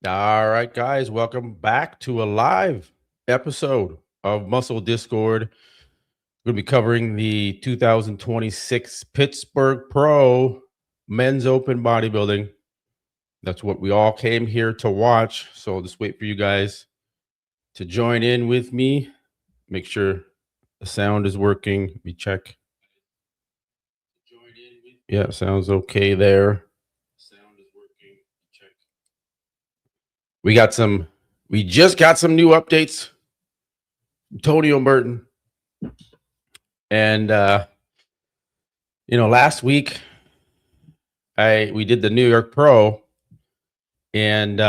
All right, guys, welcome back to a live episode of Muscle Discord. We're going to be covering the 2026 Pittsburgh Pro Men's Open Bodybuilding. That's what we all came here to watch. So I'll just wait for you guys to join in with me. Make sure the sound is working. Let me check. Yeah, sounds okay there. Sound is working. Check. We just got some new updates. Antonio Burton. And last week we did the New York Pro, and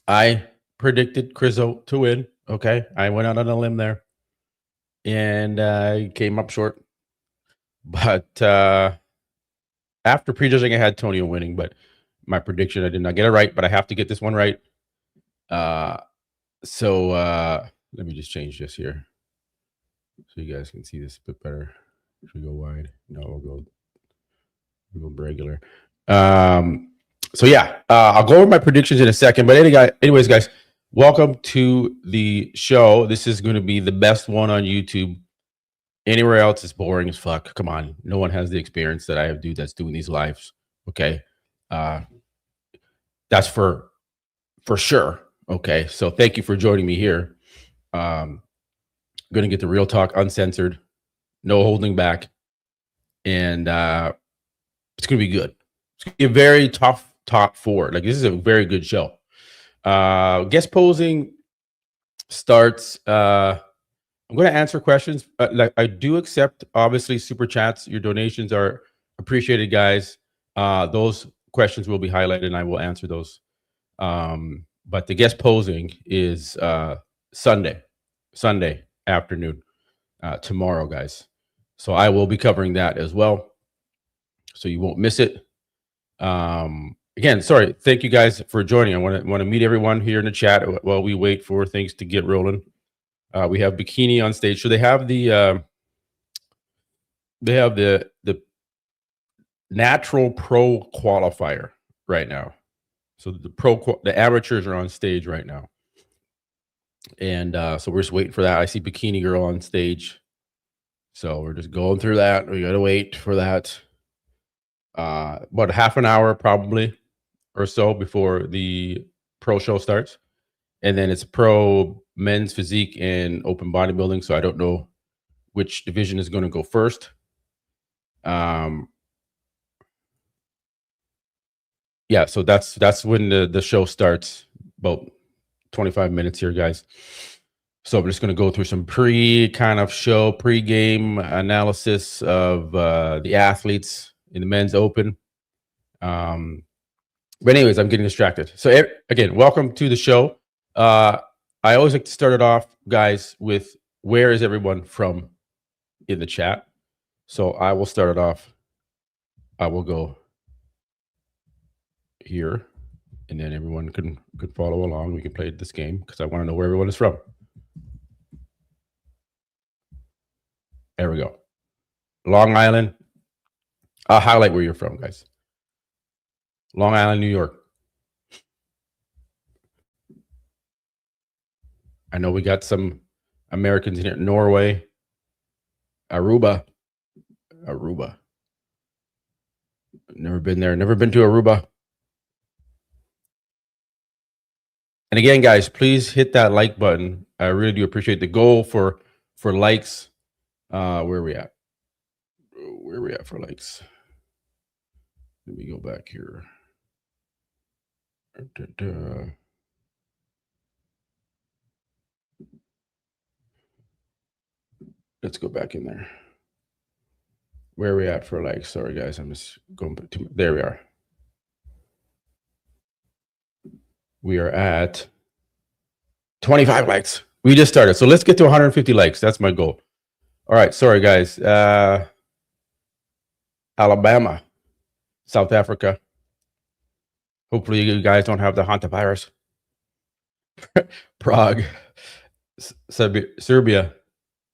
I predicted Crizzo to win. Okay, I went out on a limb there, and I came up short. But after prejudging, I had Tonio winning, but my prediction, I did not get it right. But I have to get this one right. So let me just change this here so you guys can see this a bit better. Should we go wide? No, we'll go regular. So yeah, I'll go over my predictions in a second. But anyways, guys, welcome to the show. This is going to be the best one on YouTube. Anywhere else is boring as fuck. Come on, no one has the experience that I have that's doing these lives. Okay, that's for sure. Okay, so thank you for joining me here. Going to get the real talk, uncensored, no holding back, and it's going to be good. It's going to be a very tough top four. Like, this is a very good show. Guest posing starts. I'm going to answer questions. Like, I do accept, obviously, super chats. Your donations are appreciated, guys. Those questions will be highlighted, and I will answer those. But the guest posing is Sunday afternoon, tomorrow, guys. So I will be covering that as well, so you won't miss it. Again, sorry, thank you guys for joining. I want to meet everyone here in the chat while we wait for things to get rolling. We have Bikini on stage, so they have the natural pro qualifier right now. So the amateurs are on stage right now, and so we're just waiting for that. I see Bikini Girl on stage, so we're just going through that. We gotta wait for that. About half an hour probably or so before the pro show starts, and then it's pro men's physique and open bodybuilding. So I don't know which division is going to go first. Yeah, so that's when the show starts. About 25 minutes here, guys. So I'm just going to go through some pre-game analysis of the athletes in the men's open. But anyways, I'm getting distracted. So again, welcome to the show. I always like to start it off, guys, with where is everyone from in the chat. So I will start it off. I will go here, and then everyone could follow along. We can play this game because I want to know where everyone is from. There we go. Long Island. I'll highlight where you're from, guys. Long Island, New York. I know we got some Americans in here. Norway. Aruba. Never been there. Never been to Aruba. And again, guys, please hit that like button. I really do appreciate the goal for likes. Where are we at? Where are we at for likes? Let me go back here. Let's go back in there. Where are we at for likes? Sorry, guys. I'm just going back to, there we are. We are at 25 likes. We just started. So let's get to 150 likes. That's my goal. All right. Sorry, guys. Alabama, South Africa. Hopefully you guys don't have the hantavirus. Prague, Serbia,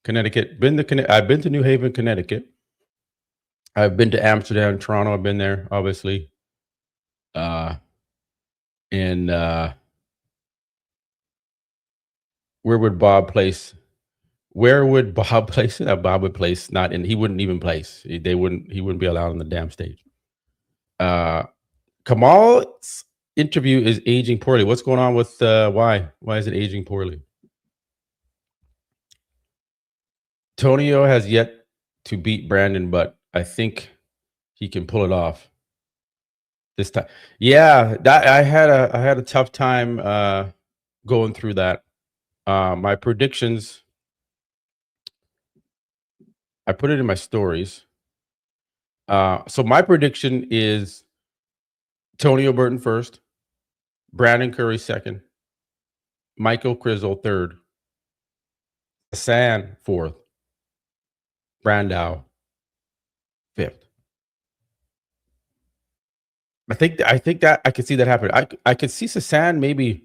Connecticut. I've been to New Haven, Connecticut. I've been to Amsterdam, Toronto. I've been there, obviously. And where would Bob place? Where would Bob place it? Bob would place not in. He wouldn't even place. They wouldn't. He wouldn't be allowed on the damn stage. Kamal's interview is aging poorly. What's going on with why? Why is it aging poorly? Tonio has yet to beat Brandon, but I think he can pull it off this time. Yeah, that I had a tough time going through that. My predictions, I put it in my stories. So my prediction is Tonio Burton first, Brandon Curry second, Michael Krizzle third, Hassan fourth, Brandao fifth. I think that I could see that happen. I could see Sasan maybe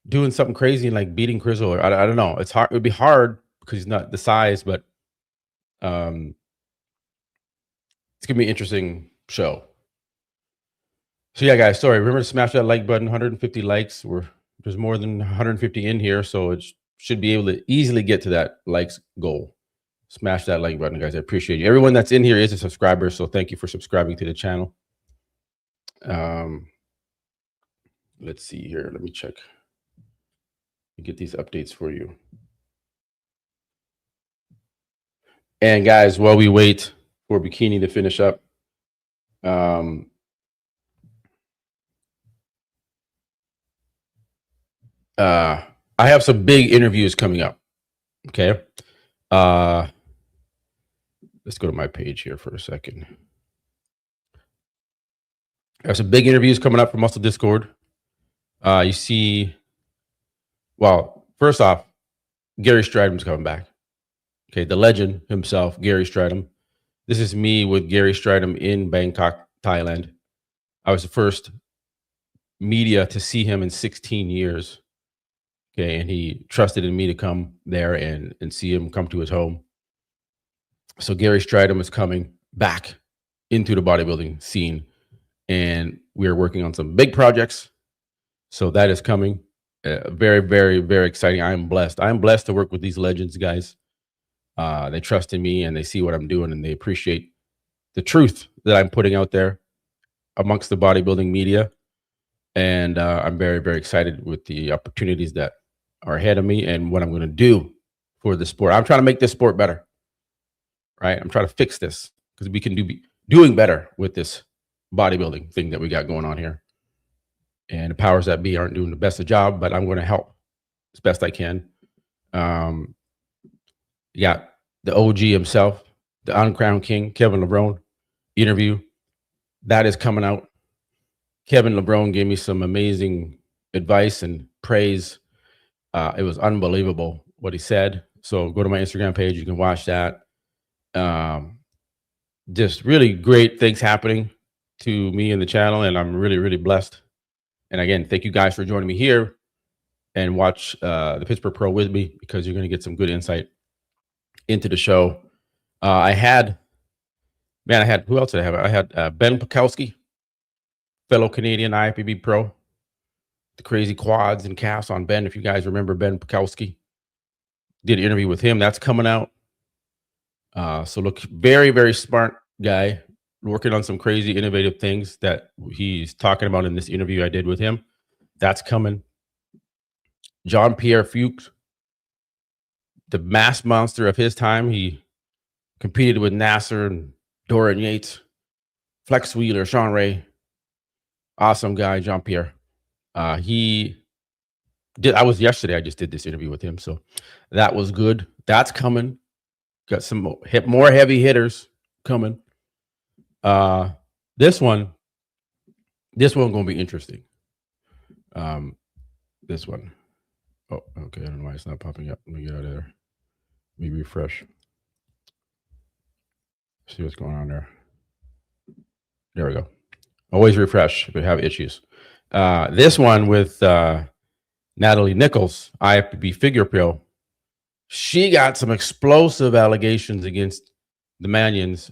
doing something crazy and like beating Krizzle. Or I don't know. It's hard. It would be hard because he's not the size, but it's gonna be an interesting show. So yeah, guys. Sorry. Remember to smash that like button. 150 likes. There's more than 150 in here, so it should be able to easily get to that likes goal. Smash that like button, guys. I appreciate you. Everyone that's in here is a subscriber, so thank you for subscribing to the channel. Let's see here. Let me check. Get these updates for you. And guys, while we wait for Bikini to finish up, I have some big interviews coming up. Okay. Let's go to my page here for a second. I have some big interviews coming up for Muscle Discord. You see, well, first off, Gary Stridham's coming back. Okay, the legend himself, Gary Stridham. This is me with Gary Stridham in Bangkok, Thailand. I was the first media to see him in 16 years. Okay, and he trusted in me to come there and see him come to his home. So Gary Stridham is coming back into the bodybuilding scene, and we are working on some big projects. So that is coming. Very, very, very exciting. I am blessed. I am blessed to work with these legends, guys. They trust in me and they see what I'm doing and they appreciate the truth that I'm putting out there amongst the bodybuilding media. And I'm very, very excited with the opportunities that are ahead of me and what I'm going to do for the sport. I'm trying to make this sport better, right? I'm trying to fix this because we can be doing better with this bodybuilding thing that we got going on here. And the powers that be aren't doing the best of job, but I'm going to help as best I can. Yeah, the OG himself, the uncrowned king, Kevin LeBron interview. That is coming out. Kevin LeBron gave me some amazing advice and praise. It was unbelievable what he said. So go to my Instagram page. You can watch that. Just really great things happening to me and the channel. And I'm really, really blessed. And again, thank you guys for joining me here and watch the Pittsburgh Pro with me because you're going to get some good insight into the show. I had, who else did I have? I had Ben Pekowski, fellow Canadian IFBB Pro, the crazy quads and calves on Ben. If you guys remember Ben Pekowski, did an interview with him. That's coming out. So look, very, very smart guy, working on some crazy innovative things that he's talking about in this interview I did with him. That's coming. Jean-Pierre Fuchs, the mass monster of his time. He competed with Nasser and Dorian Yates, Flex Wheeler, Sean Ray. Awesome guy, Jean-Pierre. He did, I just did this interview with him. So that was good. That's coming. Got some more heavy hitters coming. This one gonna be interesting. This one. Oh, okay. I don't know why it's not popping up. Let me get out of there. Let me refresh. See what's going on there. There we go. Always refresh if we have issues. This one with Natalie Nichols, IFBB Figure Pro. She got some explosive allegations against the Manions.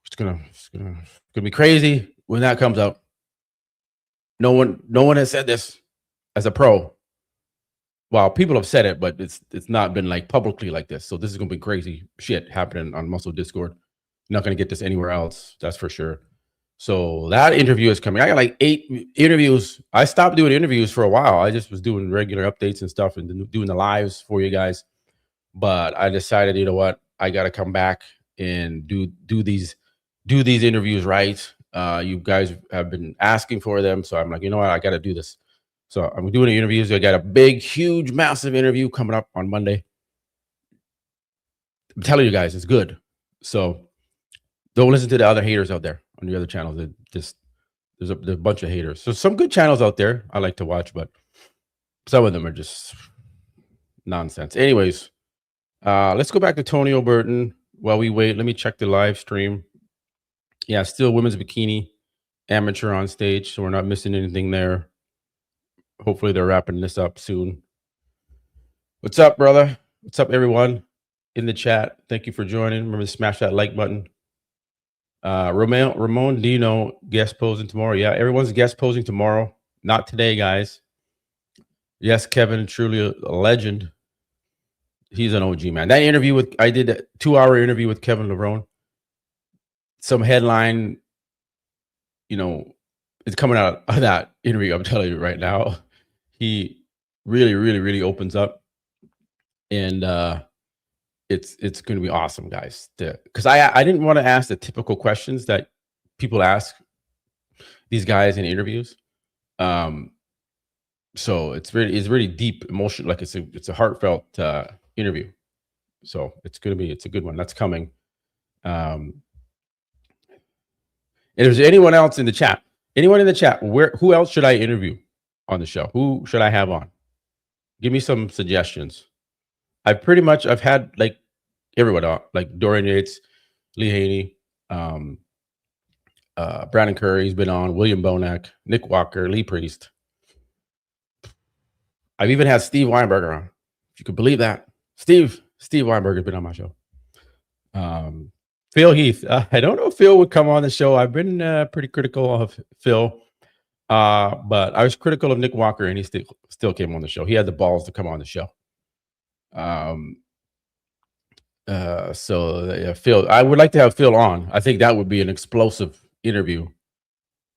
It's gonna be crazy when that comes out. No one has said this as a pro. Well, people have said it, but it's not been like publicly like this. So this is gonna be crazy shit happening on Muscle Discord. Not gonna get this anywhere else, that's for sure. So that interview is coming. I got like 8 interviews. I stopped doing interviews for a while. I just was doing regular updates and stuff and doing the lives for you guys. But I decided, you know what, I got to come back and do these interviews right. You guys have been asking for them, so I'm like, you know what, I got to do this. So I'm doing the interviews. I got a big, huge, massive interview coming up on Monday. I'm telling you guys, it's good. So don't listen to the other haters out there on the other channels. There's a bunch of haters. So some good channels out there I like to watch, but some of them are just nonsense. Anyways, let's go back to Tony O'Burton while we wait. Let me check the live stream. Yeah, still women's bikini amateur on stage, so we're not missing anything there. Hopefully they're wrapping this up soon. What's up, brother? What's up, everyone in the chat? Thank you for joining. Remember to smash that like button. Ramon Dino guest posing tomorrow. Yeah, everyone's guest posing tomorrow. Not today, guys. Yes, Kevin, truly a legend. He's an OG, man. That interview I did a 2-hour interview with Kevin LeVrone. Some headline, you know, is coming out of that interview. I'm telling you right now, he really, really, really opens up, and it's going to be awesome, guys. Because I didn't want to ask the typical questions that people ask these guys in interviews. So it's really deep emotion. Like it's a heartfelt interview. So it's a good one. That's coming. If there's anyone else in the chat, who else should I interview on the show? Who should I have on? Give me some suggestions. I've had like everyone on, like Dorian Yates, Lee Haney, Brandon Curry's been on, William Bonac, Nick Walker, Lee Priest. I've even had Steve Weinberger on, if you could believe that. Steve Weinberger's been on my show. Phil Heath. I don't know if Phil would come on the show. I've been pretty critical of Phil, but I was critical of Nick Walker, and he still came on the show. He had the balls to come on the show. So yeah, Phil. I would like to have Phil on. I think that would be an explosive interview.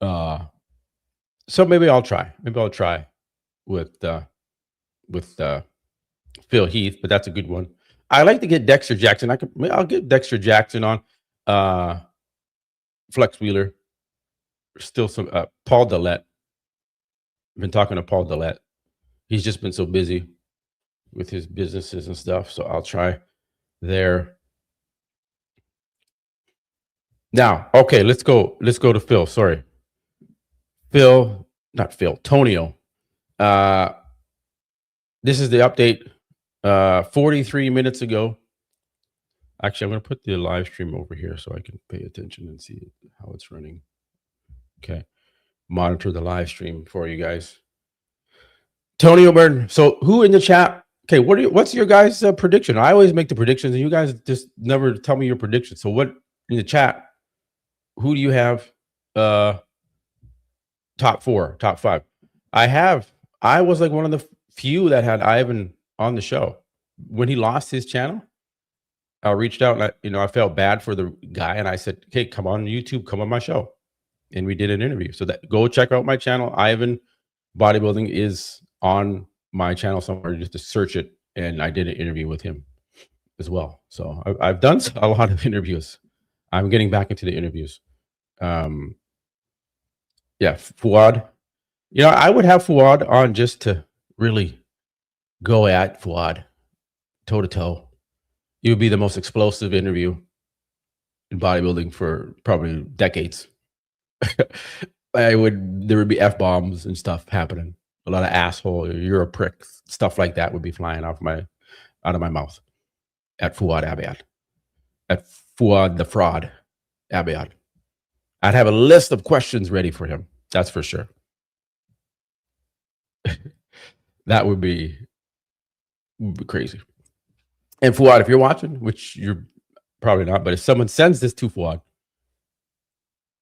So maybe I'll try. With Phil Heath, but that's a good one. I like to get Dexter Jackson. I'll get Dexter Jackson on. Flex Wheeler. Still some Paul Dillette. I've been talking to Paul Dillette. He's just been so busy with his businesses and stuff. So I'll try there. Now, okay, let's go to Phil. Sorry. Tonio. This is the update 43 minutes ago. Actually, I'm going to put the live stream over here so I can pay attention and see how it's running. Okay. Monitor the live stream for you guys. Tony O'Burton. So who in the chat? Okay, what's your guys' prediction? I always make the predictions, and you guys just never tell me your predictions. So what in the chat? Who do you have? Top 4, top 5. I was like one of the few that had Ivan on the show. When he lost his channel, I reached out and I felt bad for the guy, and I said, "Okay, come on YouTube, come on my show," and we did an interview. So go check out my channel. Ivan Bodybuilding is on my channel somewhere. Just to search it, and I did an interview with him as well. So I've done a lot of interviews. I'm getting back into the interviews. Yeah, Fuad. You know, I would have Fuad on just to really go at Fuad toe to toe. It would be the most explosive interview in bodybuilding for probably decades. There would be F-bombs and stuff happening. A lot of asshole, you're a prick, stuff like that would be flying out of my mouth at Fuad Abiad. At Fuad the Fraud Abiad. I'd have a list of questions ready for him. That's for sure. That would be crazy. And Fuad, if you're watching, which you're probably not, but if someone sends this to Fuad,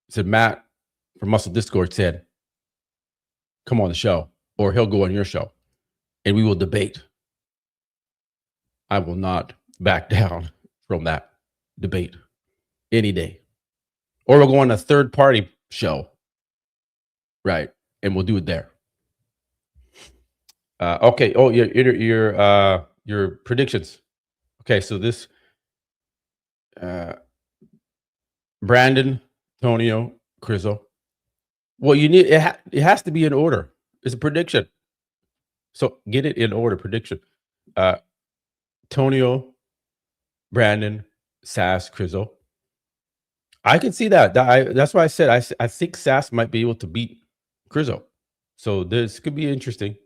said Matt from Muscle Discord said, come on the show, or he'll go on your show, and we will debate. I will not back down from that debate any day. Or we'll go on a third party show, right? And we'll do it there. Okay. Oh, your predictions. Okay, so this Brandon, Tonio, Crizzo. Well, you need it has to be in order. It's a prediction. So get it in order. Prediction. Tonio, Brandon, Sass, Crizzo. I can see that. That's why I said I think Sass might be able to beat Crizzo. So this could be interesting.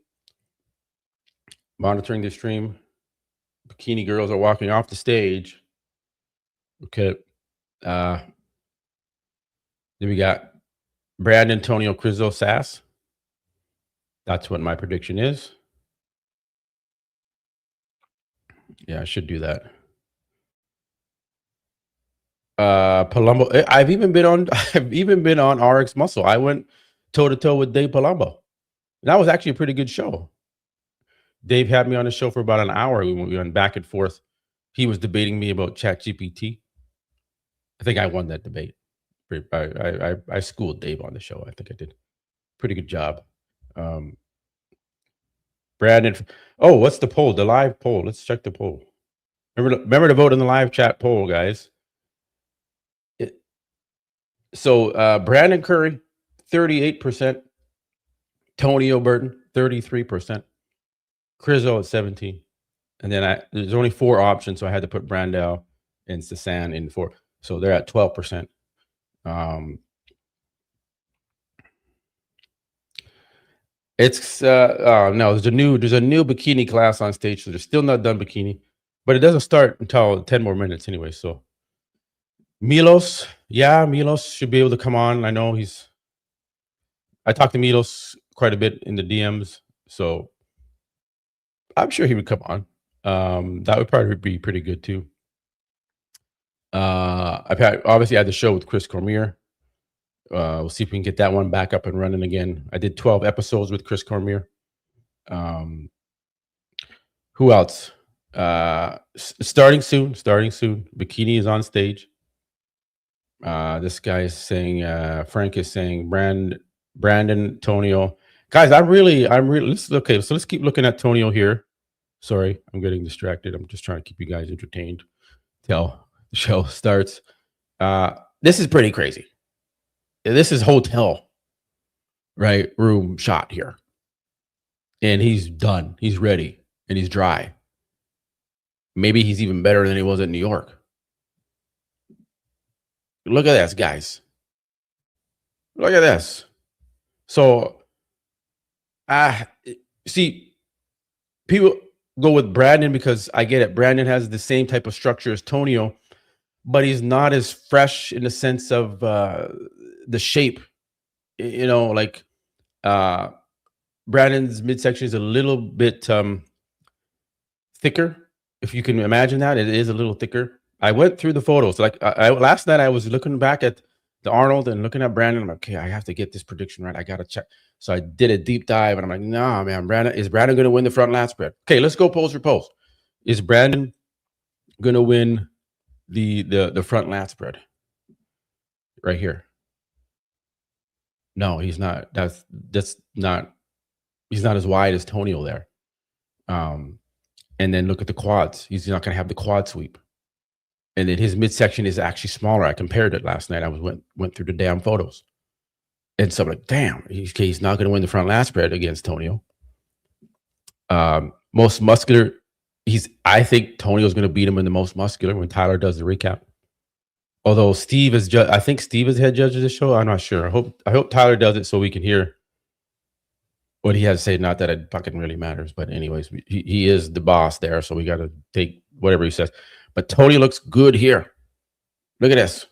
Monitoring the stream. Bikini girls are walking off the stage. Okay. Then we got Brandon, Tonio, Crizzo, Sass. That's what my prediction is. Yeah, I should do that. Palumbo. I've even been on RX Muscle. I went toe to toe with Dave Palumbo. That was actually a pretty good show. Dave had me on the show for about an hour. We went back and forth. He was debating me about ChatGPT. I think I won that debate. I schooled Dave on the show. I think I did pretty good job. Brandon. Oh, what's the poll? The live poll. Let's check the poll. Remember to vote in the live chat poll, guys. So Brandon Curry, 38%. Tonio Burton, 33%. Crizzo at 17%. And then there's only 4 options, so I had to put Brandel and Sasan in 4. So they're at 12%. It's no, there's a new bikini class on stage, so they're still not done bikini, but it doesn't start until 10 more minutes anyway. So Milos should be able to come on. I know I talked to Milos quite a bit in the DMs, so I'm sure he would come on. That would probably be pretty good too. I've obviously had the show with Chris Cormier. We'll see if we can get that one back up and running again. I did 12 episodes with Chris Cormier. Who else? Starting soon. Bikini is on stage. This guy is saying, Frank is saying, Brandon, Tonio. Guys, I'm really, okay. So let's keep looking at Tonio here. Sorry, I'm getting distracted. I'm just trying to keep you guys entertained till the show starts. This is pretty crazy. This is hotel, right? Room shot here. And he's done. He's ready. And he's dry. Maybe he's even better than he was at New York. Look at this, guys. Look at this. So, see, people go with Brandon because I get it. Brandon has the same type of structure as Tonio, but he's not as fresh in the sense of the shape. You know, like Brandon's midsection is a little bit thicker. If you can imagine that, it is a little thicker. I went through the photos. Like last night, I was looking back at the Arnold and looking at Brandon. I'm like, okay, I have to get this prediction right. I got to check. So I did a deep dive, and I'm like, nah, man, is Brandon going to win the front lat spread? Okay, let's go pose for pose. Is Brandon going to win the front lat spread? Right here. No, he's not. That's not. He's not as wide as Tonio there. And then look at the quads. He's not going to have the quad sweep. And then his midsection is actually smaller. I compared it last night. I went through the damn photos. And so I'm like, damn, he's not going to win the front lat spread against Tonio. Most muscular, I think Tonio's going to beat him in the most muscular when Tyler does the recap. Although Steve is I think Steve is head judge of the show. I'm not sure. I hope Tyler does it so we can hear what he has to say. Not that it fucking really matters, but anyways, he is the boss there, so we got to take whatever he says. But Tonio looks good here. Look at this.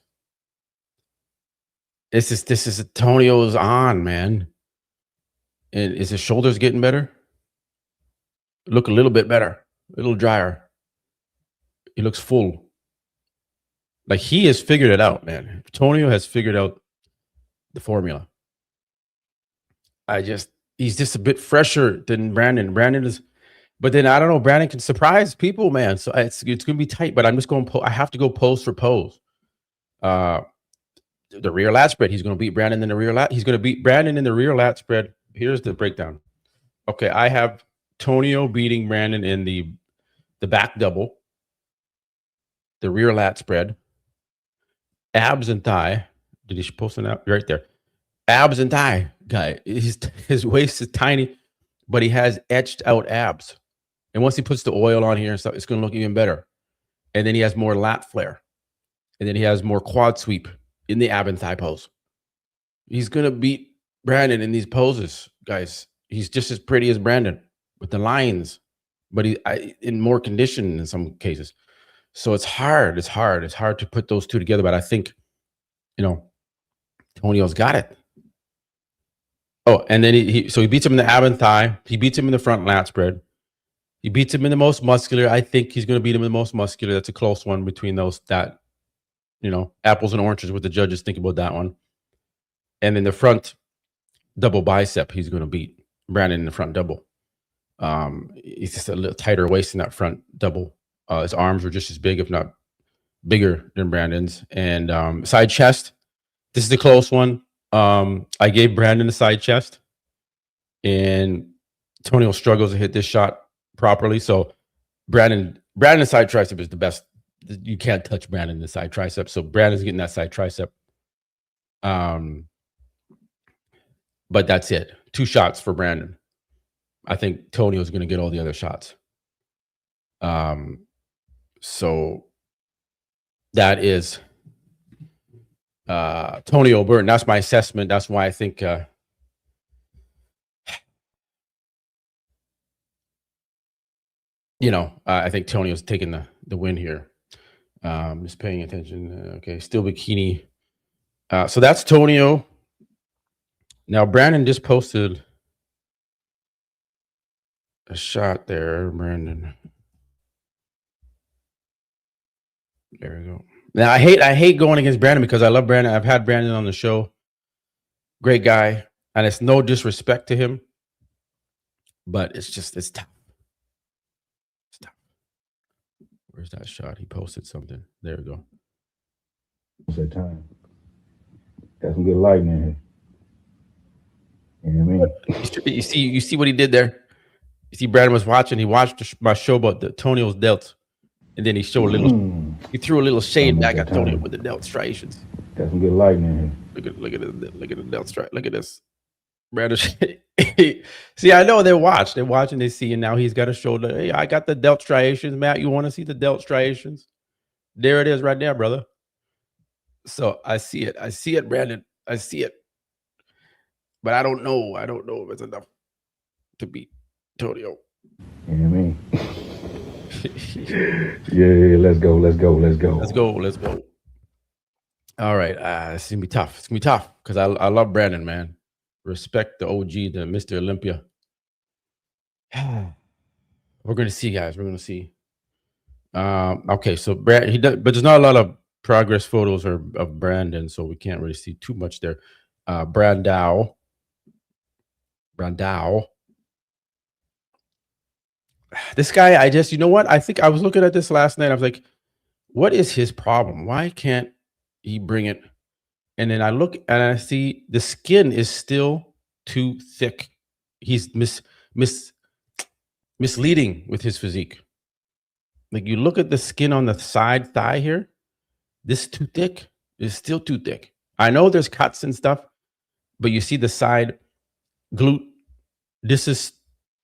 This is Tonio's on, man. And is his shoulders getting better? Look a little bit better, a little drier. He looks full. Like he has figured it out, man. Tonio has figured out the formula. he's just a bit fresher than Brandon. Brandon is, but then I don't know. Brandon can surprise people, man. So it's gonna be tight. But I'm just going. I have to go pose for pose. The rear lat spread. He's going to beat Brandon in the rear lat. He's going to beat Brandon in the rear lat spread. Here's the breakdown. Okay, I have Tonio beating Brandon in the back double, the rear lat spread, abs and thigh. Did he post it out right there? Abs and thigh guy. His waist is tiny, but he has etched out abs. And once he puts the oil on here and stuff, it's going to look even better. And then he has more lat flare. And then he has more quad sweep in the ab and thigh pose. He's going to beat Brandon in these poses, guys. He's just as pretty as Brandon with the lines, but he in more condition in some cases. So it's hard. It's hard. It's hard to put those two together. But I think, Tonio's got it. Oh, and then he beats him in the ab and thigh. He beats him in the front lat spread. He beats him in the most muscular. I think he's going to beat him in the most muscular. That's a close one between those. That, apples and oranges. What the judges think about that one. And in the front double bicep, he's going to beat Brandon in the front double. He's just a little tighter waist in that front double. His arms were just as big, if not bigger than Brandon's. And side chest, this is the close one. I gave Brandon the side chest, and Tonio struggles to hit this shot properly. So Brandon's side tricep is the best. You can't touch Brandon in the side tricep. So Brandon's getting that side tricep. But that's it. 2 shots for Brandon. I think Tonio's going to get all the other shots. So that is Tonio Burton. That's my assessment. That's why I think I think Tonio's taking the win here. Just paying attention. Okay, still bikini. So that's Tonio. Now Brandon just posted a shot there, Brandon. There we go. Now I hate going against Brandon because I love Brandon. I've had Brandon on the show. Great guy. And it's no disrespect to him. But it's tough. It's tough. Where's that shot? He posted something. There we go. What's that time? Got some good lighting in here. You know what I mean? You see what he did there? You see Brandon was watching. He watched my show about the Tonio's delts. And then he showed a little, he threw a little shade back at Tonio with the delt striations. Got some good lighting in here. Look at the delt stripe. Look at this. Brandon, see, I know they watch. They're watching, they see, and now he's got a shoulder. Hey, I got the delt striations, Matt. You want to see the delt striations? There it is right there, brother. So I see it. I see it, Brandon. I see it. But I don't know. I don't know if it's enough to beat Tonio. You know what I mean? Yeah, let's go. All right, it's gonna be tough. It's gonna be tough because I love Brandon, man. Respect the OG, the Mr. Olympia. We're gonna see, guys. We're gonna see. Okay, so Brandon, he does, but there's not a lot of progress photos of Brandon, so we can't really see too much there. Brandao. This guy, you know what? I think I was looking at this last night. I was like, what is his problem? Why can't he bring it? And then I look and I see the skin is still too thick. He's misleading with his physique. Like you look at the skin on the side thigh here, this is too thick. It's still too thick. I know there's cuts and stuff, but you see the side glute. This is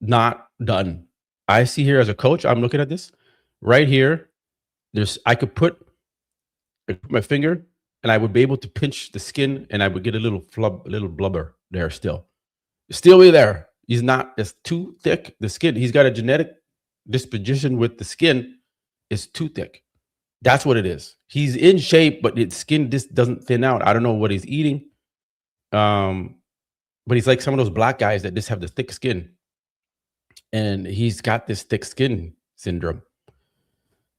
not done. I see here as a coach, I'm looking at this right here. I could put my finger and I would be able to pinch the skin and I would get a little blubber there still. It's still there. He's not, it's too thick. The skin, he's got a genetic disposition with the skin is too thick. That's what it is. He's in shape, but his skin just doesn't thin out. I don't know what he's eating. But he's like some of those black guys that just have the thick skin. And he's got this thick skin syndrome.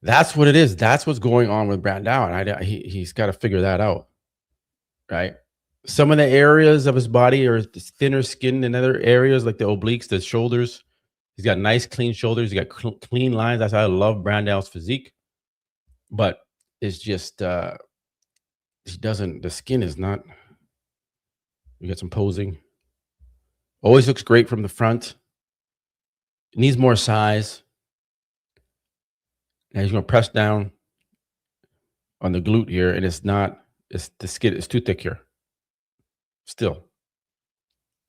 That's what it is. That's what's going on with Brandon. And he's got to figure that out. Right. Some of the areas of his body are thinner skin in other areas, like the obliques, the shoulders. He's got nice, clean shoulders. He's got clean lines. That's why I love Brandau's physique. But it's just, he doesn't, the skin is not, you got some posing. Always looks great from the front. Needs more size. And he's going to press down on the glute here, and it's not, it's the skin is too thick here. Still.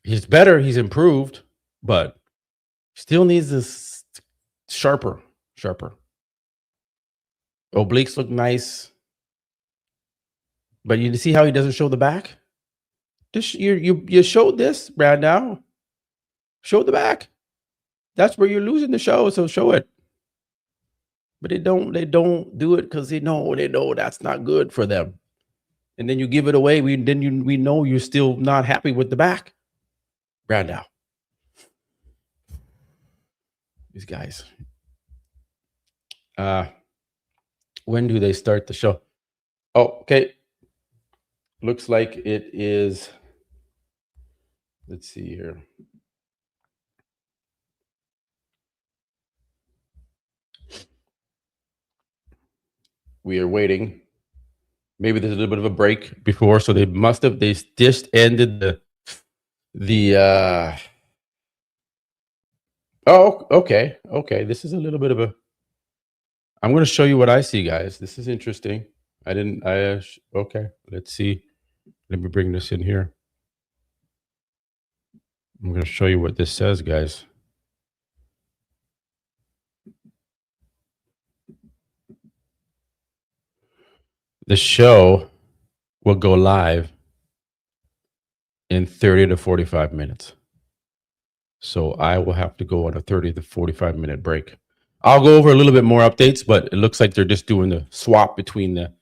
He's better, he's improved, but still needs this sharper. Obliques look nice. But you see how he doesn't show the back? This you showed this, Brandau. Show the back. That's where you're losing the show, so show it. But they don't do it because they know that's not good for them. And then you give it away. We know you're still not happy with the back. Brandau. These guys. When do they start the show? Oh, okay. Looks like it is. Let's see here. We are waiting. Maybe there's a little bit of a break before, so they just ended the oh, okay. This is a little bit of a, I'm going to show you what I see, guys. This is interesting. Okay, let's see. Let me bring this in here. I'm going to show you what this says, guys. The show will go live in 30 to 45 minutes. So I will have to go on a 30 to 45 minute break. I'll go over a little bit more updates, but it looks like they're just doing the swap between the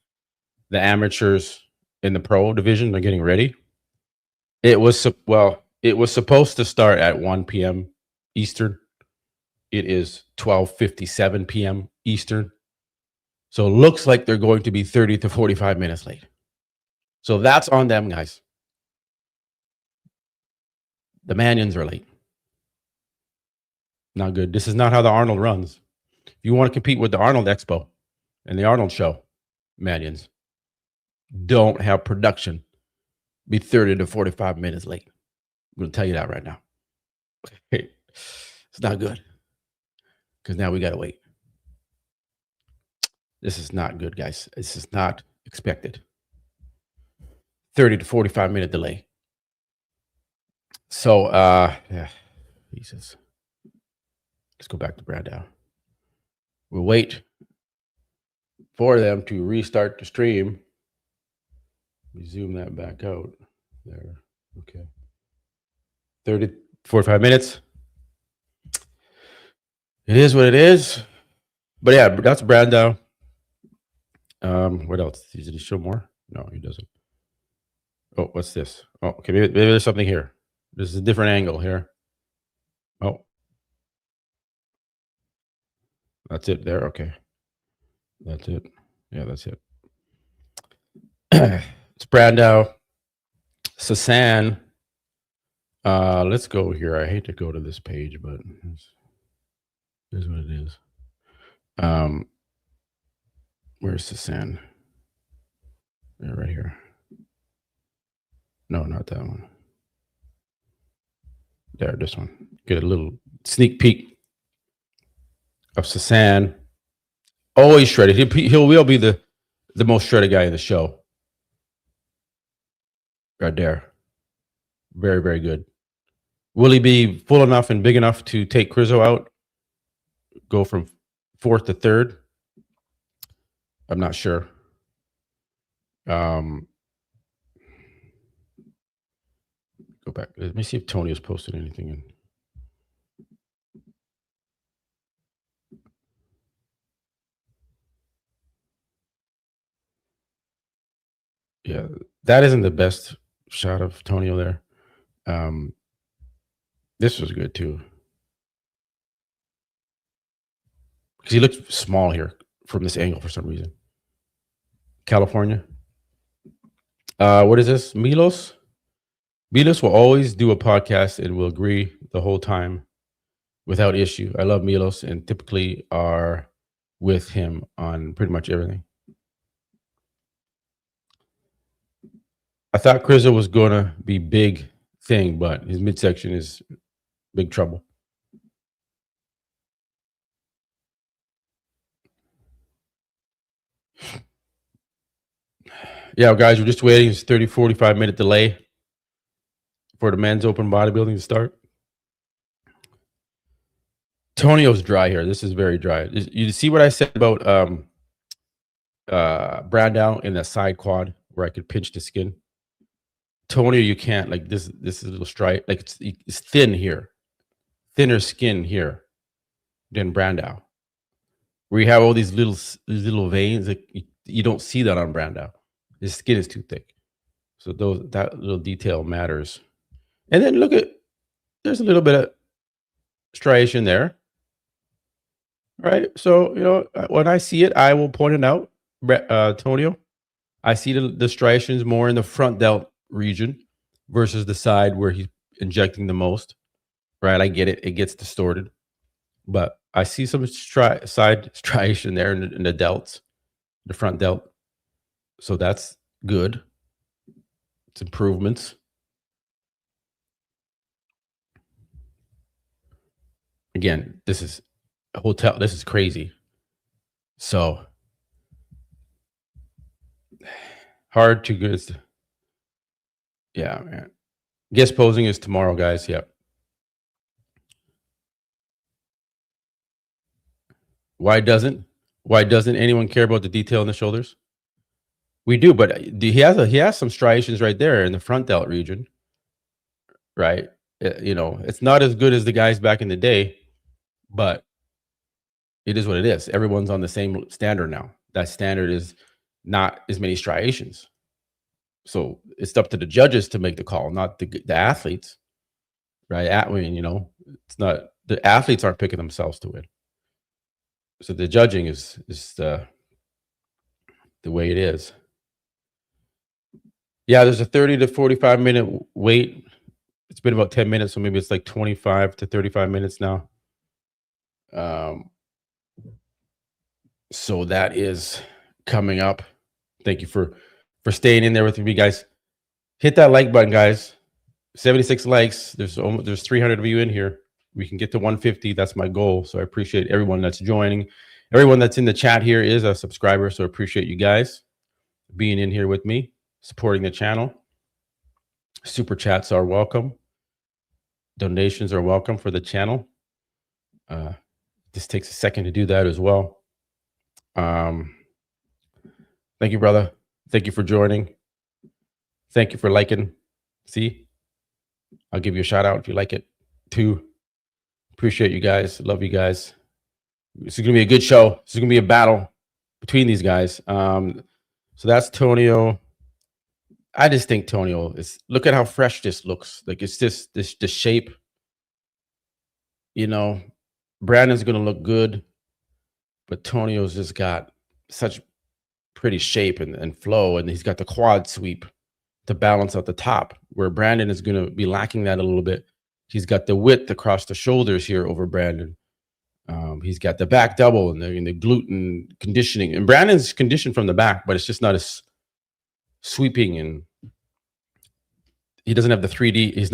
amateurs and the pro division. They're getting ready. It was supposed to start at 1 p.m. Eastern. It is 12:57 p.m. Eastern. So it looks like they're going to be 30 to 45 minutes late. So that's on them, guys. The Manions are late. Not good. This is not how the Arnold runs. If you want to compete with the Arnold Expo and the Arnold Show, Manions, don't have production be 30 to 45 minutes late. I'm going to tell you that right now. Okay. It's not good. Because now we got to wait. This is not good, guys. This is not expected. 30 to 45 minute delay. So, yeah, Jesus. Let's go back to Brandau. We'll wait for them to restart the stream. We zoom that back out there. Okay. 30, 45 minutes. It is what it is. But yeah, that's Brandau. What else? Did he show more? No, he doesn't. Oh, what's this? Oh, okay. Maybe there's something here. This is a different angle here. Oh. That's it there. Okay. That's it. Yeah, that's it. It's Brandau. Sasan. Let's go here. I hate to go to this page, but here's what it is. Where's Sasan? Yeah, right here. No, not that one. There, this one. Get a little sneak peek of Sasan. Always shredded. He will be the most shredded guy in the show. Right there. Very, very good. Will he be full enough and big enough to take Crizzo out? Go from 4th to 3rd? I'm not sure. Go back. Let me see if Tony has posted anything in. Yeah, that isn't the best shot of Tonio there. This was good too. Because he looks small here from this angle for some reason. California. What is this? Milos? Milos will always do a podcast and will agree the whole time without issue. I love Milos and typically are with him on pretty much everything. I thought Crizzle was gonna be big thing, but his midsection is big trouble. Yeah, guys, we're just waiting. It's 30, 45-minute delay for the men's open bodybuilding to start. Tonio's dry here. This is very dry. You see what I said about Brandao in the side quad where I could pinch the skin? Tonio, you can't. Like this is a little stripe. Like it's thin here. Thinner skin here than Brandao. Where you have all these little veins. Like you don't see that on Brandao. His skin is too thick. So that little detail matters. And then look at, there's a little bit of striation there. Right. So, when I see it, I will point it out. Tonio, I see the striations more in the front delt region versus the side where he's injecting the most. Right. I get it. It gets distorted. But I see some side striation there in the delts, the front delt. So that's good. It's improvements. Again, this is a hotel. This is crazy. So hard to get. Yeah, man. Guest posing is tomorrow, guys. Yep. Why doesn't anyone care about the detail in the shoulders? We do, but he has some striations right there in the front delt region, right? It's not as good as the guys back in the day, but it is what it is. Everyone's on the same standard now. That standard is not as many striations. So it's up to the judges to make the call, not the athletes, right? It's not, the athletes aren't picking themselves to win. So the judging is the way it is. Yeah, there's a 30 to 45-minute wait. It's been about 10 minutes, so maybe it's like 25 to 35 minutes now. So that is coming up. Thank you for staying in there with me, guys. Hit that like button, guys. 76 likes. There's 300 of you in here. We can get to 150. That's my goal. So I appreciate everyone that's joining. Everyone that's in the chat here is a subscriber. So I appreciate you guys being in here with me, supporting the channel. Super chats are welcome. Donations are welcome for the channel. This takes a second to do that as well. Thank you, brother. Thank you for joining. Thank you for liking. See, I'll give you a shout out if you like it too. Appreciate you guys. Love you guys. This is gonna be a good show. This is gonna be a battle between these guys. So that's Tonio. I just think Tonio is, look at how fresh this looks. Like it's just the shape. Brandon's gonna look good, but Tonio's just got such pretty shape and flow, and he's got the quad sweep to balance out the top, where Brandon is going to be lacking that a little bit. He's got the width across the shoulders here over Brandon. He's got the back double and the gluten conditioning, and Brandon's conditioned from the back, but it's just not as sweeping, and he doesn't have the 3D. It's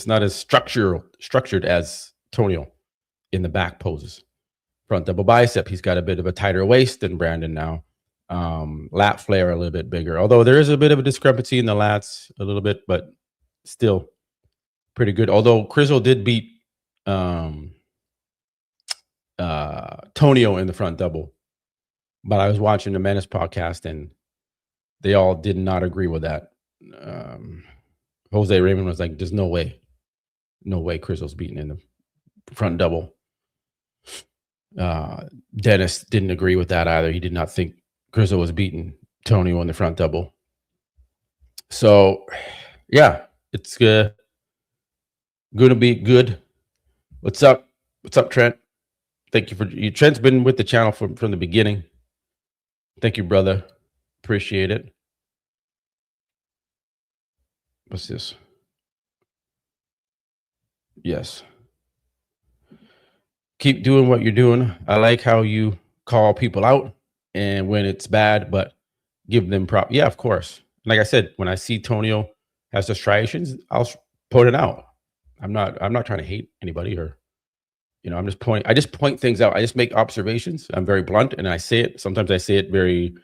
not as structured as Tonio in the back poses. Front double bicep, he's got a bit of a tighter waist than Brandon now. Lat flare a little bit bigger, although there is a bit of a discrepancy in the lats a little bit, but still pretty good. Although Crizzle did beat Tonio in the front double, but I was watching the Menace podcast and they all did not agree with that. Jose Raymond was like, there's no way Crizzle's beating in the front double. Dennis didn't agree with that either. He did not think Crizzle was beating Tonio in the front double. So, yeah, it's going to be good. What's up? What's up, Trent? Thank you Trent's been with the channel from the beginning. Thank you, brother. Appreciate it. What's this? Yes. Keep doing what you're doing. I like how you call people out and when it's bad, but give them prop. Yeah, of course. Like I said, when I see Tonio has the striations, point it out. I'm not trying to hate anybody or I just point things out. I just make observations. I'm very blunt and I say it. Sometimes I say it very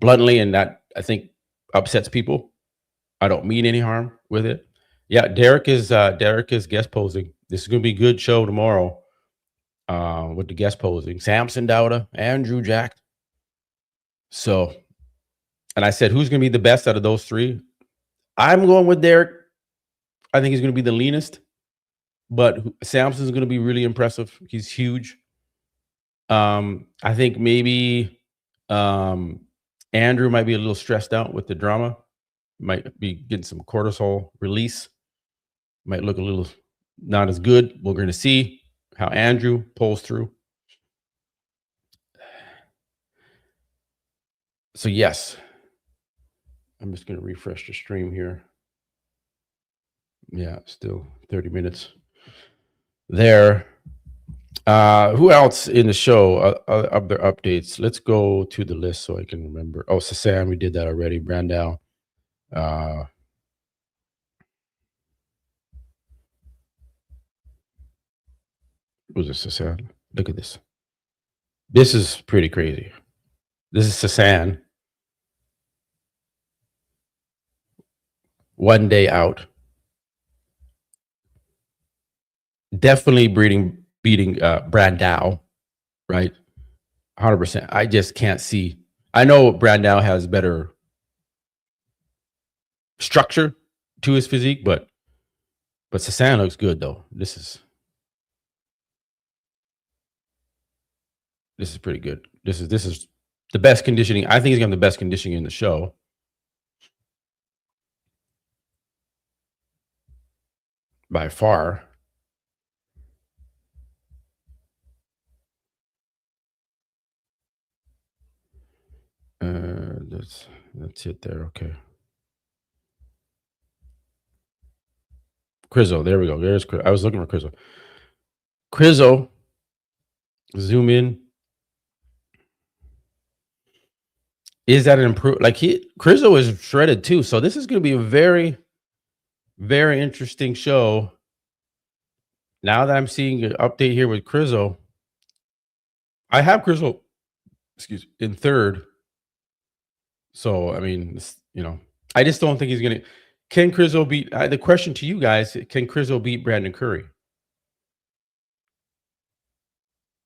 bluntly and that I think upsets people. I don't mean any harm with it. Yeah, Derek is guest posing. This is gonna be a good show tomorrow. With the guest posing. Samson Dowda, Andrew Jack. So, and I said, who's gonna be the best out of those three? I'm going with Derek. I think he's gonna be the leanest, but Samson's gonna be really impressive. He's huge. I think maybe Andrew might be a little stressed out with the drama. Might be getting some cortisol release. Might look a little not as good. We're going to see how Andrew pulls through. So yes, I'm just going to refresh the stream here. Yeah, still 30 minutes there. Who else in the show? Other updates. Let's go to the list so I can remember. Oh, Sasan, we did that already. Brandau. Who's this, Sasan? Look at this. This is pretty crazy. This is Sasan. 1 day out. Definitely beating Brandau, right? 100%. I just can't see. I know Brandau has better structure to his physique, but Sasan looks good though. This is pretty good. This is the best conditioning. I think he's got the best conditioning in the show. By far. That's it there. Okay. Crizzo, there we go. There's I was looking for Crizzo. Crizzo, zoom in. Is that an improve? Like Crizzo is shredded too. So this is going to be a very, very interesting show. Now that I'm seeing an update here with Crizzo, I have Crizzo, in third. So I mean, I just don't think he's going to. Can Crizzo beat? The question to you guys: can Crizzo beat Brandon Curry?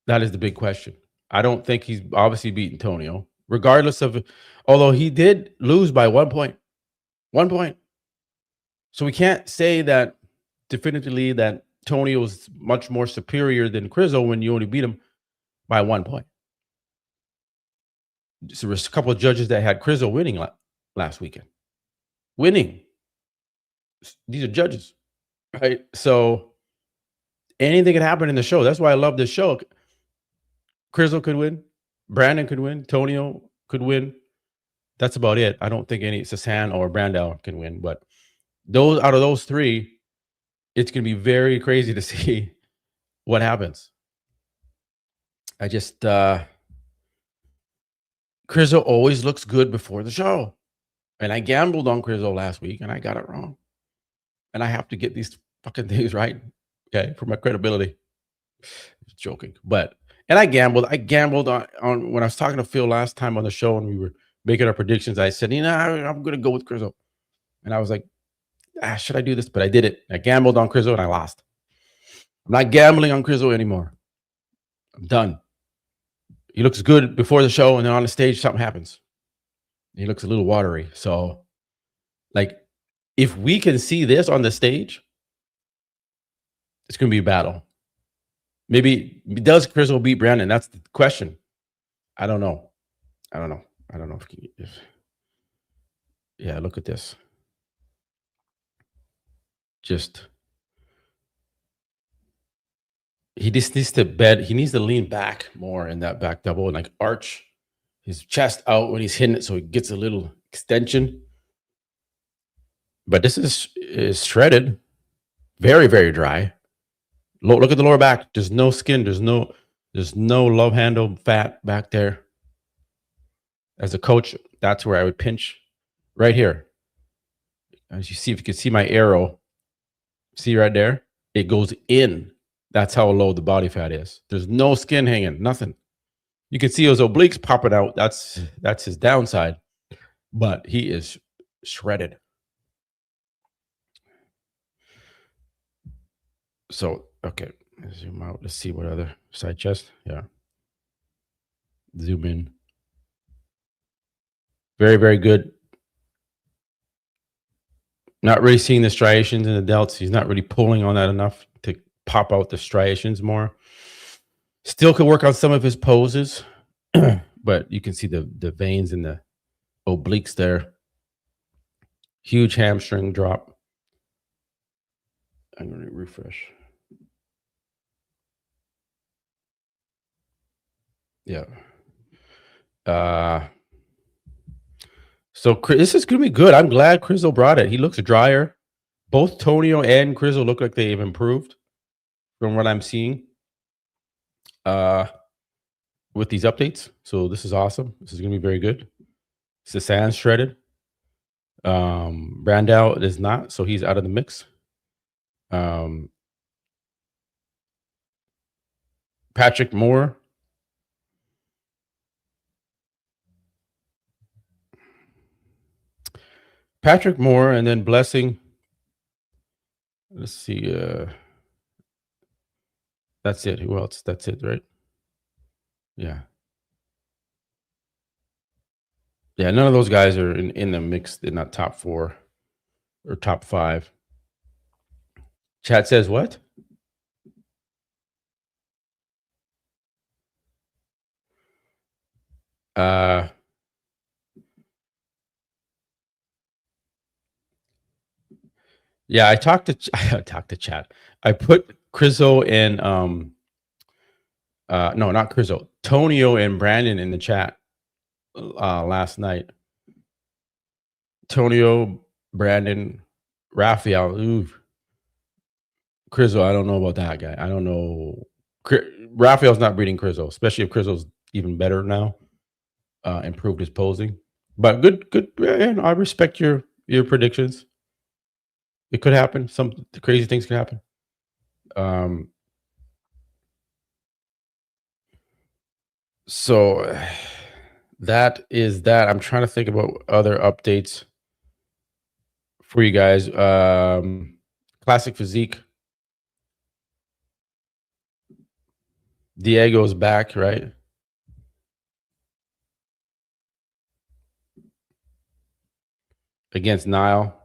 That is the big question. I don't think he's obviously beaten Tonio, regardless of, although he did lose by 1 point. 1 point. So we can't say that definitively that Tonio is much more superior than Crizzo when you only beat him by 1 point. So there's a couple of judges that had Crizzo winning last weekend. Winning. These are judges, right? So anything can happen in the show. That's why I love this show. Crizzo could win. Brandon could win. Tonio could win. That's about it. I don't think any Sasan or Brandau can win. But out of those three, it's going to be very crazy to see what happens. I just Crizzo always looks good before the show. And I gambled on Crizzo last week and I got it wrong. And I have to get these fucking things right, okay, for my credibility. Just joking. And I gambled on when I was talking to Phil last time on the show and we were making our predictions. I said, I'm going to go with Crizzo. And I was like, should I do this? But I did it. I gambled on Crizzo and I lost. I'm not gambling on Crizzo anymore. I'm done. He looks good before the show, and then on the stage, something happens. He looks a little watery. So, like, if we can see this on the stage, it's going to be a battle. Maybe does Crizzo beat Brandon? That's the question. I don't know. If yeah, look at this. He just needs to he needs to lean back more in that back double and like arch his chest out when he's hitting it so he gets a little extension. But this is shredded. Very, very dry. Look at the lower back. There's no skin. There's no love handle fat back there. As a coach, that's where I would pinch right here. As you see, if you can see my arrow, see right there, it goes in. That's how low the body fat is. There's no skin hanging, nothing. You can see those obliques popping out. That's his downside, but he is shredded. So, okay, zoom out. Let's see what other side chest. Yeah. Zoom in. Very, very good. Not really seeing the striations in the delts. He's not really pulling on that enough to pop out the striations more. Still could work on some of his poses, but you can see the veins in the obliques there. Huge hamstring drop. I'm going to refresh. Yeah. So this is going to be good. I'm glad Crizzle brought it. He looks drier. Both Tonio and Crizzle look like they've improved from what I'm seeing with these updates. So this is awesome. This is going to be very good. Sasan's shredded. Brandao is not, so he's out of the mix. Patrick Moore. Patrick Moore and then Blessing. Let's see. That's it. Who else? That's it, right? Yeah. Yeah, none of those guys are in the mix. They're not top 4 or top 5. Chat says what? Yeah, I talked to chat. I put Crizo and no, not Crizo, Tonio and Brandon in the chat last night. Tonio, Brandon, Raphael. Ooh. Crizo, I don't know about that guy. I don't know. Raphael's not beating Crizo, especially if Crizo's even better now. Improved his posing. But good. Yeah, I respect your predictions. It could happen. Some crazy things could happen. So that is that. I'm trying to think about other updates for you guys. Classic Physique. Diego's back, right? Against Nile.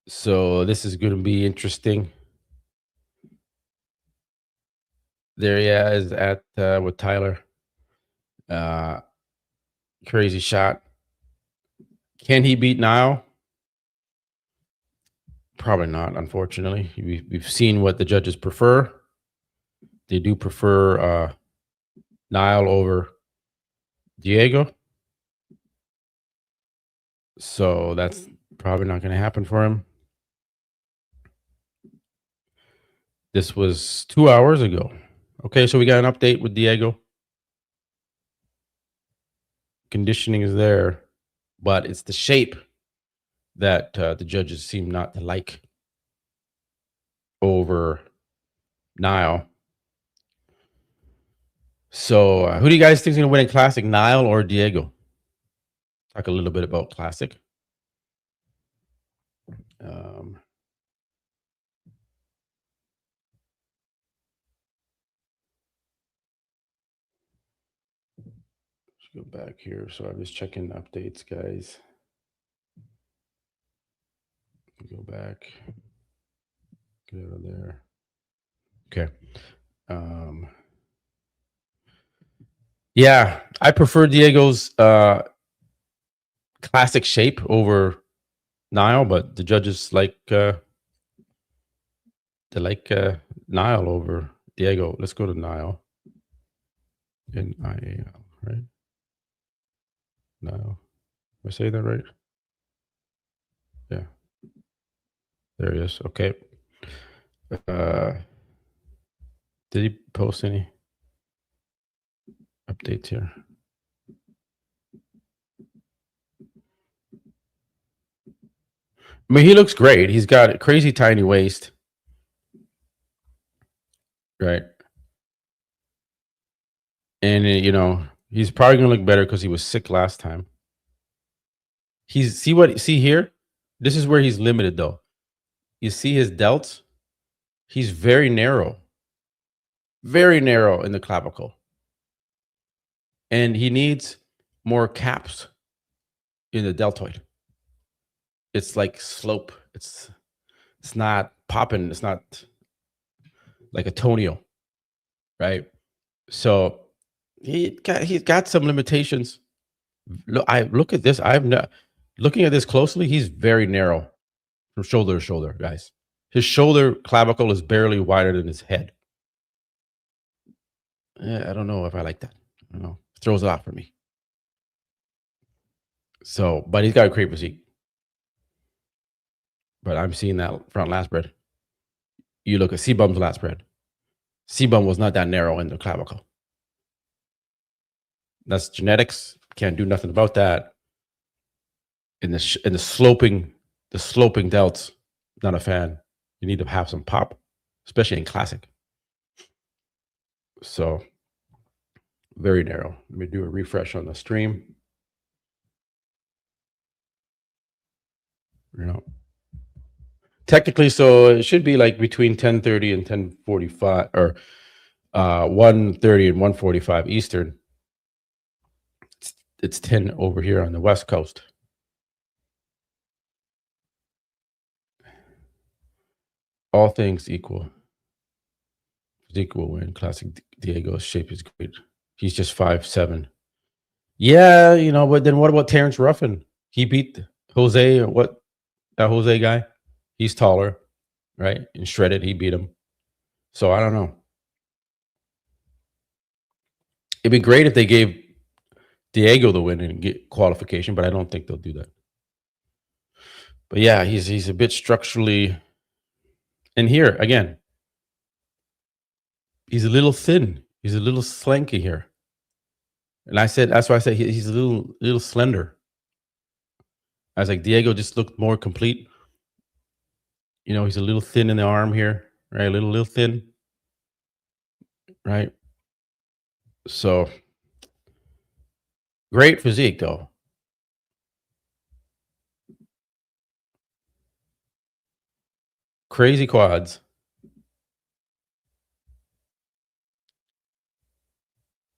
So this is going to be interesting. There he is at with Tyler. Crazy shot. Can he beat Nile? Probably not, unfortunately. We've seen what the judges prefer. They do prefer Nile over Diego. So that's probably not going to happen for him. This was 2 hours ago. Okay, so we got an update with Diego. Conditioning is there, but it's the shape that the judges seem not to like over Nile. So who do you guys think is going to win in Classic, Nile or Diego? Talk a little bit about Classic. Let's go back here. So I'm just checking updates, guys. Go back. Get out of there. Okay. Yeah, I prefer Diego's classic shape over Nile, but the judges like Nile over Diego. Let's go to Nile. N-I-A-L, right? Nile. Am I saying that right? Yeah. There he is. Okay. Did he post any updates here? I mean, he looks great. He's got a crazy tiny waist, right? And you know, he's probably gonna look better because he was sick last time. See here? This is where he's limited though. You see his delts? He's very narrow in the clavicle. And he needs more caps in the deltoid. It's like slope. It's not popping. It's not like a tonio, right? So he's got some limitations. Look at this. I'm not looking at this closely. He's very narrow from shoulder to shoulder, guys. His shoulder clavicle is barely wider than his head. I don't know if I like that. I don't know. It throws it off for me. So, but he's got a great physique. But I'm seeing that front lat spread. You look at cbum's lat spread. Cbum was not that narrow in the clavicle. That's genetics. Can't do nothing about that. In the sloping delts, not a fan. You need to have some pop, especially in classic. So very narrow. Let me do a refresh on the stream. You know, technically, so it should be like between 10:30 and 10:45, or 1:30 and 1:45 Eastern. It's 10 over here on the West Coast. All things equal. Equal win. Classic Diego's shape is great. He's just 5'7". Yeah, you know, but then what about Terrence Ruffin? He beat Jose, what, that Jose guy? He's taller, right? And shredded, he beat him. So I don't know. It'd be great if they gave Diego the win and get qualification, but I don't think they'll do that. But yeah, he's a bit structurally. And here again, he's a little thin. He's a little slanky here. And that's why I said he's a little slender. I was like, Diego just looked more complete. You know, he's a little thin in the arm here, right? A little thin, right? So great physique though. Crazy quads.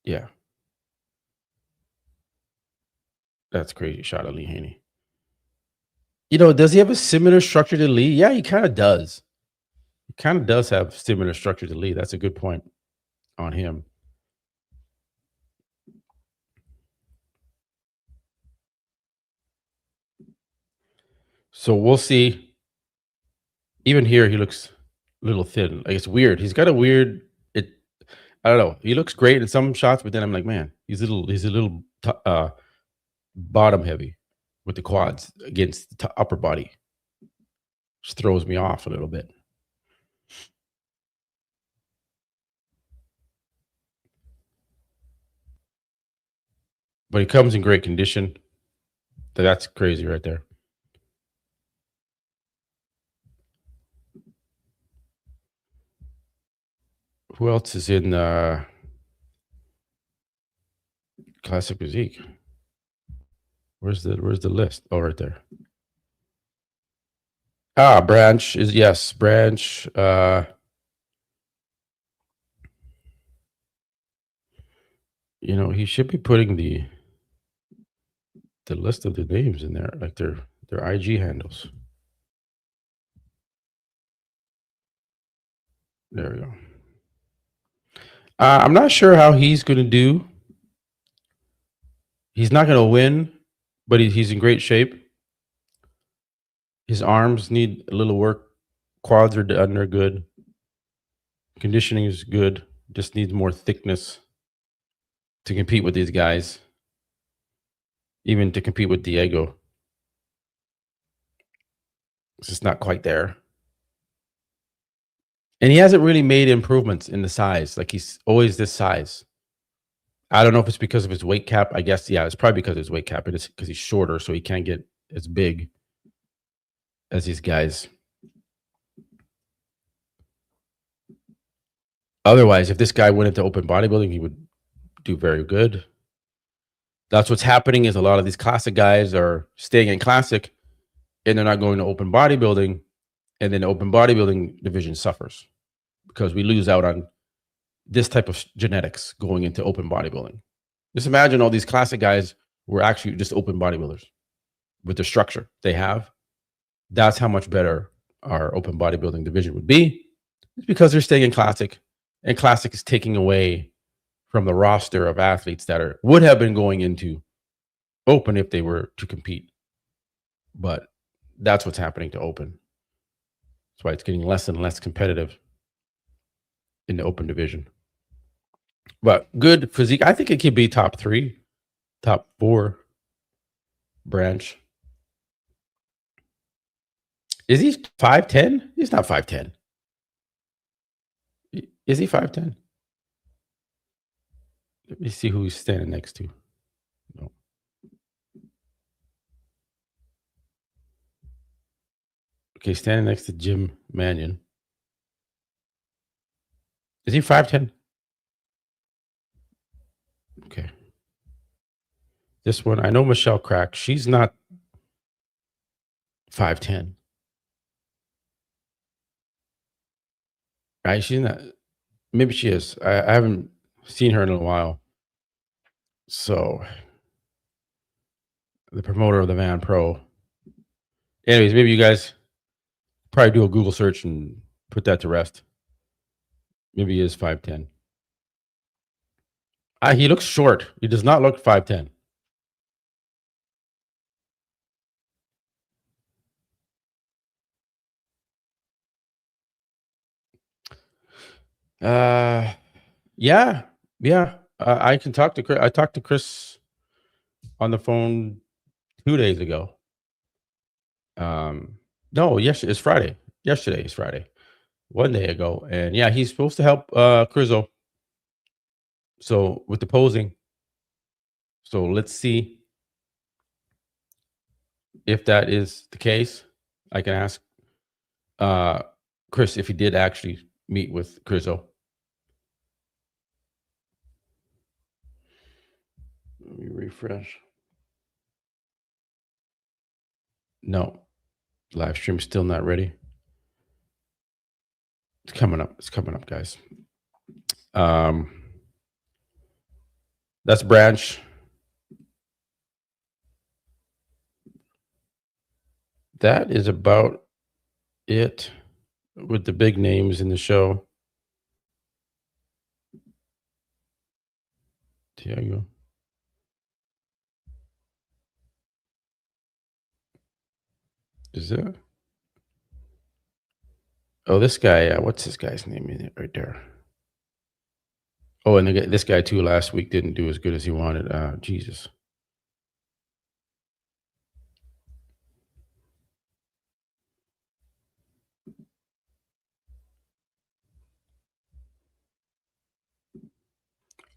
Yeah. That's crazy shot of Lee Haney. You know, does he have a similar structure to Lee? Yeah, he kind of does. He kind of does have similar structure to Lee. That's a good point on him. So we'll see. Even here, he looks a little thin. Like, it's weird. He's got a weird. I don't know. He looks great in some shots, but then I'm like, man, he's a little bottom heavy with the quads against the upper body. Just throws me off a little bit. But he comes in great condition. That's crazy right there. Who else is in classic physique? Where's the list? Oh, right there. Branch is, yes, Branch. You know, he should be putting the list of the names in there, like their IG handles. There we go. I'm not sure how he's going to do. He's not going to win, but he's in great shape. His arms need a little work. Quads are done, they're good. Conditioning is good. Just needs more thickness to compete with these guys. Even to compete with Diego. It's just not quite there. And he hasn't really made improvements in the size. Like, he's always this size. I don't know if it's because of his weight cap. I guess, yeah, it's probably because of his weight cap. It is because he's shorter, so he can't get as big as these guys. Otherwise, if this guy went into open bodybuilding, he would do very good. That's what's happening is a lot of these classic guys are staying in classic and they're not going to open bodybuilding. And then the open bodybuilding division suffers because we lose out on this type of genetics going into open bodybuilding. Just imagine all these classic guys were actually just open bodybuilders with the structure they have. That's how much better our open bodybuilding division would be. It's because they're staying in classic, and classic is taking away from the roster of athletes that would have been going into open if they were to compete. But that's what's happening to open. That's why it's getting less and less competitive in the open division. But good physique. I think it could be top 3, top 4 branch. Is he 5'10"? He's not 5'10". Is he 5'10"? Let me see who he's standing next to. No. Okay, standing next to Jim Mannion. Is he 5'10"? Okay. This one, I know Michelle Crack. She's not 5'10". Right? She's not. Maybe she is. I haven't seen her in a while. So, the promoter of the Van Pro. Anyways, maybe you guys probably do a Google search and put that to rest. Maybe he is 5'10". He looks short. He does not look 5'10". Yeah. I can talk to Chris. I talked to Chris on the phone 2 days ago. No, yes, it's Friday. Yesterday is Friday. 1 day ago. And yeah, he's supposed to help Crizzo. So with the posing. So let's see if that is the case. I can ask Chris if he did actually meet with Crizzo. Let me refresh. No, live stream still not ready. It's coming up. It's coming up, guys. That's Branch. That is about it with the big names in the show. Tiago. Is it? Oh, this guy. What's this guy's name right there? Oh, and this guy too last week didn't do as good as he wanted. Jesus.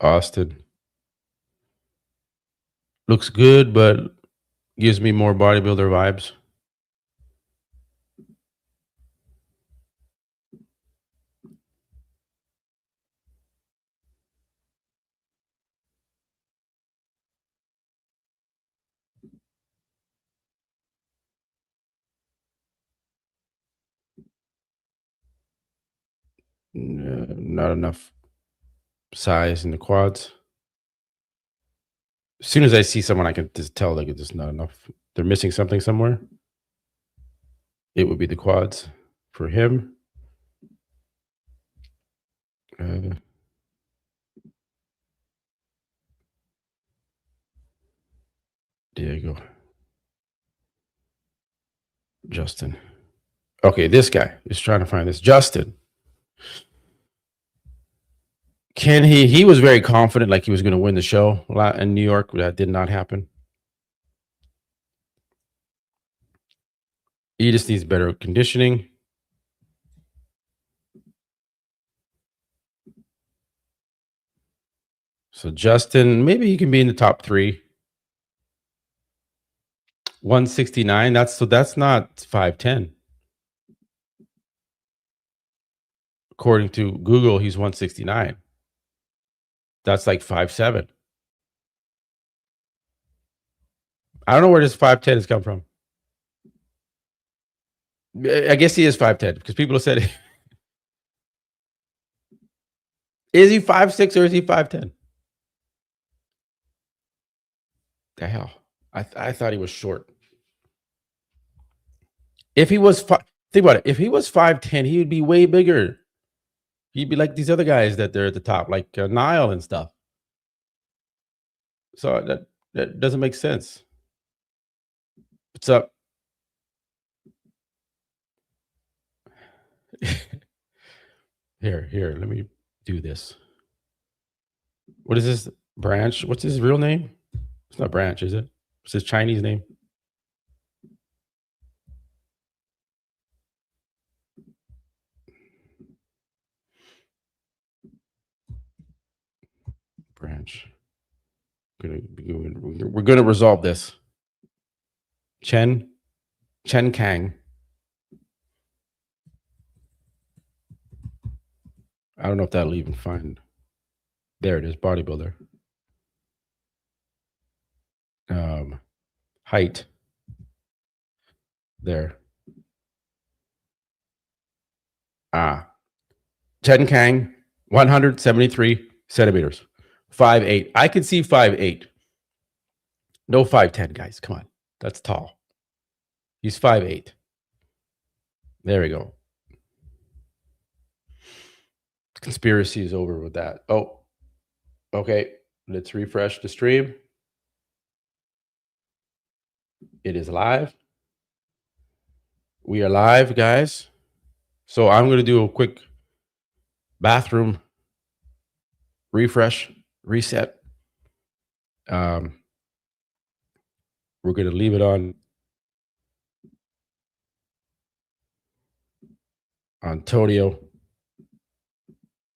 Austin. Looks good, but gives me more bodybuilder vibes. Not enough size in the quads. As soon as I see someone, I can just tell like it's just not enough. They're missing something somewhere. It would be the quads for him. There you go. Justin. Okay, this guy is trying to find this. Justin. Can he was very confident like he was going to win the show in New York. That did not happen. He just needs better conditioning. So Justin, maybe he can be in the top 3. 169. That's not 5'10. According to Google, he's 169. That's like 5'7. I don't know where this 5'10 has come from. I guess he is 5'10 because people have said, is he 5'6 or is he 5'10? The hell? I thought he was short. If he was think about it. If he was 5'10, he would be way bigger. He'd be like these other guys that they're at the top, like Nile and stuff. So that doesn't make sense. What's up? Here, let me do this. What is this? Branch? What's his real name? It's not Branch, is it? What's his Chinese name? Branch. We're gonna resolve this. Chen Kang. I don't know if that'll even find. There it is, bodybuilder. Height. There. Chen Kang, 173 centimeters. 5'8". I could see 5'8". No 5'10", guys. Come on. That's tall. He's 5'8". There we go. Conspiracy is over with that. Oh, okay. Let's refresh the stream. It is live. We are live, guys. So I'm going to do a quick bathroom refresh, reset. We're going to leave it on Antonio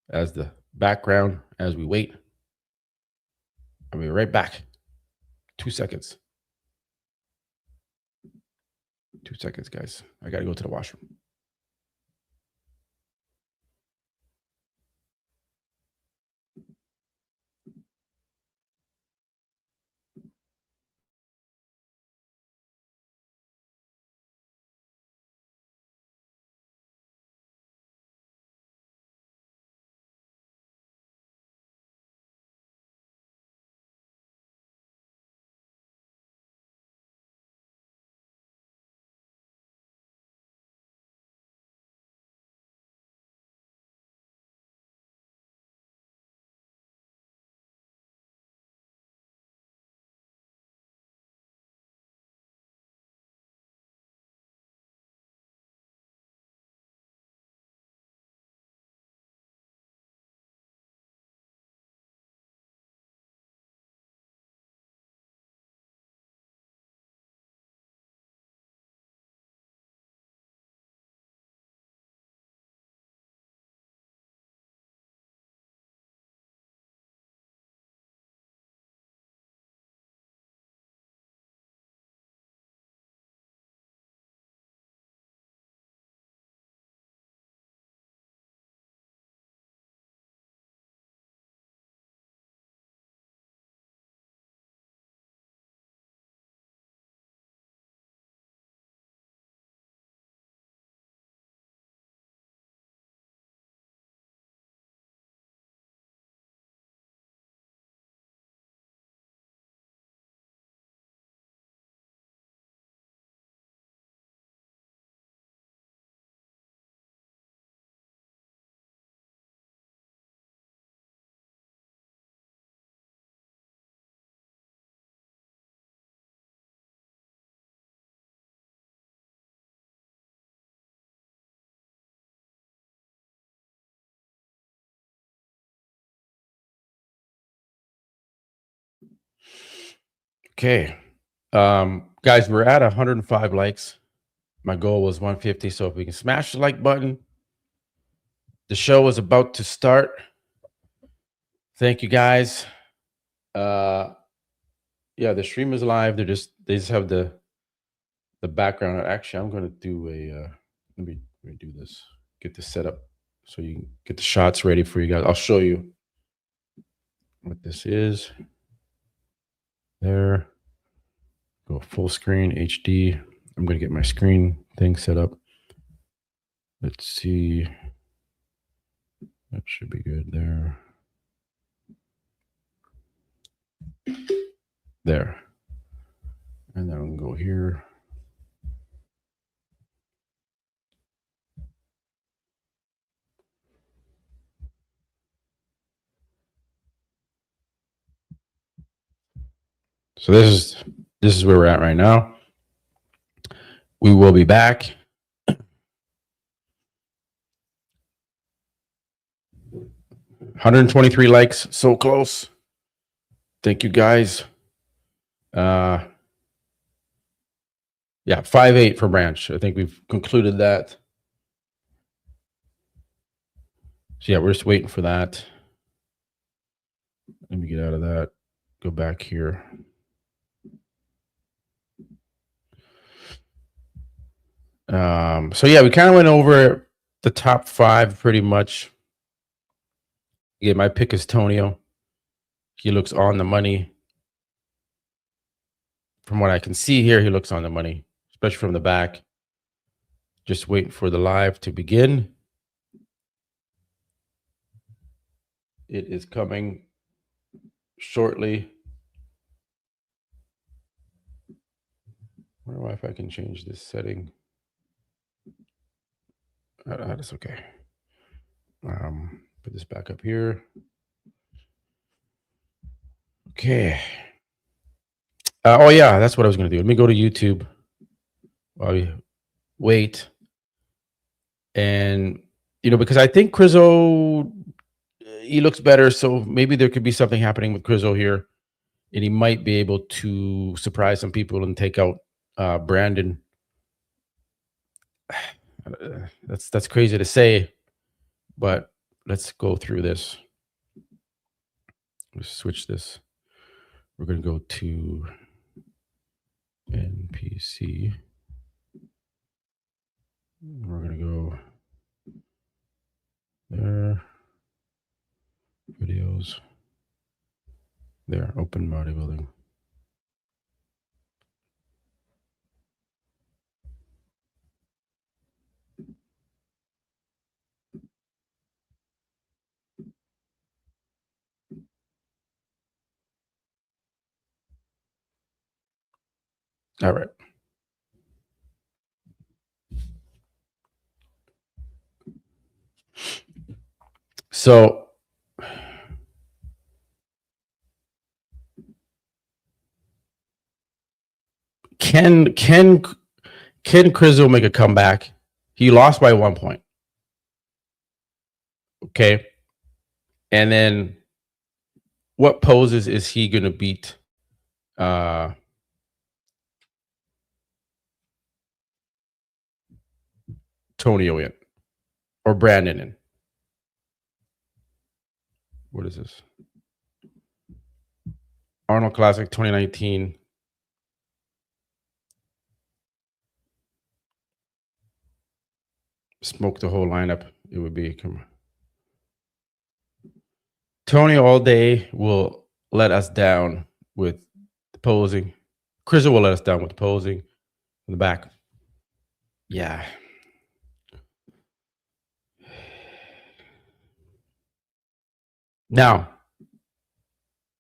as the background as we wait. I'll be right back. 2 seconds. 2 seconds, guys. I got to go to the washroom. Okay. Guys, we're at 105 likes. My goal was 150. So if we can smash the like button, the show is about to start. Thank you, guys. Yeah, the stream is live. They just have the background. Actually, I'm gonna do a let me do this. Get this set up so you can get the shots ready for you guys. I'll show you what this is. There. Go full screen HD. I'm gonna get my screen thing set up. Let's see. That should be good there. There. And then we can go here. So this is where we're at right now. We will be back. 123 likes, so close. Thank you guys. Yeah, 5.8 for Branch. I think we've concluded that. So yeah, we're just waiting for that. Let me get out of that. Go back here. So yeah, we kind of went over the top 5 pretty much. Yeah, my pick is Tonio. He looks on the money. From what I can see here, he looks on the money, especially from the back. Just waiting for the live to begin. It is coming shortly. I wonder if I can change this setting. That's okay. Put this back up here. Okay. Oh yeah, that's what I was gonna do. Let me go to YouTube while we wait. And because I think Crizzo, he looks better, so maybe there could be something happening with Crizzo here, and he might be able to surprise some people and take out Brandon. That's crazy to say, but let's go through this. Let's switch this. We're going to go to NPC. We're going to go there. Videos. There, open bodybuilding. All right. So can Crizzo make a comeback? He lost by 1 point. Okay. And then what poses is he going to beat Tonio in or Brandon in? What is this? Arnold Classic 2019. Smoke the whole lineup. It would be Tonio all day will let us down with the posing. Crizzo will let us down with the posing in the back. Yeah. Now,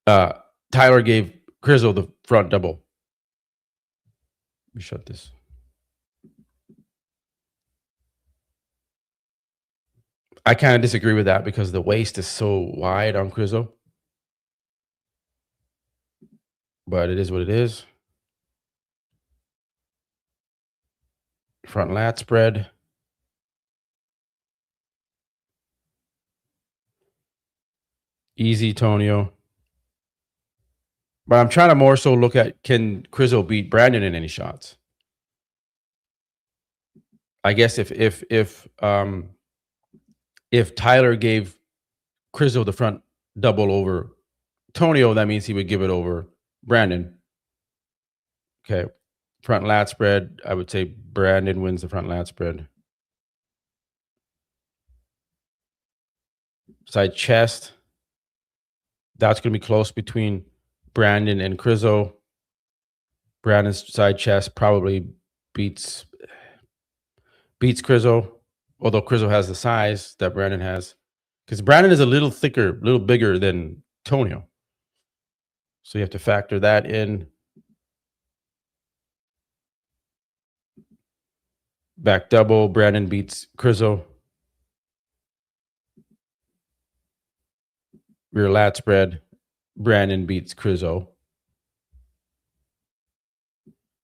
Tyler gave Crizzo the front double. Let me shut this. I kind of disagree with that because the waist is so wide on Crizzo. But it is what it is. Front lat spread. Easy, Tonio. But I'm trying to more so look at, can Crizzo beat Brandon in any shots? I guess if Tyler gave Crizzo the front double over Tonio, that means he would give it over Brandon. Okay. Front lat spread, I would say Brandon wins the front lat spread. Side chest, that's going to be close between Brandon and Crizzo. Brandon's side chest probably beats Crizzo, although Crizzo has the size that Brandon has. Because Brandon is a little thicker, a little bigger than Tonio. So you have to factor that in. Back double, Brandon beats Crizzo. Rear lat spread, Brandon beats Crizzo.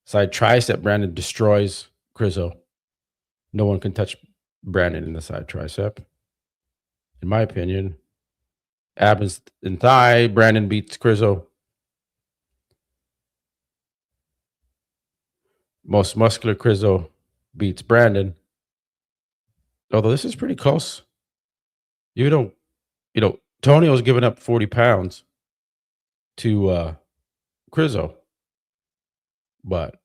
Side tricep, Brandon destroys Crizzo. No one can touch Brandon in the side tricep, in my opinion. Abs and thigh, Brandon beats Crizzo. Most muscular, Crizzo beats Brandon. Although this is pretty close. You know, Tonio's giving up 40 pounds to Crizzo, but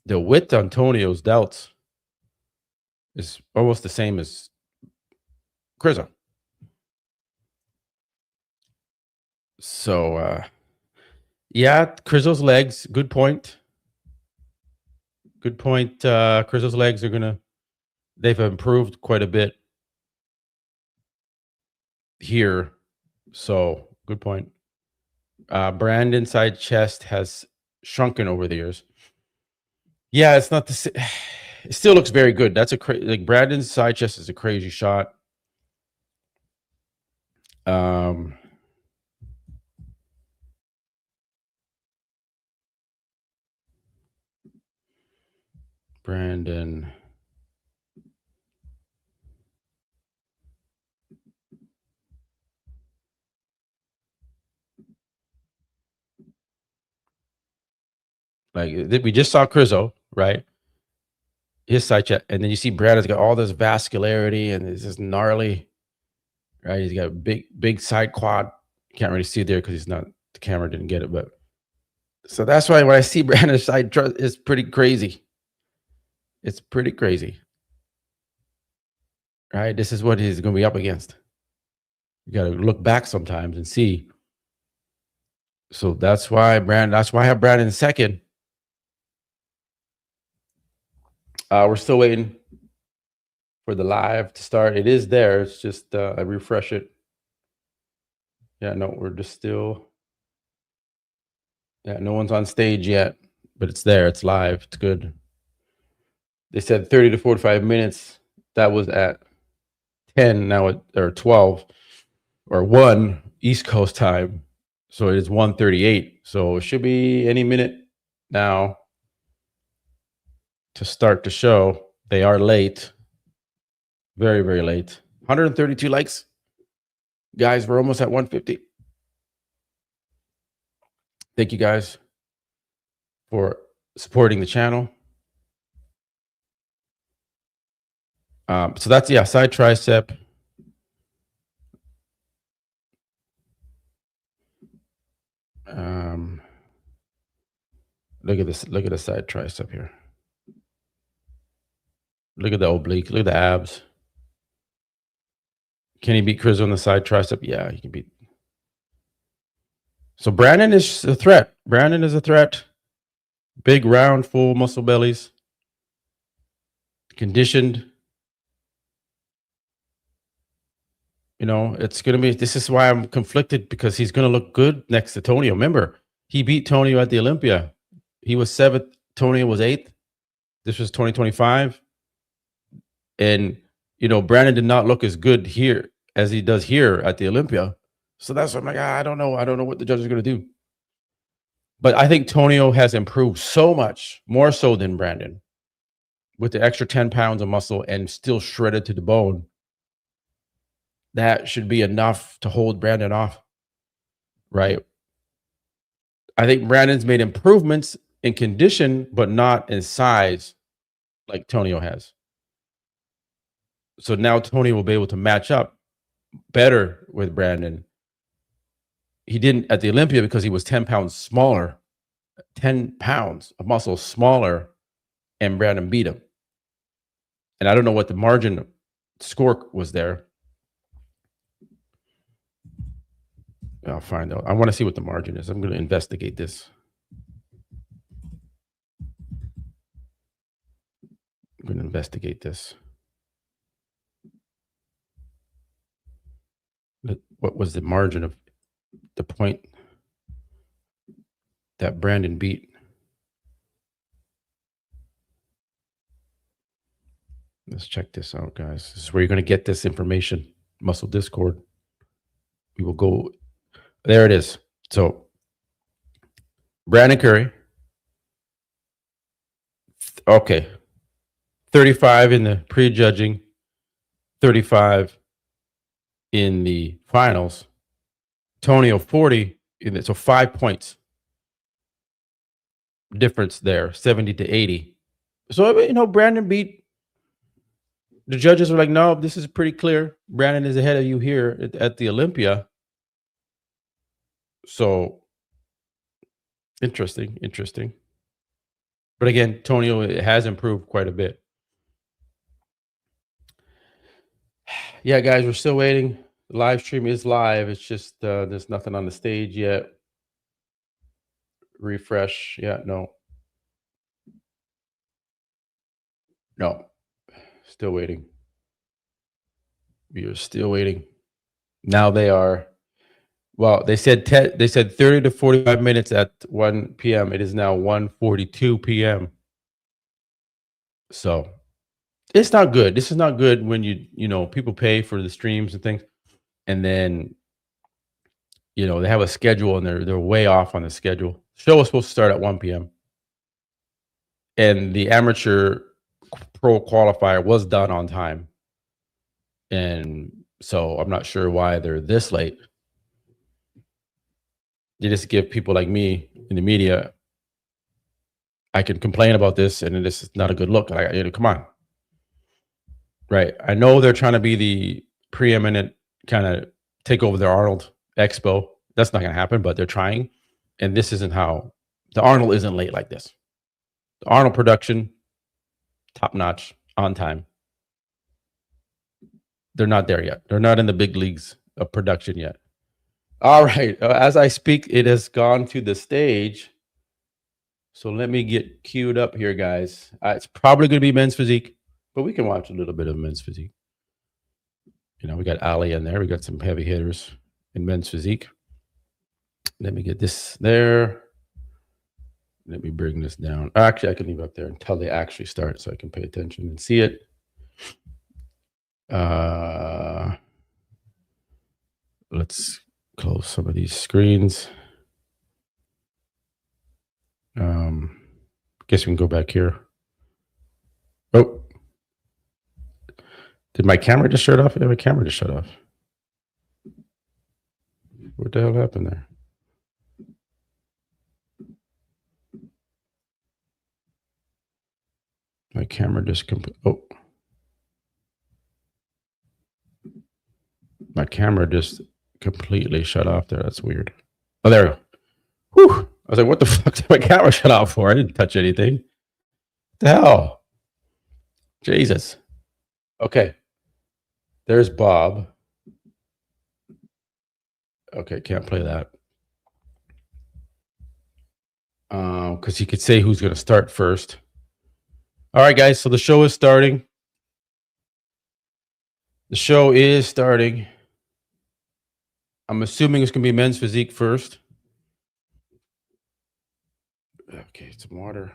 the width on Tonio's delts is almost the same as Crizzo. So, yeah, Crizzo's legs, good point. Good point. Crizzo's legs they've improved quite a bit here. So, good point. Brandon's side chest has shrunken over the years. Yeah, it's not the same. It still looks very good. That's like Brandon's side chest is a crazy shot. Brandon. Like we just saw Crizzo, right? His side chest, and then you see Brandon's got all this vascularity and it's just gnarly, right? He's got a big side quad. You can't really see it there because the camera didn't get it, but so that's why when I see Brandon's side, it's pretty crazy. It's pretty crazy, right? This is what he's going to be up against. You got to look back sometimes and see. So that's why I have Brandon second. We're still waiting for the live to start. It is there. It's just I refresh it. Yeah, no, we're just still. Yeah, no one's on stage yet, but it's there. It's live. It's good. They said 30 to 45 minutes. That was at 10 now, or 12 or 1 East Coast time. So it is 1:38. So it should be any minute now to start the show. They are late. Very, very late. 132 likes. Guys, we're almost at 150. Thank you guys for supporting the channel. So that's, yeah, side tricep. Look at this. Look at the side tricep here. Look at the oblique. Look at the abs. Can he beat Chris on the side tricep? Yeah, he can beat. So Brandon is a threat. Brandon is a threat. Big, round, full muscle bellies. Conditioned. You know, it's going to be, this is why I'm conflicted, because he's going to look good next to Tonio. Remember, he beat Tonio at the Olympia. He was 7th. Tonio was 8th. This was 2025. And, you know, Brandon did not look as good here as he does here at the Olympia. So that's what I'm like, I don't know. I don't know what the judges are going to do. But I think Tonio has improved so much, more so than Brandon, with the extra 10 pounds of muscle and still shredded to the bone. That should be enough to hold Brandon off, right? I think Brandon's made improvements in condition, but not in size like Tonio has. So now Tonio will be able to match up better with Brandon he didn't at the Olympia because he was 10 pounds smaller, 10 pounds of muscle smaller, and Brandon beat him. And I don't know what the margin score was there. I'll find out. I want to see what the margin is. I'm going to investigate this. I'm going to investigate this. What was the margin of the point that Brandon beat? Let's check this out, guys. This is where you're going to get this information. Muscle Discord. We will go. There it is. So Brandon Curry. Okay. 35 in the prejudging, 35 in the finals. Tonio 40 in it. So 5 points difference there, 70 to 80. So, you know, Brandon beat. The judges were like, no, this is pretty clear. Brandon is ahead of you here at the Olympia. So interesting. But again, Tonio has improved quite a bit. Yeah, guys, we're still waiting. The live stream is live. It's just there's nothing on the stage yet. Refresh. Yeah, no. Still waiting. We are still waiting. Now they are. Well, they said 30 to 45 minutes at 1 p.m. It is now 1:42 p.m. So it's not good. This is not good when you know people pay for the streams and things, and then you know they have a schedule and they're way off on the schedule. The show was supposed to start at 1 p.m. and the amateur pro qualifier was done on time, and so I'm not sure why they're this late. They just give people like me in the media. I can complain about this, and this is not a good look. Come on, right? I know they're trying to be the preeminent kind of take over the Arnold Expo. That's not going to happen, but they're trying, and this isn't how the Arnold isn't late like this. The Arnold production, top notch, on time. They're not there yet. They're not in the big leagues of production yet. All right. As I speak, it has gone to the stage. So let me get queued up here, guys. It's probably going to be men's physique, but we can watch a little bit of men's physique. You know, we got Ali in there. We got some heavy hitters in men's physique. Let me get this there. Let me bring this down. Actually, I can leave it up there until they actually start so I can pay attention and see it. Let's close some of these screens. Guess we can go back here. Oh, did my camera just shut off? Yeah, my camera just shut off. What the hell happened there? My camera just my camera just completely shut off there. That's weird. Oh, there we go. Whew. I was like, what the fuck did my camera shut off for? I didn't touch anything. What the hell? Jesus. Okay. There's Bob. Okay, can't play that. Because he could say who's going to start first. All right, guys. So the show is starting. The show is starting. I'm assuming it's going to be men's physique first. Okay, some water.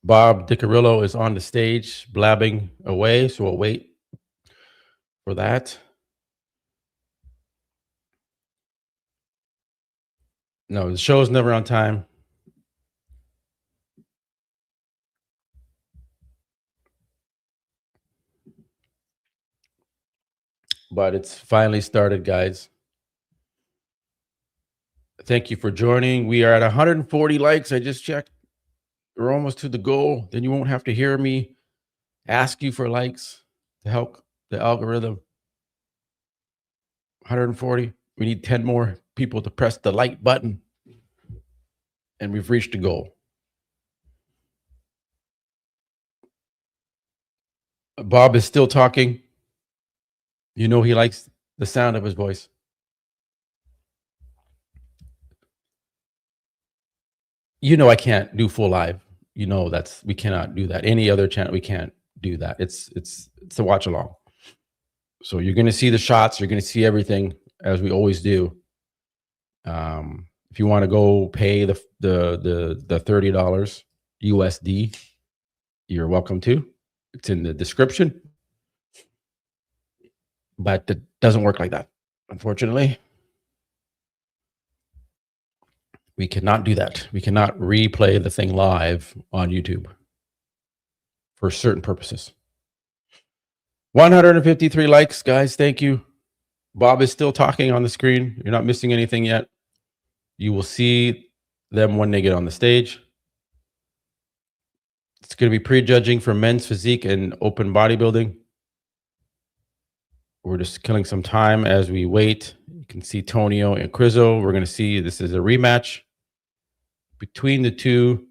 Bob DiCarillo is on the stage blabbing away, so we'll wait for that. No, the show is never on time. But it's finally started, guys. Thank you for joining. We are at 140 likes. I just checked. We're almost to the goal. Then you won't have to hear me ask you for likes to help the algorithm. 140. We need 10 more people to press the like button. And we've reached the goal. Bob is still talking. You know he likes the sound of his voice. You know I can't do full live. You know we cannot do that. Any other channel, we can't do that. It's a watch along. So you're going to see the shots. You're going to see everything as we always do. If you want to go pay the $30 USD, you're welcome to. It's in the description. But it doesn't work like that, unfortunately. We cannot do that. We cannot replay the thing live on YouTube for certain purposes. 153 likes, guys. Thank you. Bob is still talking on the screen. You're not missing anything yet. You will see them when they get on the stage. It's going to be prejudging for men's physique and open bodybuilding. We're just killing some time as we wait. You can see Tonio and Crizzo. We're going to see this is a rematch between the two.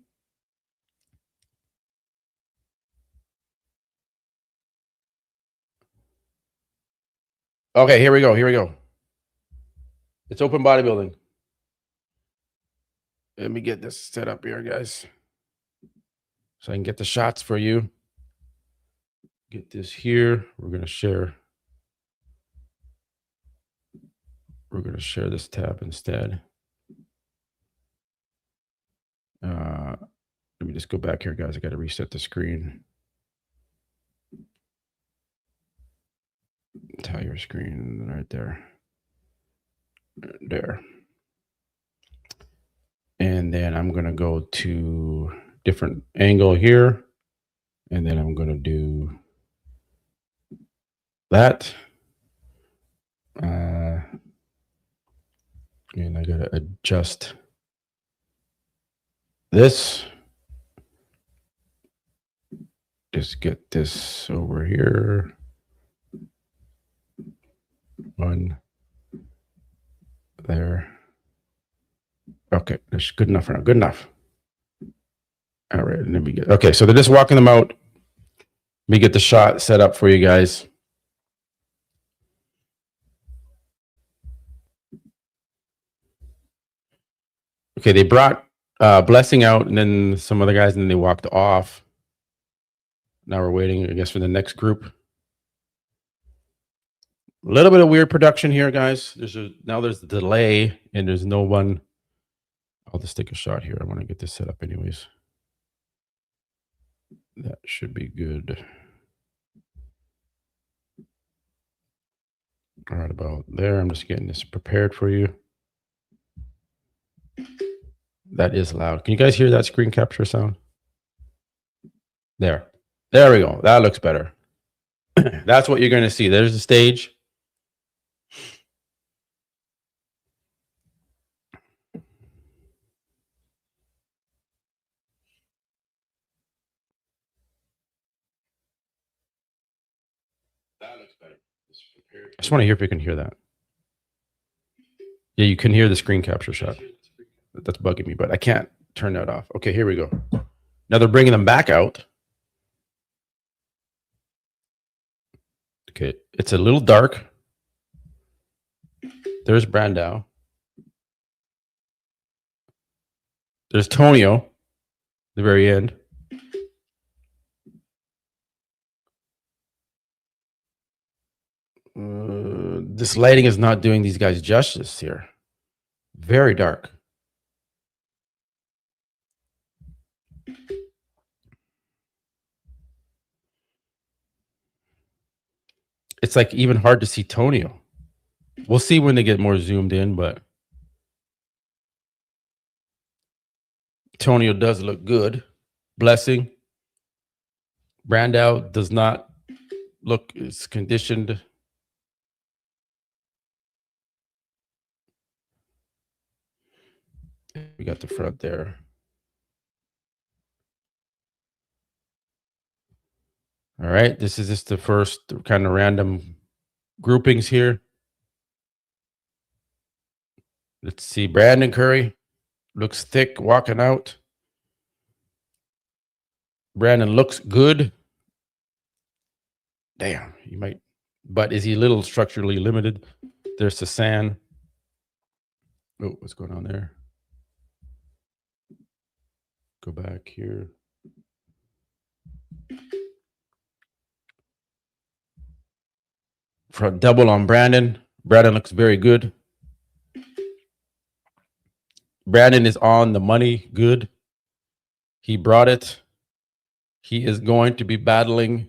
Okay, here we go. Here we go. It's open bodybuilding. Let me get this set up here, guys, so I can get the shots for you. Get this here. We're going to share. We're going to share this tab instead. Let me just go back here, guys. I got to reset the screen. Entire screen right there. There. And then I'm going to go to different angle here. And then I'm going to do that. And I got to adjust this. Just get this over here. One there. Okay, that's good enough for now. Good enough. All right, let me get. Okay, so they're just walking them out. Let me get the shot set up for you guys. Okay, they brought Blessing out, and then some other guys, and then they walked off. Now we're waiting, I guess, for the next group. A little bit of weird production here, guys. Now there's a delay, and there's no one. I'll just take a shot here. I want to get this set up anyways. That should be good. Right about there. I'm just getting this prepared for you. That is loud. Can you guys hear that screen capture sound? There. There we go. That looks better. That's what you're going to see. There's the stage. That looks better. I just want to hear if you can hear that. Yeah, you can hear the screen capture shot. That's bugging me, but I can't turn that off. Okay, here we go. Now they're bringing them back out. Okay, it's a little dark. There's Brandao. There's Tonio, the very end. This lighting is not doing these guys justice here. Very dark. It's like even hard to see Tonio. We'll see when they get more zoomed in, but Tonio does look good. Blessing. Brandao does not look as conditioned. We got the front there. All right. This is just the first kind of random groupings here. Let's see. Brandon Curry looks thick walking out. Brandon looks good. Damn, you might, but is he a little structurally limited? There's Sasan. Oh, what's going on there? Go back here. Front double on Brandon. Brandon looks very good. Brandon is on the money. Good. He brought it. He is going to be battling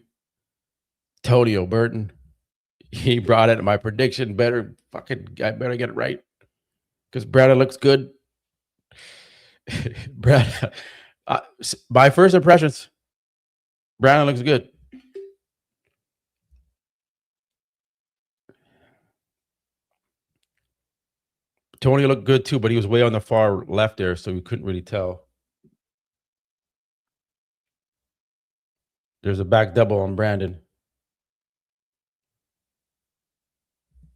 Tony O'Burton. He brought it. My prediction I better get it right because Brandon looks good. Brad, my first impressions, Brandon looks good. Tony looked good too, but he was way on the far left there, so we couldn't really tell. There's a back double on Brandon.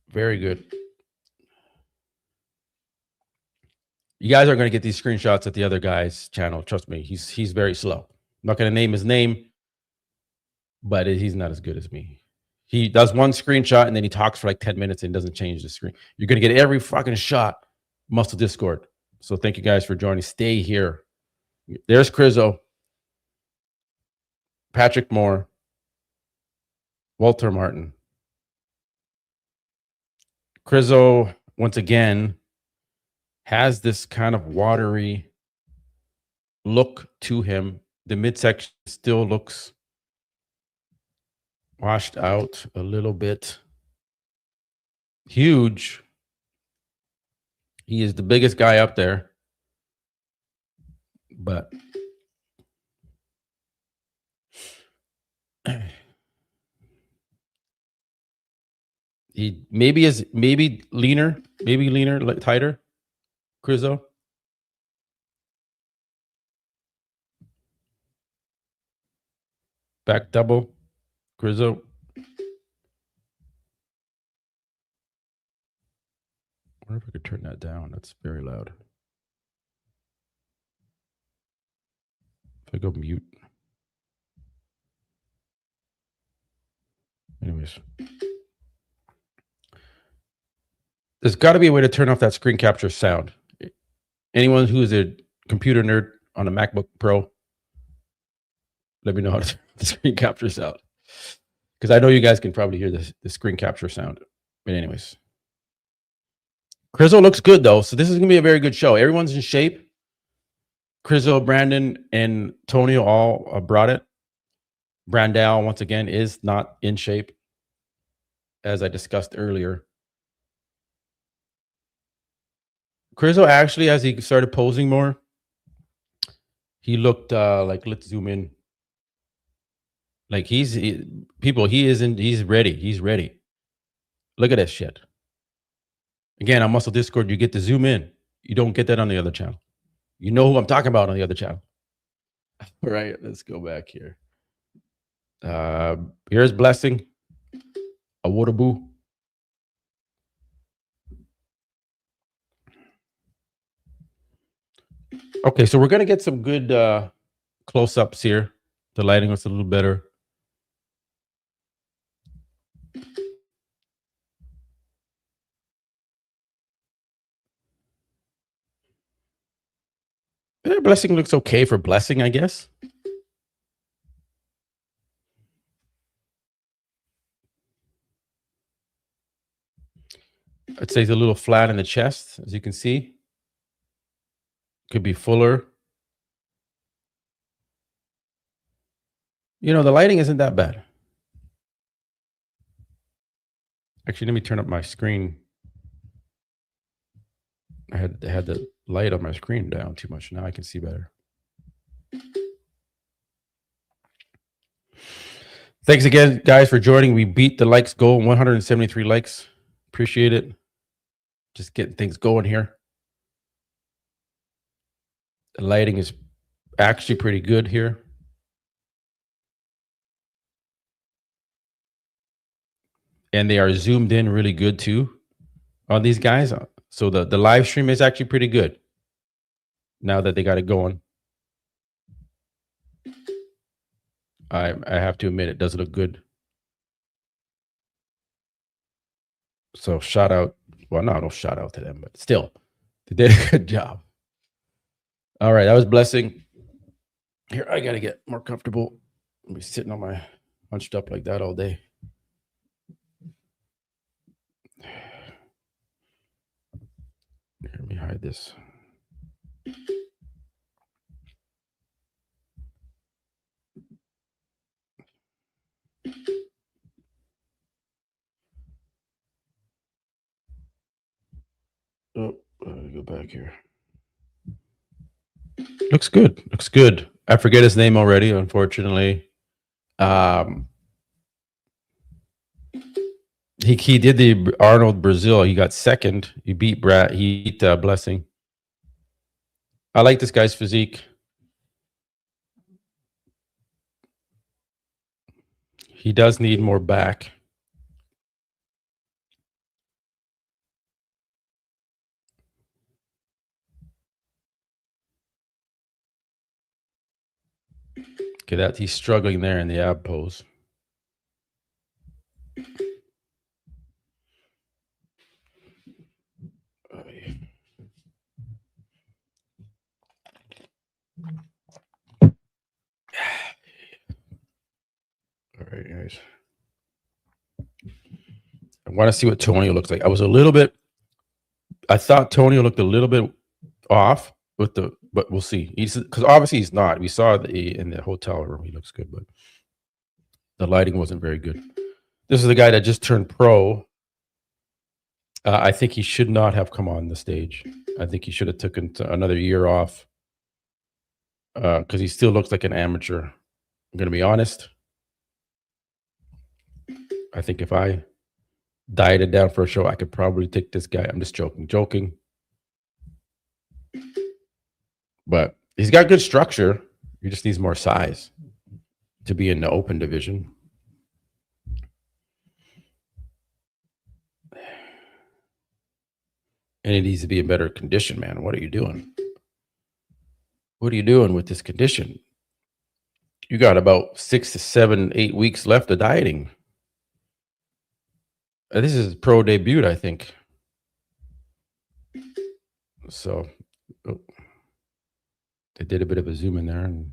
Very good. You guys are going to get these screenshots at the other guy's channel. Trust me, he's very slow. I'm not going to name his name, but he's not as good as me. He does one screenshot and then he talks for like 10 minutes and doesn't change the screen. You're going to get every fucking shot. Muscle Discord. So thank you guys for joining. Stay here. There's Crizzo, Patrick Moore, Walter Martin. Crizzo, once again, has this kind of watery look to him. The midsection still looks washed out a little bit. Huge. He is the biggest guy up there. But he maybe leaner, tighter. Crizzo. Back double. Crizzo. I wonder if I could turn that down. That's very loud. If I go mute. Anyways. There's got to be a way to turn off that screen capture sound. Anyone who is a computer nerd on a MacBook Pro, let me know how to turn the screen capture sound. Because I know you guys can probably hear the screen capture sound. But anyways. Crizzo looks good, though. So this is going to be a very good show. Everyone's in shape. Crizzo, Brandon, and Tonio all brought it. Brandal, once again, is not in shape, as I discussed earlier. Crizzo actually, as he started posing more, he looked like, let's zoom in. Like he's ready. He's ready. Look at that shit. Again, on Muscle Discord, you get to zoom in. You don't get that on the other channel. You know who I'm talking about on the other channel. All right, let's go back here. Here's Blessing. A Wateraboo. Okay, so we're going to get some good close-ups here. The lighting was a little better. Yeah, Blessing looks okay for Blessing, I guess. I'd say he's a little flat in the chest, as you can see. Could be fuller. You know, the lighting isn't that bad. Actually, let me turn up my screen. I had the light on my screen down too much. Now I can see better. Thanks again, guys, for joining. We beat the likes goal, 173 likes. Appreciate it. Just getting things going here. The lighting is actually pretty good here. And they are zoomed in really good too on these guys. So the live stream is actually pretty good now that they got it going. I have to admit, it does look good. So shout out. Well, no shout out to them, but still, they did a good job. All right, that was Blessing. Here, I got to get more comfortable. I'll be sitting on my hunched up like that all day. Here, let me hide this. Oh, let me go back here. Looks good. Looks good. I forget his name already, unfortunately. He did the Arnold Brazil. He got second. He beat Brad. He beat Blessing. I like this guy's physique. He does need more back. Okay, that he's struggling there in the ab pose. All right, guys. I want to see what Tonio looks like. I thought Tonio looked a little bit off with but we'll see. Because obviously he's not. We saw in the hotel room, he looks good, but the lighting wasn't very good. This is the guy that just turned pro. I think he should not have come on the stage. I think he should have taken another year off because he still looks like an amateur. I'm going to be honest. I think if I dieted down for a show, I could probably take this guy. I'm just joking. But he's got good structure. He just needs more size to be in the open division. And it needs to be in better condition, man. What are you doing? What are you doing with this condition? You got about 6 to 7, 8 weeks left of dieting. This is his pro debut, I think. So they did a bit of a zoom in there and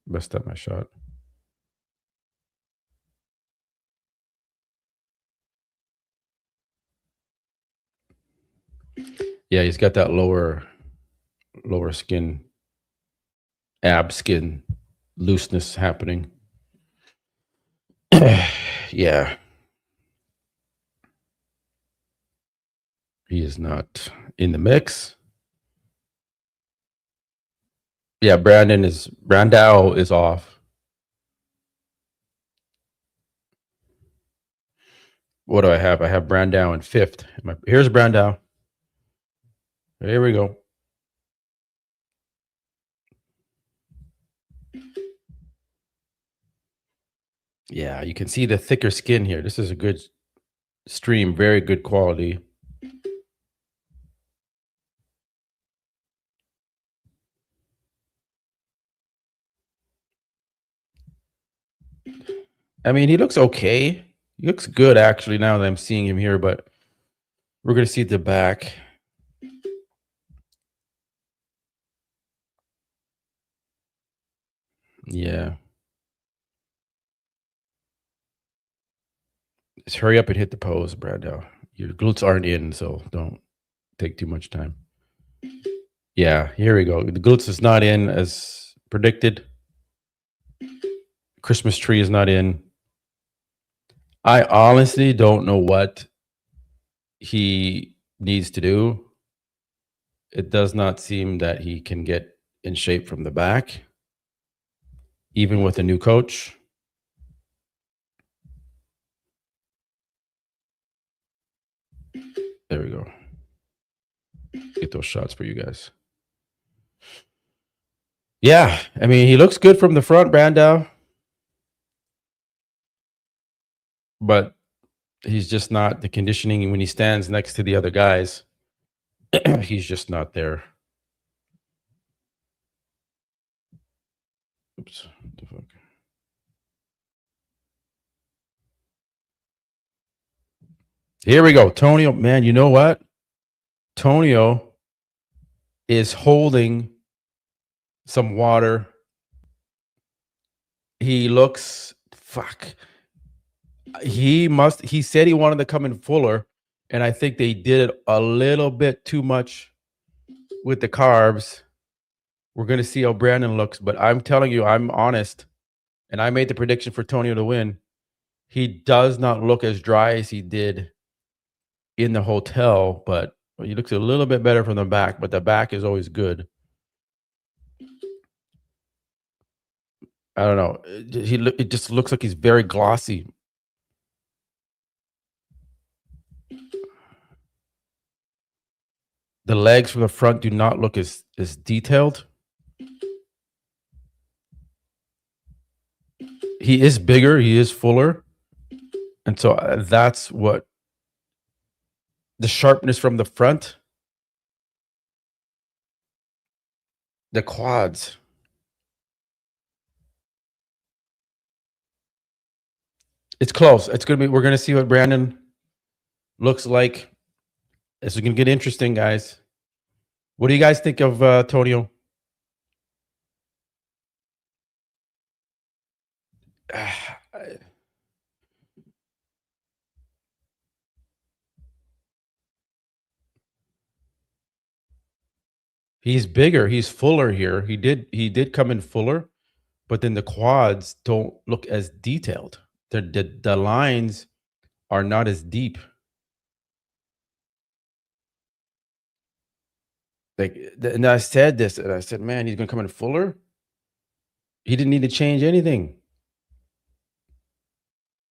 messed up my shot. Yeah, he's got that lower skin, ab skin looseness happening. Yeah. He is not in the mix. Yeah, Brandao is off. What do I have? I have Brandao in 5th. Here's Brandao. Here we go. Yeah, you can see the thicker skin here. This is a good stream, very good quality. I mean, he looks okay. He looks good, actually, now that I'm seeing him here, but we're going to see the back. Yeah. Just hurry up and hit the pose, Brando. Your glutes aren't in, so don't take too much time. Yeah, here we go. The glutes is not in as predicted. Christmas tree is not in. I honestly don't know what he needs to do. It does not seem that he can get in shape from the back, even with a new coach. There we go. Get those shots for you guys. Yeah, I mean, he looks good from the front, Brandao, but he's just not the conditioning when he stands next to the other guys. He's just not there. Oops. What the fuck? Here we go. Tonio, man, you know what? Tonio is holding some water. He looks fuck. He said he wanted to come in fuller, and I think they did it a little bit too much with the carbs. We're gonna see how Brandon looks, but I'm telling you, I'm honest, and I made the prediction for Tonio to win. He does not look as dry as he did in the hotel, but he looks a little bit better from the back, but the back is always good. I don't know. It just looks like he's very glossy. The legs from the front do not look as detailed. He is bigger, he is fuller. And so that's what the sharpness from the front, the quads. It's close. It's gonna be. We're gonna see what Brandon looks like. This is gonna get interesting, guys. What do you guys think of Tonio? He's bigger. He's fuller here. He did come in fuller, but then the quads don't look as detailed. The lines are not as deep. Like, and I said this, and I said, man, he's gonna come in fuller. He didn't need to change anything.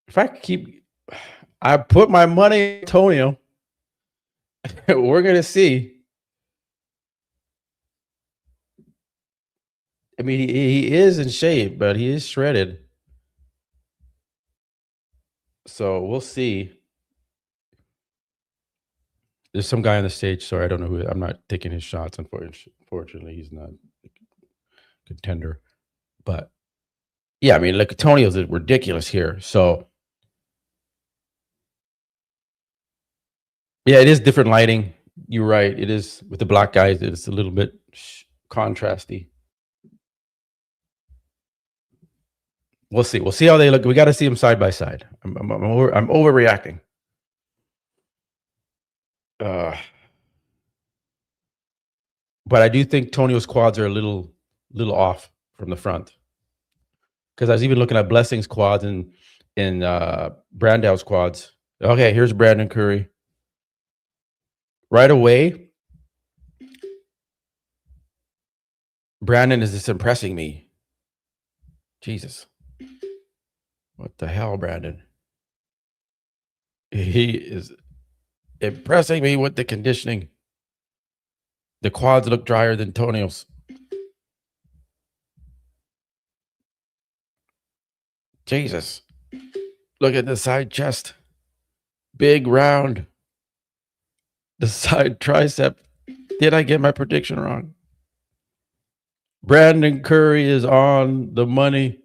If I keep, I put my money on Tonio. We're gonna see. I mean, he is in shape, but he is shredded. So we'll see. There's some guy on the stage. Sorry, I don't know who. I'm not taking his shots. Unfortunately, he's not a contender. But yeah, I mean, like Tonio's ridiculous here. So yeah, it is different lighting. You're right. It is with the black guys. It's a little bit contrasty. We'll see. We'll see how they look. We got to see them side by side. I'm overreacting. But I do think Tonio's quads are a little off from the front, because I was even looking at Blessing's quads and Brandau's quads. Okay, here's Brandon Curry. Right away, Brandon is just impressing me. Jesus. What the hell, Brandon? He is impressing me with the conditioning. The quads look drier than Tonio's. Jesus. Look at the side chest. Big round. The side tricep. Did I get my prediction wrong? Brandon Curry is on the money.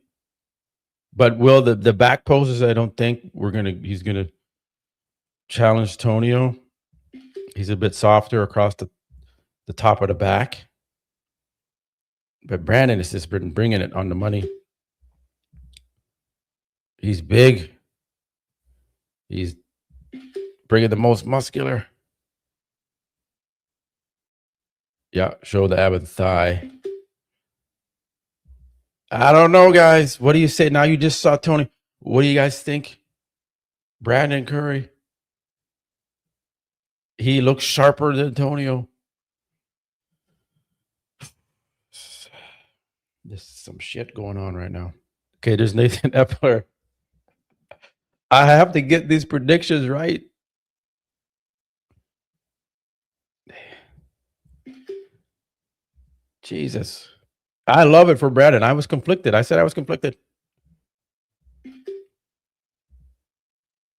But will the back poses, I don't think he's gonna challenge Tonio. He's a bit softer across the top of the back. But Brandon has just been bringing it on the money. He's big. He's bringing the most muscular. Yeah, show the ab and thigh. I don't know, guys. What do you say? Now you just saw Tony. What do you guys think? Brandon Curry. He looks sharper than Tonio. There's some shit going on right now. Okay, there's Nathan Epler. I have to get these predictions right. Jesus. I love it for Brandon. I was conflicted. I said I was conflicted.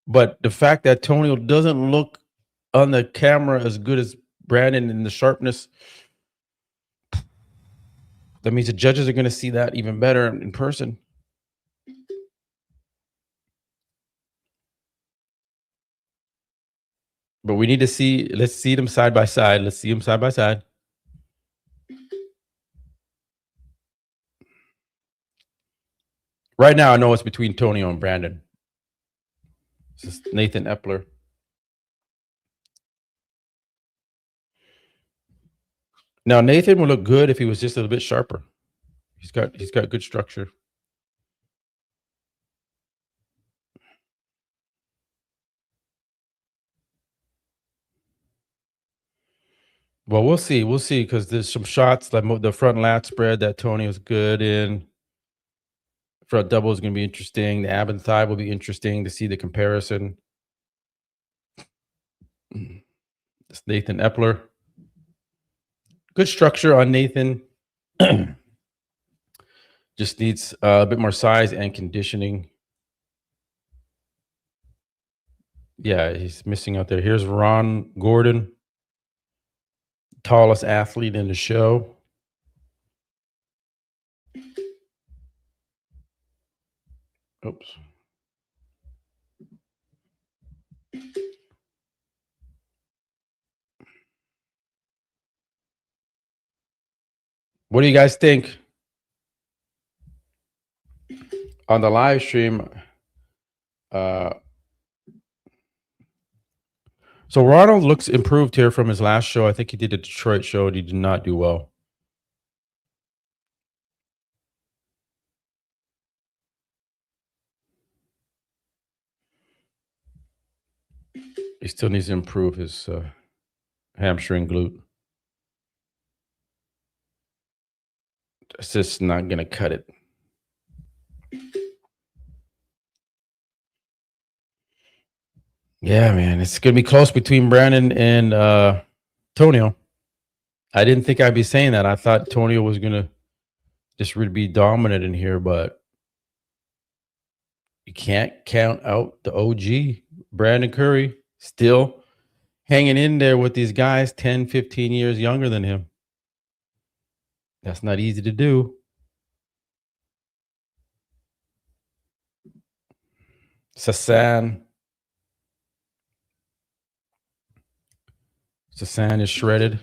But the fact that Tonio doesn't look on the camera as good as Brandon in the sharpness, that means the judges are going to see that even better in person. But we need to see, let's see them side by side. Let's see them side by side. Right now, I know it's between Tonio and Brandon. This is Nathan Epler. Now, Nathan would look good if he was just a little bit sharper. He's got good structure. Well, we'll see. We'll see, because there's some shots like the front lat spread that Tonio's good in. Front double is going to be interesting. The ab and thigh will be interesting to see the comparison. It's Nathan Epler. Good structure on Nathan. Just needs a bit more size and conditioning. Yeah, he's missing out there. Here's Ron Gordon, tallest athlete in the show. Oops. What do you guys think? On the live stream, so Ronald looks improved here from his last show. I think he did a Detroit show and he did not do well. He still needs to improve his hamstring glute. It's just not going to cut it. Yeah, man. It's going to be close between Brandon and Tonio. I didn't think I'd be saying that. I thought Tonio was going to just really be dominant in here, but you can't count out the OG, Brandon Curry, still hanging in there with these guys 10, 15 years younger than him. That's not easy to do. Sasan is shredded.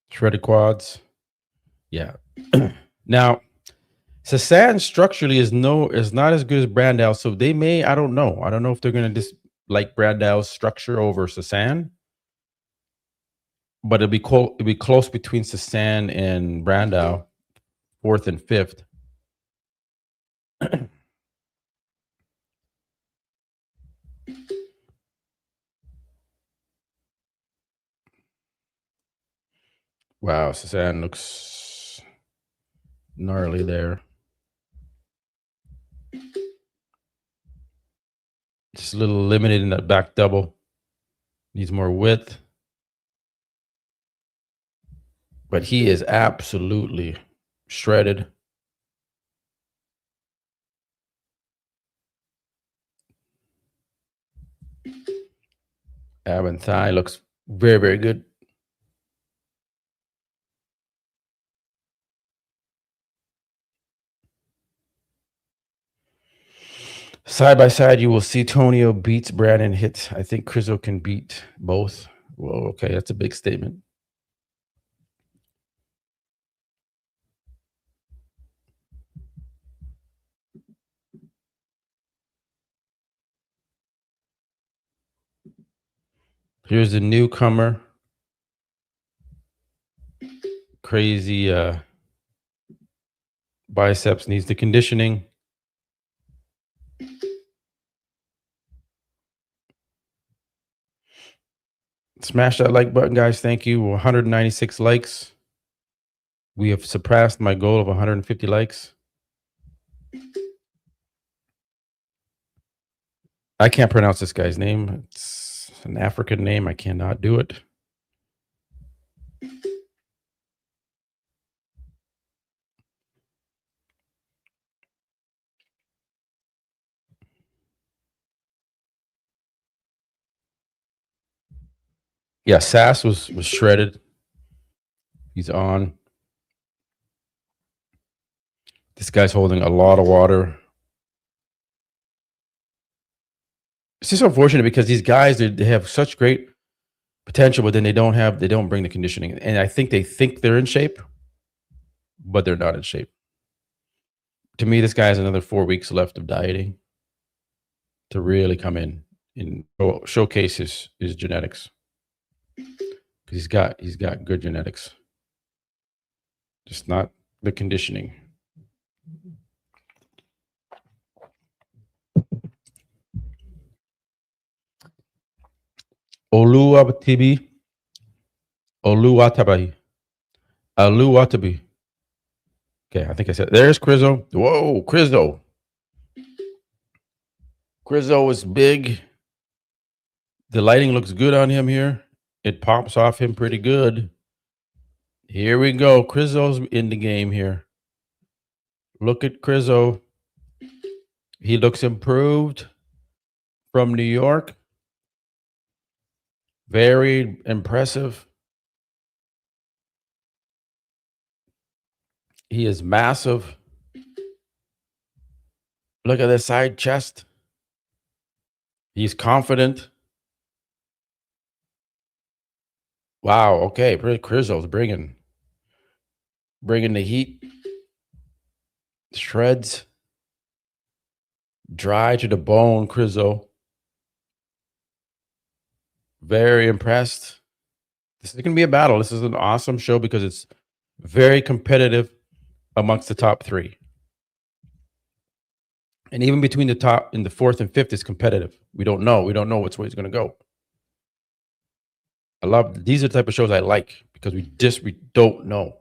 Shredded quads. Yeah. Now, Sasan structurally is not as good as Brandao, so they may, I don't know. I don't know if they're going to just like Brandao's structure over Sasan. But it'll be close between Sasan and Brandao, 4th and 5th. Wow, Sasan looks gnarly there. Just a little limited in that back double. Needs more width. But he is absolutely shredded. Ab and thigh looks very, very good. Side by side, you will see Tonio beats Brandon hits. I think Crizo can beat both. Well, okay, that's a big statement. Here's the newcomer. Crazy biceps, needs the conditioning. Smash that like button, guys. Thank you. 196 likes. We have surpassed my goal of 150 likes. I can't pronounce this guy's name. It's an African name. I cannot do it. Yeah, Sass was shredded. He's on. This guy's holding a lot of water. It's just unfortunate because these guys, they have such great potential, but then they don't bring the conditioning. And I think they think they're in shape, but they're not in shape. To me, this guy has another 4 weeks left of dieting to really come in and showcase his genetics. Because he's got good genetics. Just not the conditioning. Oluwatabi. Oluwatabi. Oluwatabi. Okay, I think I said there's Crizzo. Whoa, Crizzo. Crizzo is big. The lighting looks good on him here. It pops off him pretty good. Here we go. Crizzo's in the game here. Look at Crizzo. He looks improved from New York. Very impressive. He is massive. Look at the side chest. He's confident. Wow. Okay. Crizzo's bringing the heat. Shreds. Dry to the bone, Crizzo. Very impressed. This is going to be a battle. This is an awesome show because it's very competitive amongst the top three. And even between the top and the fourth and fifth is competitive. We don't know. We don't know which way it's going to go. I love these are the type of shows I like because we don't know.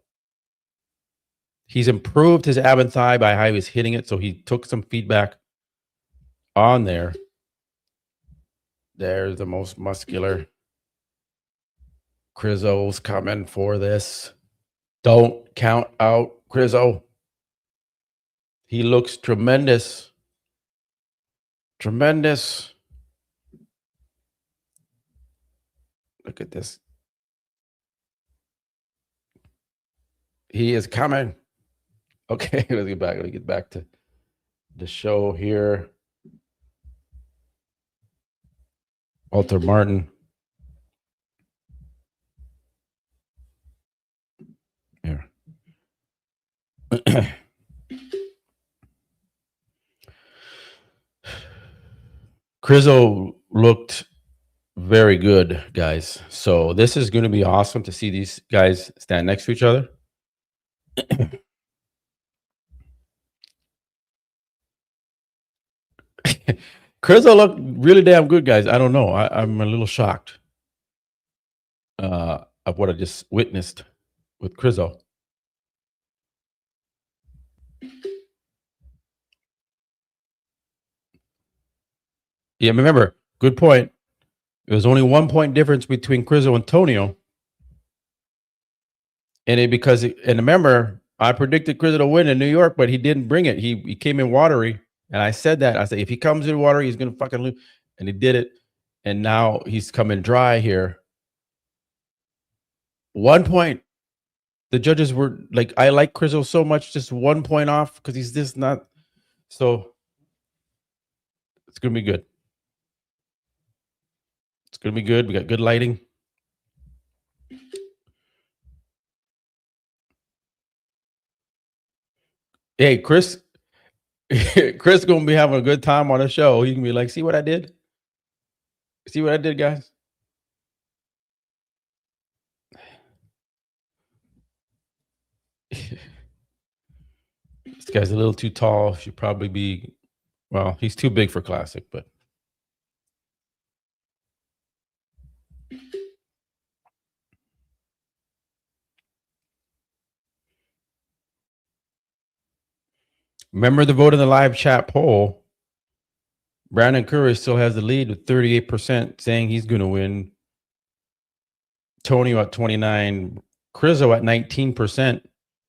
He's improved his ab and thigh by how he was hitting it. So he took some feedback on there. There's the most muscular. Crizzo's coming for this. Don't count out Crizzo. He looks tremendous. Tremendous. Look at this. He is coming. Okay, let's get back. Let me get back to the show here. Walter Martin. Here. Crizzo looked very good, guys. So this is going to be awesome to see these guys stand next to each other. Crizzo looked really damn good, guys. I don't know. I'm a little shocked of what I just witnessed with Crizzo. Yeah, remember, good point. It was only 1 point difference between Crizzo and Tonio. And remember, I predicted Crizzo to win in New York, but he didn't bring it. He came in watery. And I said that. I said, if he comes in watery, he's going to fucking lose. And he did it. And now he's coming dry here. 1 point. The judges were like, I like Crizzo so much, just 1 point off because he's just not. So it's going to be good. It's going to be good. We got good lighting. Hey, Chris going to be having a good time on the show. He can be like, see what I did? See what I did, guys? This guy's a little too tall. Should probably be, well, he's too big for classic, but. Remember the vote in the live chat poll. Brandon Curry still has the lead with 38% saying he's going to win. Tonio at 29%. Crizzo at 19%.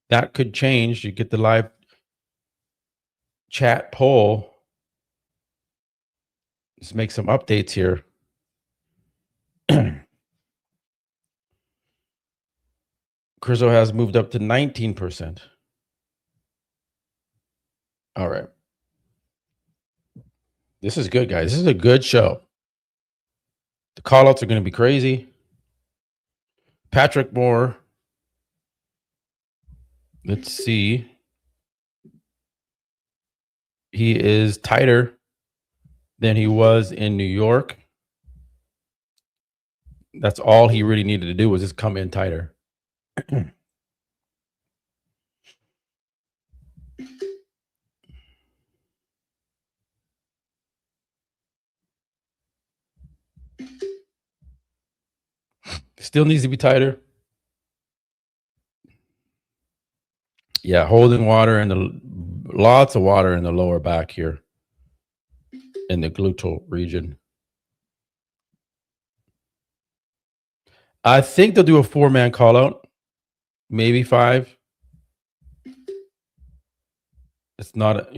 That could change. You get the live chat poll. Let's make some updates here. Crizo has moved up to 19%. All right. This is good, guys. This is a good show. The call-outs are going to be crazy. Patrick Moore. Let's see. He is tighter than he was in New York. That's all he really needed to do was just come in tighter. Still needs to be tighter. Yeah, holding water and lots of water in the lower back here in the gluteal region. I think they'll do a 4-man call out, maybe 5. It's not,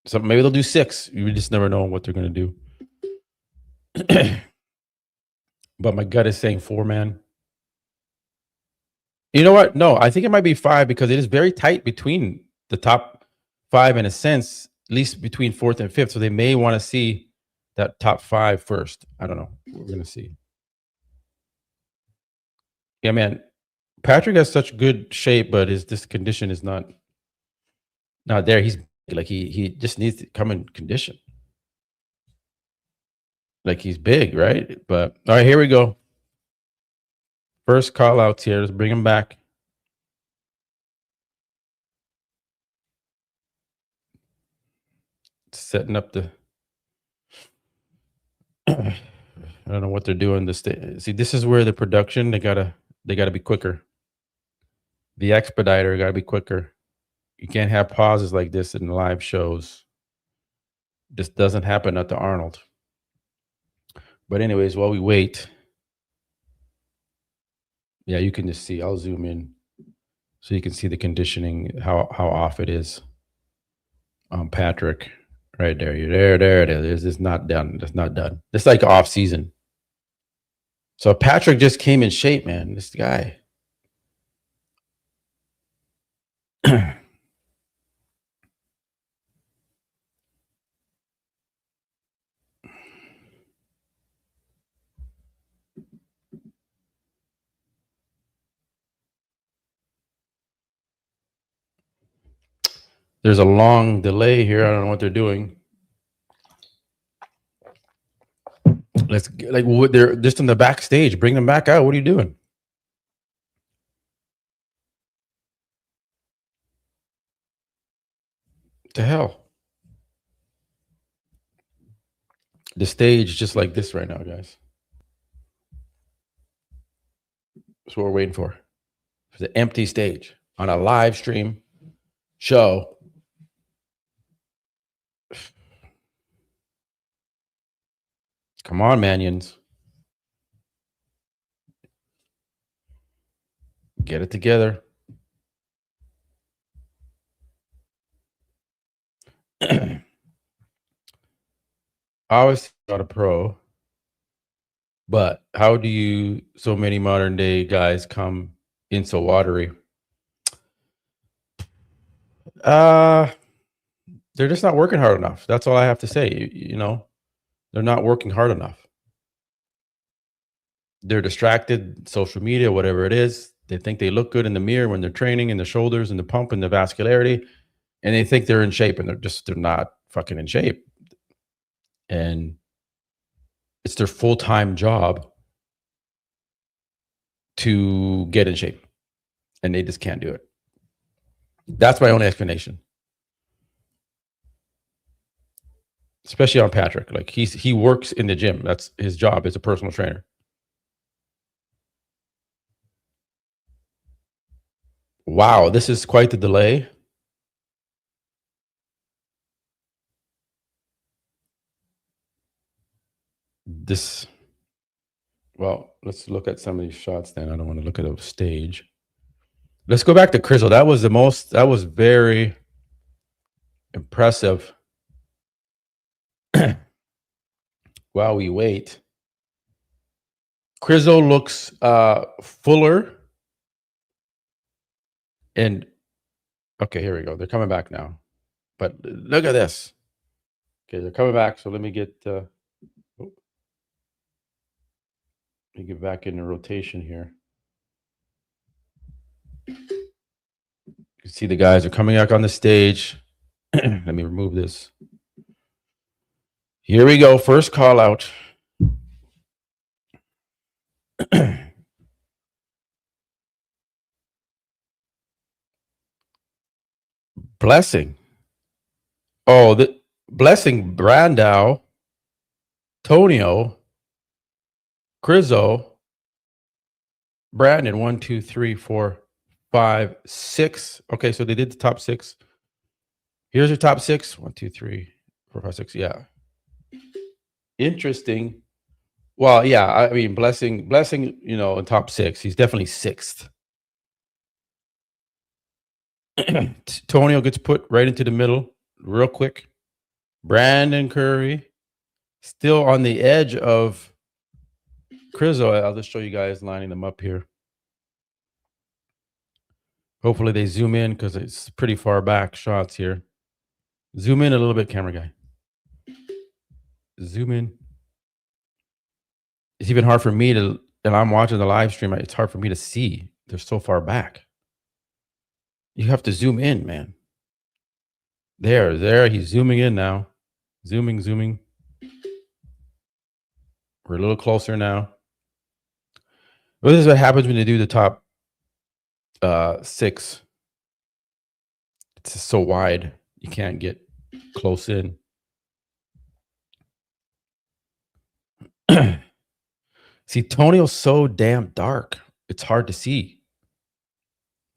so maybe they'll do 6. You just never know what they're going to do. But my gut is saying 4-man. You know what? No, I think it might be 5 because it is very tight between the top 5 in a sense, at least between 4th and 5th. So they may want to see that top 5 first. I don't know. We're going to see. Yeah, man. Patrick has such good shape, but this condition is not there. He's like he just needs to come in condition. Like he's big, right? But all right, here we go. First call outs here. Let's bring him back. Setting up the I don't know what they're doing. See, this is where the production they gotta be quicker. The expediter gotta be quicker. You can't have pauses like this in live shows. This doesn't happen at the Arnold. But anyways, while we wait, yeah, you can just see. I'll zoom in so you can see the conditioning, how off it is on Patrick. Right there. There it is. It's not done. It's not done. It's like off season. So Patrick just came in shape, man. This guy. There's a long delay here. I don't know what they're doing. Let's like they're just in the backstage. Bring them back out. What are you doing? What the hell? The stage just like this right now, guys. That's what we're waiting for. It's an empty stage on a live stream show. Come on, Manions. Get it together. Obviously not a pro, but how do so many modern day guys come in so watery? They're just not working hard enough. That's all I have to say. They're not working hard enough. They're distracted, social media, whatever it is. They think they look good in the mirror when they're training, in the shoulders and the pump and the vascularity, and they think they're in shape, and they're not fucking in shape. And it's their full-time job to get in shape, and they just can't do it. That's my only explanation. Especially on Patrick. Like he works in the gym. That's his job as a personal trainer. Wow, this is quite the delay. Well, let's look at some of these shots then. I don't want to look at a stage. Let's go back to Crizo. That was very impressive. While we wait, Crizo looks fuller. And okay, here we go. They're coming back now. But look at this. Okay, they're coming back. So let me get back in the rotation here. You can see the guys are coming back on the stage. Let me remove this. Here we go. First call out. Blessing. Oh, the Blessing, Brandao, Tonio, Crizo, Brandon. 1, 2, 3, 4, 5, 6. Okay, so they did the top 6. Here's your top 6. 1, 2, 3, 4, 5, 6. Yeah. Interesting. Well, yeah, I mean, Blessing, you know, in top 6. He's definitely 6th. Tonio gets put right into the middle real quick. Brandon Curry still on the edge of Crizo. I'll just show you guys lining them up here. Hopefully they zoom in because it's pretty far back shots here. Zoom in a little bit, camera guy. Zoom in. It's even hard for me to, and I'm watching the live stream, it's hard for me to see. They're so far back. You have to zoom in, man. There. He's zooming in now. Zooming. We're a little closer now. Well, this is what happens when you do the top 6. It's just so wide. You can't get close in. See, Tonio's so damn dark. It's hard to see.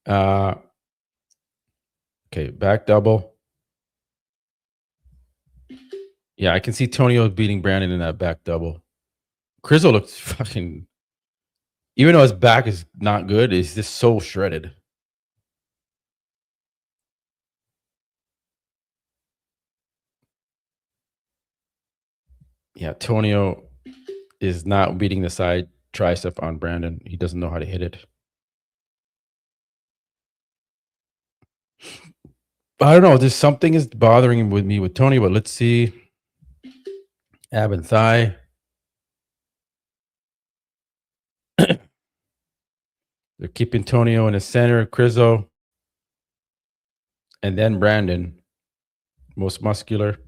Okay, back double. Yeah, I can see Tonio beating Brandon in that back double. Crizo looks fucking, even though his back is not good, he's just so shredded. Yeah, Tonio is not beating the side tricep on Brandon. He doesn't know how to hit it. I don't know. There's something is bothering with me with Tony, but let's see. Ab and thigh. They're keeping Tonio in the center, Crizo, and then Brandon, most muscular.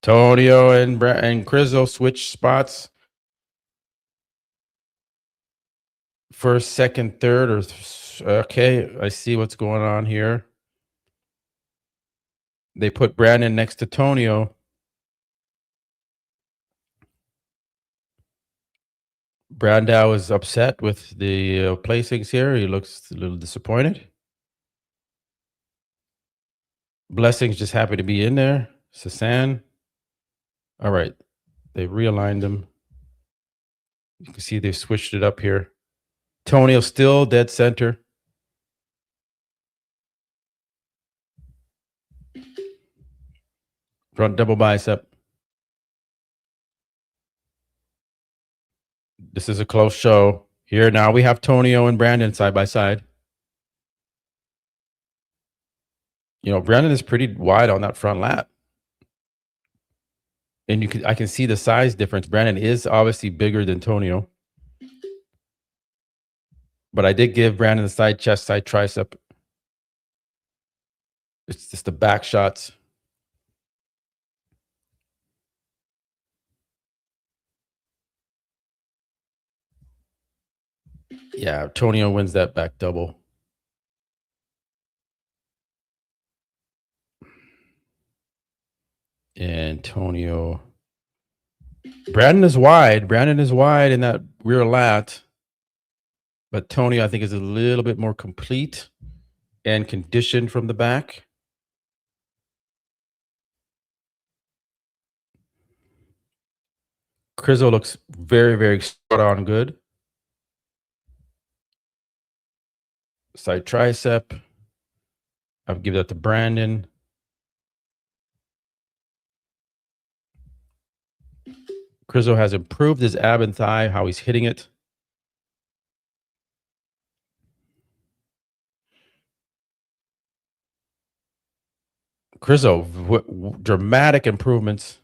Tonio and Crizo switch spots. First, second, third, or okay, I see what's going on here. They put Brandon next to Tonio. Brandao is upset with the placings here. He looks a little disappointed. Blessing's just happy to be in there. Sasan. All right. They realigned them. You can see they've switched it up here. Tonio still dead center. Front double bicep. This is a close show. Here now we have Tonio and Brandon side by side. You know, Brandon is pretty wide on that front lat. And I can see the size difference. Brandon is obviously bigger than Tonio. But I did give Brandon the side chest, side tricep. It's just the back shots. Yeah, Tonio wins that back double. Antonio. Brandon is wide. Brandon is wide in that rear lat. But Tonio, I think, is a little bit more complete and conditioned from the back. Crizo looks very, very spot on good. Side tricep. I'll give that to Brandon. Crizo has improved his ab and thigh, how he's hitting it. Crizo, dramatic improvements.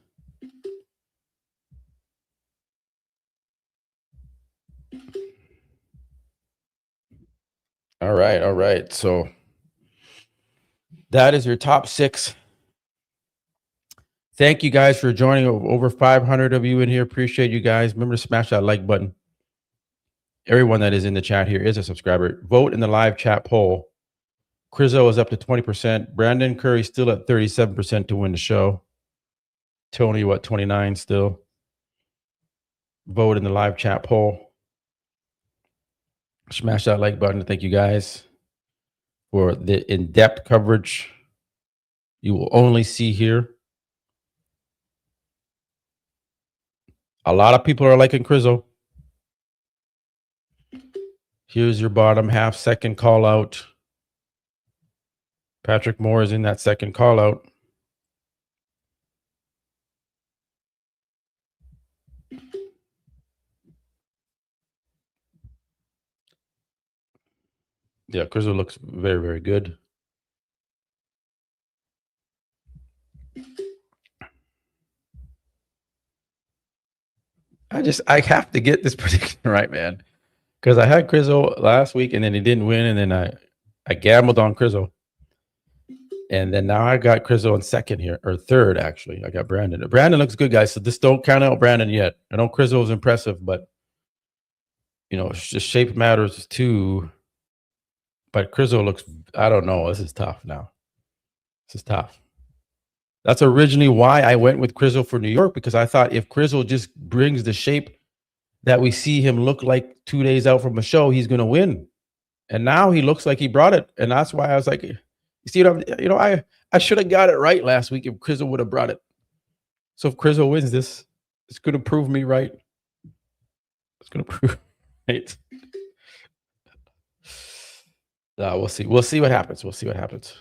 All right, all right. So that is your top 6. Thank you guys for joining. Over 500 of you in here. Appreciate you guys. Remember to smash that like button. Everyone that is in the chat here is a subscriber. Vote in the live chat poll. Crizo is up to 20%. Brandon Curry still at 37% to win the show. Tony, what, 29 still? Vote in the live chat poll. Smash that like button. Thank you guys for the in-depth coverage you will only see here. A lot of people are liking Crizo. Here's your bottom half second call out. Patrick Moore is in that second call out. Yeah, Crizo looks very, very good. I have to get this prediction right, man. Because I had Crizo last week and then he didn't win. And then I gambled on Crizo. And then now I got Crizo in second here, or third, actually. I got Brandon. Brandon looks good, guys. So just don't count out Brandon yet. I know Crizo is impressive, but, you know, just shape matters too. But Crizo looks, I don't know. This is tough now. This is tough. That's originally why I went with Crizo for New York, because I thought if Crizo just brings the shape that we see him look like 2 days out from a show, he's going to win. And now he looks like he brought it. And that's why I was like, you see what I'm, you know, I should have got it right last week if Crizo would have brought it. So if Crizo wins this, it's going to prove me right. It's going to prove right. We'll see. We'll see what happens. We'll see what happens.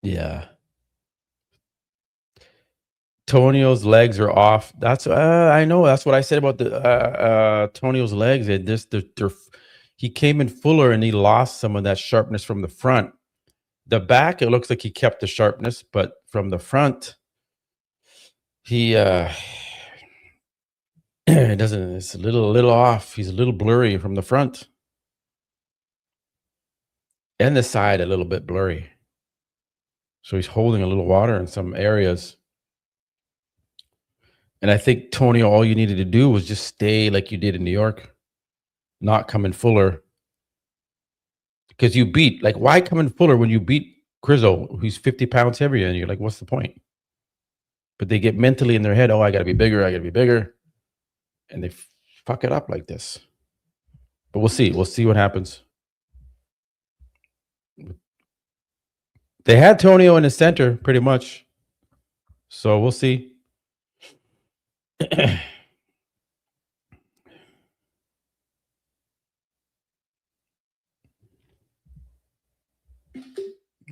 Yeah. Tonio's legs are off. That's I know. That's what I said about the Tonio's legs. He came in fuller and he lost some of that sharpness from the front. The back, it looks like he kept the sharpness, but from the front, he it doesn't. It's a little off. He's a little blurry from the front, and the side a little bit blurry. So he's holding a little water in some areas. And I think, Tonio, all you needed to do was just stay like you did in New York, not come in fuller. Because you beat, like, why come in fuller when you beat Crizo, who's 50 pounds heavier than you? Like, what's the point? But they get mentally in their head, oh, I got to be bigger. I got to be bigger. And they fuck it up like this. But we'll see. We'll see what happens. They had Tonio in the center pretty much. So we'll see.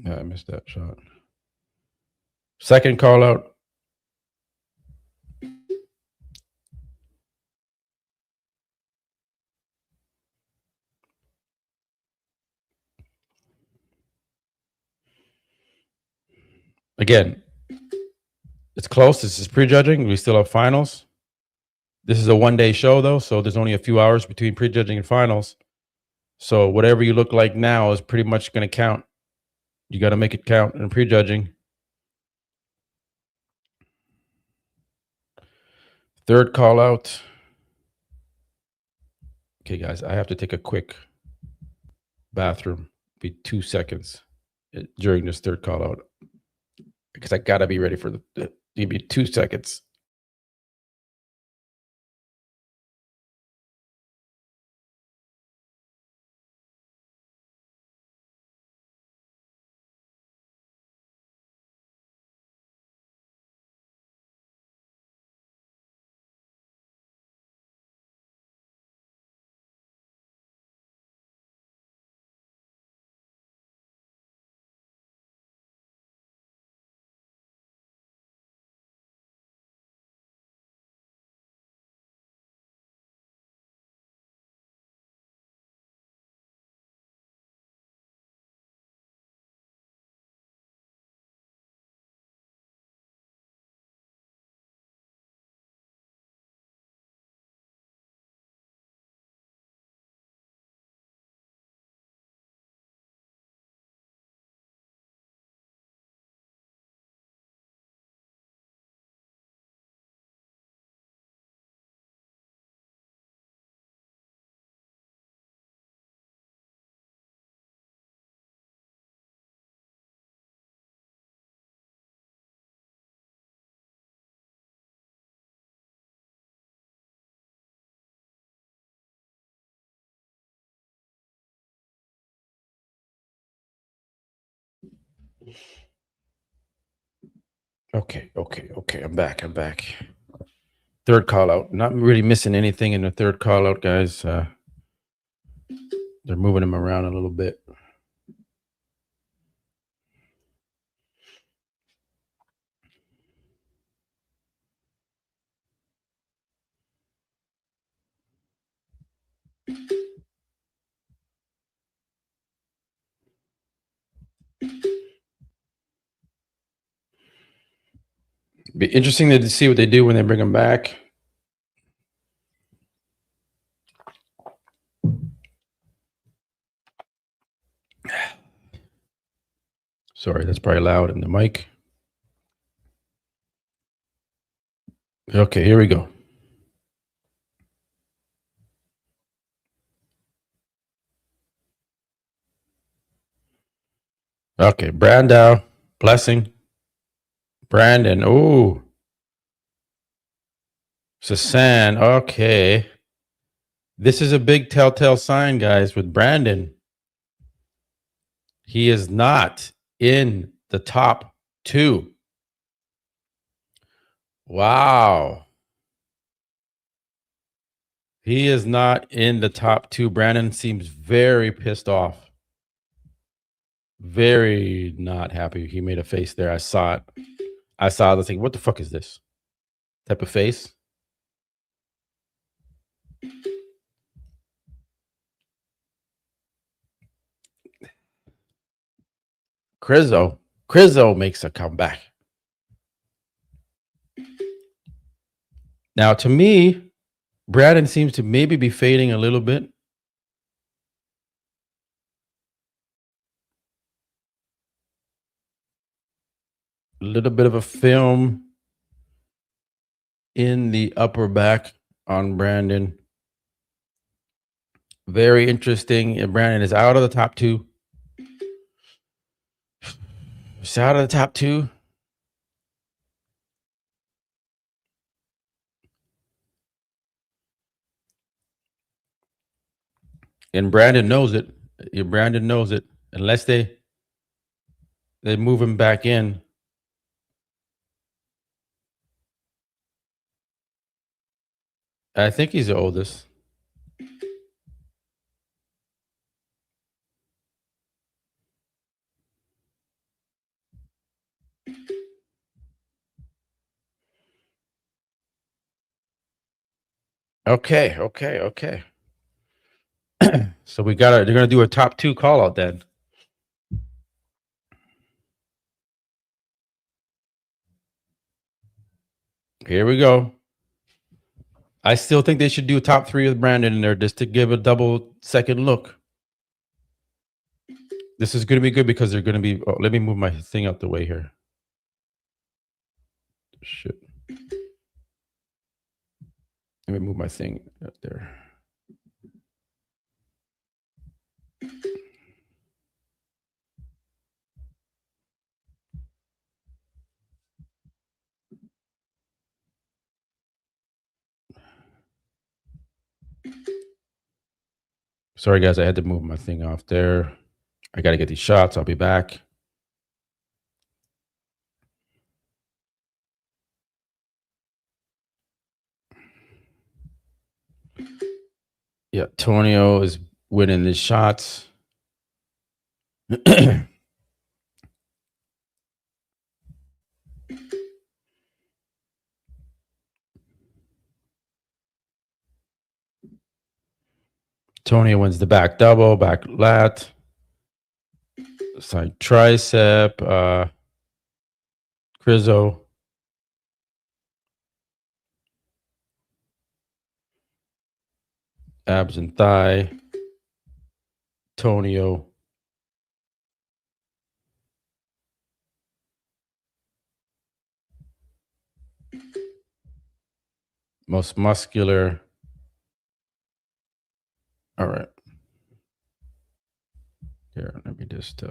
I missed that shot. Second call out. Again, it's close. This is prejudging. We still have finals. This is a one-day show, though, so there's only a few hours between prejudging and finals. So whatever you look like now is pretty much going to count. You got to make it count in prejudging. Third call out. Okay, guys, I have to take a quick bathroom. Be 2 seconds during this third call out because I got to be ready for the give me 2 seconds. Okay. I'm back. Third call out. Not really missing anything in the third call out, guys. They're moving him around a little bit. Be interesting to see what they do when they bring him back. Sorry, that's probably loud in the mic. Okay, here we go. Okay, Brandow, Blessing, Brandon. Oh, Sasan. Okay. This is a big telltale sign, guys, with Brandon. He is not in the top 2. Wow. He is not in the top 2. Brandon seems very pissed off. Very not happy. He made a face there. I saw it. I was like, what the fuck is this? Type of face. Crizzo makes a comeback. Now, to me, Brandon seems to maybe be fading a little bit. A little bit of a film in the upper back on Brandon. Very interesting. Brandon is out of the top 2. He's out of the top 2. And Brandon knows it. Brandon knows it. Unless they move him back in. I think he's the oldest. Okay. So they're gonna do a top 2 call out then. Here we go. I still think they should do a top 3 with Brandon in there just to give a double second look. This is gonna be good because they're gonna be. Oh, let me move my thing out the way here. Shit. Let me move my thing out there. Sorry, guys. I had to move my thing off there. I got to get these shots. I'll be back. Yeah, Tonio is winning the shots. Tonio wins the back double, back lat, side tricep. Crizzo. Abs and thigh. Tonio. Most muscular. All right. Here, let me just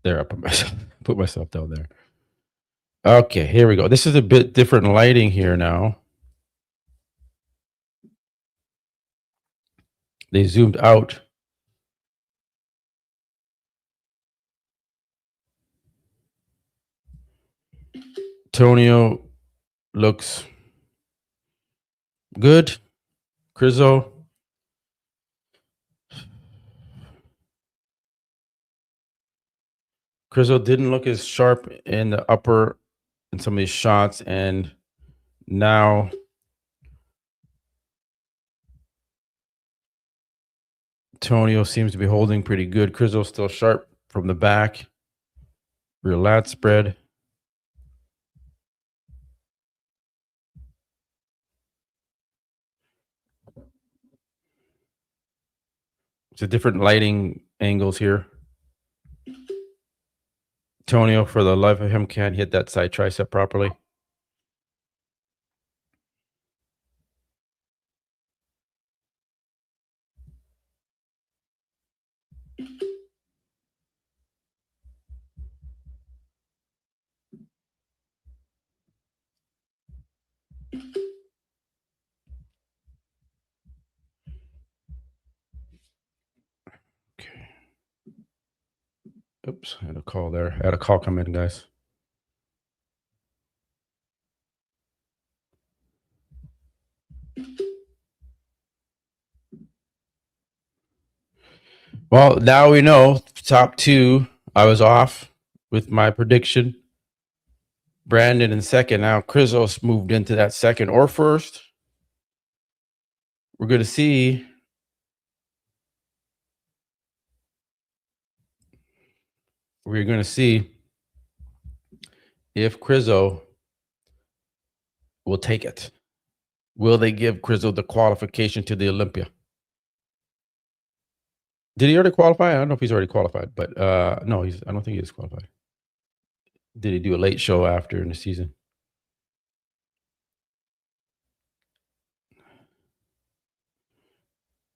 There, I put myself down there. Okay, here we go. This is a bit different lighting here now. They zoomed out. Tonio looks good. Crizzo. Crizzo didn't look as sharp in the upper in some of these shots, and now Tonio seems to be holding pretty good. Crizzo still sharp from the back. Real lat spread. It's a different lighting angles here. Tonio, for the life of him, can't hit that side tricep properly. Okay. Oops, I had a call there. I had a call come in, guys. Well, now we know top two. I was off with my prediction. Brandon in second. Now Crizzo's moved into that second or first. We're going to see. We're going to see if Crizzo will take it. Will they give Crizzo the qualification to the Olympia? Did he already qualify? I don't know if he's already qualified, but no, I don't think he is qualified. Did he do a late show after in the season?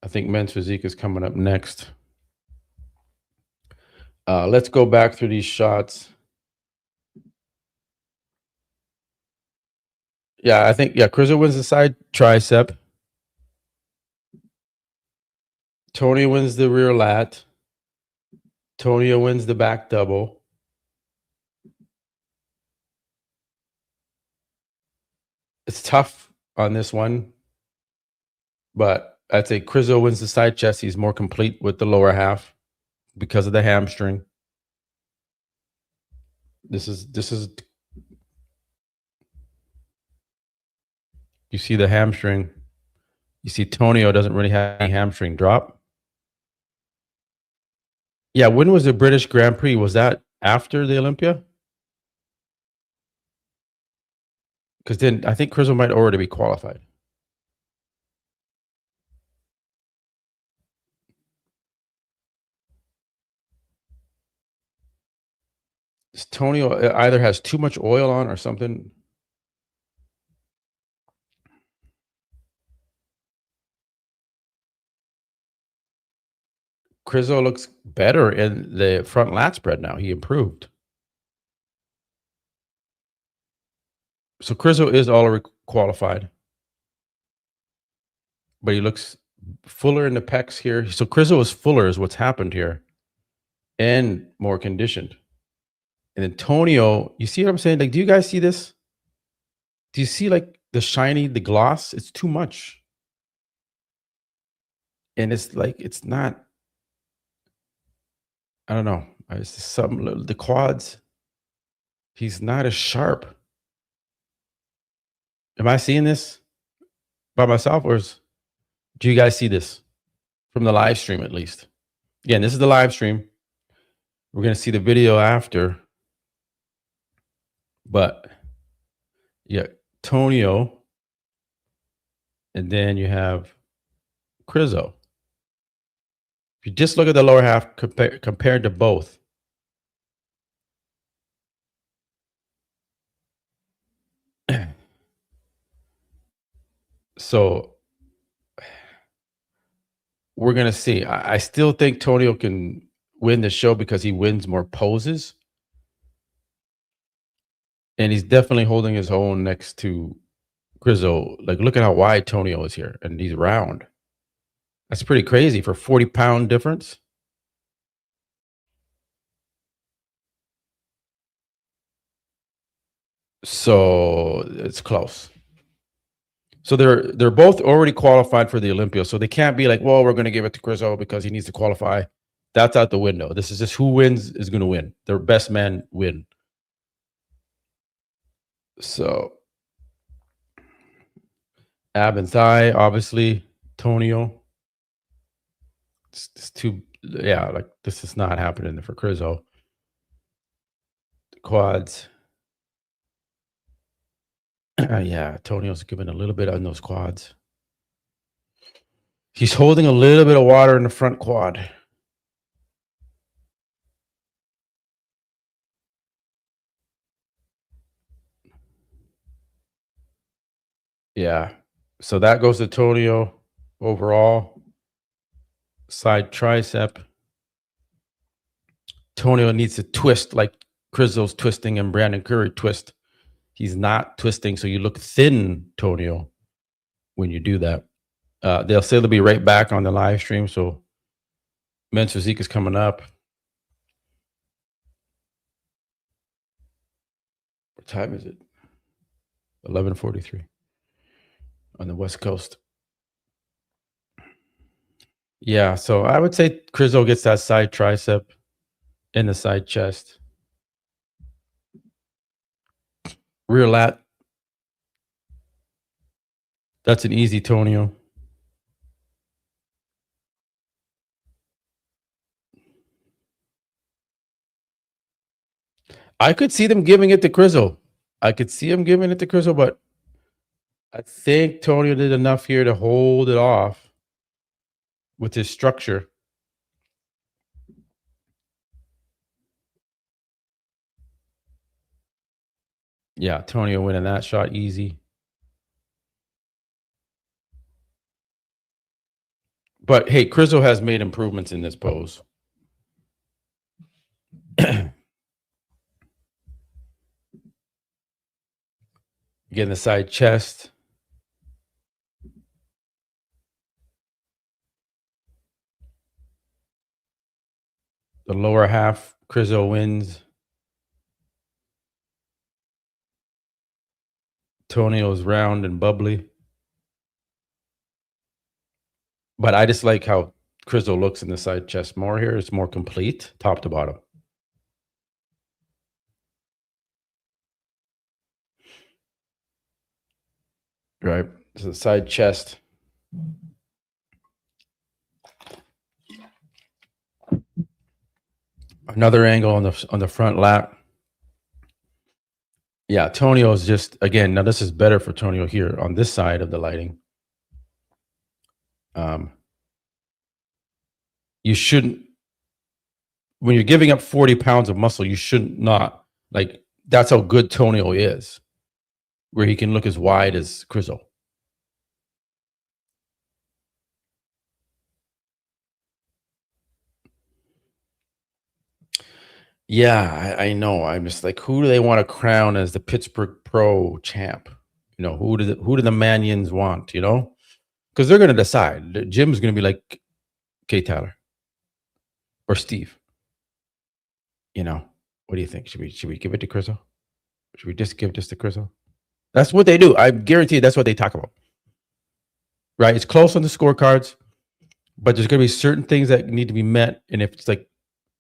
I think men's physique is coming up next. Let's go back through these shots. Yeah, I think, Crizzo wins the side tricep. Tony wins the rear lat. Tonio wins the back double. It's tough on this one, but I'd say Crizzo wins the side chest. He's more complete with the lower half because of the hamstring. This is you see the hamstring. You see Tonio doesn't really have any hamstring drop. Yeah, when was the British Grand Prix? Was that after the Olympia? Because then I think Crizzo might already be qualified. Tonio either has too much oil on or something. Crizzo looks better in the front lat spread now. He improved. So Crizzo is already qualified, but he looks fuller in the pecs here. So Crizzo is fuller is what's happened here and more conditioned. And then Tonio, you see what I'm saying? Like, do you guys see this? Do you see like the shiny, the gloss? It's too much. And it's like, it's not, I don't know. It's just something, the quads, he's not as sharp. Am I seeing this by myself, or do you guys see this from the live stream at least? Again, this is the live stream. We're going to see the video after. But yeah, Tonio. And then you have Crizzo. If you just look at the lower half compared to both, so we're gonna see. I still think Tonio can win the show because he wins more poses. And he's definitely holding his own next to Grizzo. Like, look at how wide Tonio is here, and he's round. That's pretty crazy for 40-pound difference. So it's close. So they're both already qualified for the Olympia. So they can't be like, well, we're going to give it to Grizzo because he needs to qualify. That's out the window. This is just who wins is going to win. Their best man win. So ab and thigh, obviously, Tonio. It's too, yeah, like this is not happening for Grizzo. The quads. Yeah, Tonio's giving a little bit on those quads. He's holding a little bit of water in the front quad. Yeah. So that goes to Tonio overall. Side tricep. Tonio needs to twist like Grizzo's twisting and Brandon Curry twist. He's not twisting, so you look thin, Tonio, when you do that. They'll say they'll be right back on the live stream. So men's physique is coming up. What time is it? 11:43 on the West Coast. Yeah, so I would say Grizzo gets that side tricep and the side chest. Rear lat. That's an easy Tonio. I could see them giving it to Grizzo. I could see him giving it to Grizzo, but I think Tonio did enough here to hold it off with his structure. Yeah, Tonio winning that shot easy. But hey, Grizzo has made improvements in this pose. Again, the side chest. The lower half, Grizzo wins. Tonio's round and bubbly. But I just like how Grizzo looks in the side chest more here. It's more complete, top to bottom. Right. So the side chest. Another angle on the front lat. Yeah, Tonio is just, again, now this is better for Tonio here on this side of the lighting. You shouldn't, when you're giving up 40 pounds of muscle, you shouldn't not, like, that's how good Tonio is, where he can look as wide as Grizzo. Yeah, I know. I'm just like, who do they want to crown as the Pittsburgh Pro champ? You know, who do the Manions want? You know, because they're going to decide. Jim's going to be like Kay Tyler or Steve. You know, what do you think? Should we give it to Grizzo? Should we just give this to Grizzo? That's what they do. I guarantee that's what they talk about. Right? It's close on the scorecards, but there's going to be certain things that need to be met. And if it's like,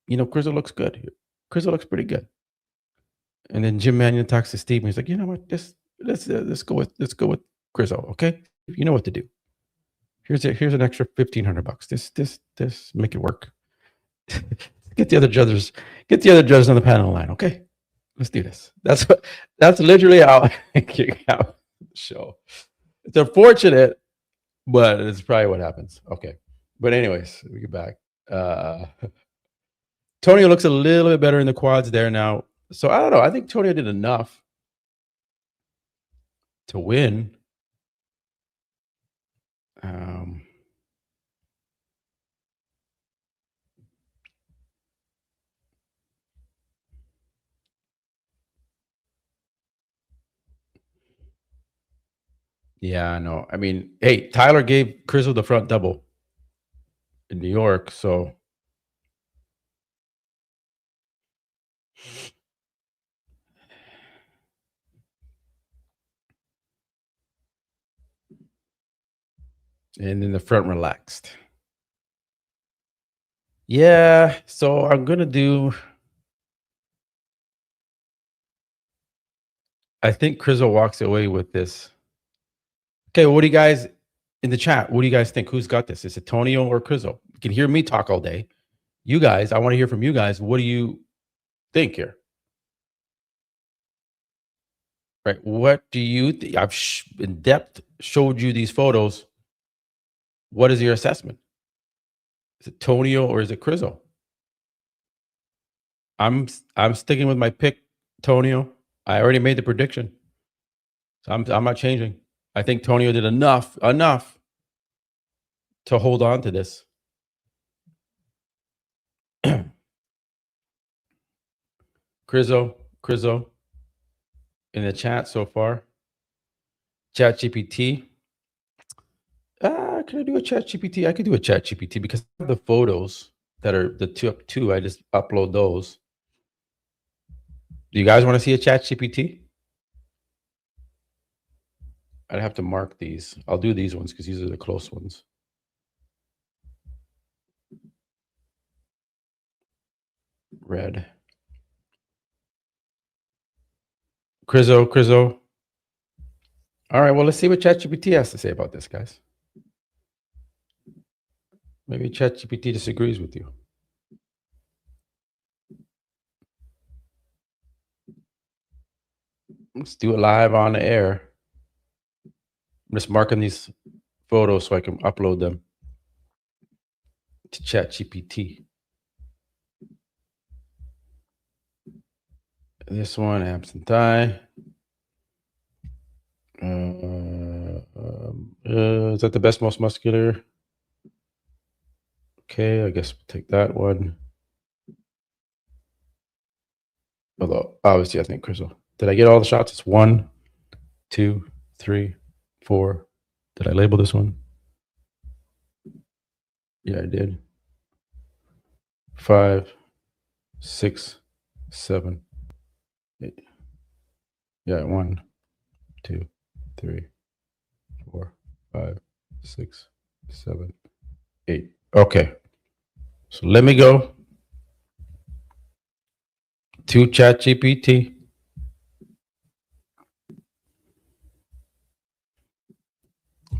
you know, Grizzo looks good. Grizzo looks pretty good. And then Jim Manion talks to Steve, and he's like, you know what? Let's go with Grizzo. Okay, you know what to do. Here's an extra $1,500. This make it work. Get the other judges on the panel line. Okay, let's do this. That's literally how I kick out the show. It's unfortunate, but it's probably what happens. Okay, but anyways, we get back. Tonio looks a little bit better in the quads there now. So I don't know. I think Tonio did enough to win. Yeah, I know. I mean, hey, Tyler gave Crizzle the front double in New York, so and then the front relaxed. Yeah, so I'm gonna do. I think Crizzle walks away with this. Okay, what do you guys in the chat? What do you guys think? Who's got this? Is it Tonio or Crizzle? You can hear me talk all day. You guys, I want to hear from you guys. What do you think here? Right? What do you think? I've in depth showed you these photos. What is your assessment? Is it Tonio or is it Crizzle? I'm sticking with my pick, Tonio. I already made the prediction, so I'm not changing. I think Tonio did enough to hold on to this. Crizzle in the chat so far. Chat GPT. Can I do a Chat GPT? I could do a Chat GPT because the photos that are the two, I just upload those. Do you guys want to see a Chat GPT? I'd have to mark these. I'll do these ones because these are the close ones. Red. Crizzle. All right, well, let's see what ChatGPT has to say about this, guys. Maybe ChatGPT disagrees with you. Let's do it live on the air. I'm just marking these photos so I can upload them to ChatGPT. This one, absent thigh. Is that the best, most muscular? Okay, I guess we'll take that one. Although, obviously, I think Crizzle. Did I get all the shots? It's 1, 2, 3, 4. Did I label this one? Yeah, I did. 5, 6, 7, 8. Yeah, 1, 2, 3, 4, 5, 6, 7, 8. Okay. So let me go to ChatGPT.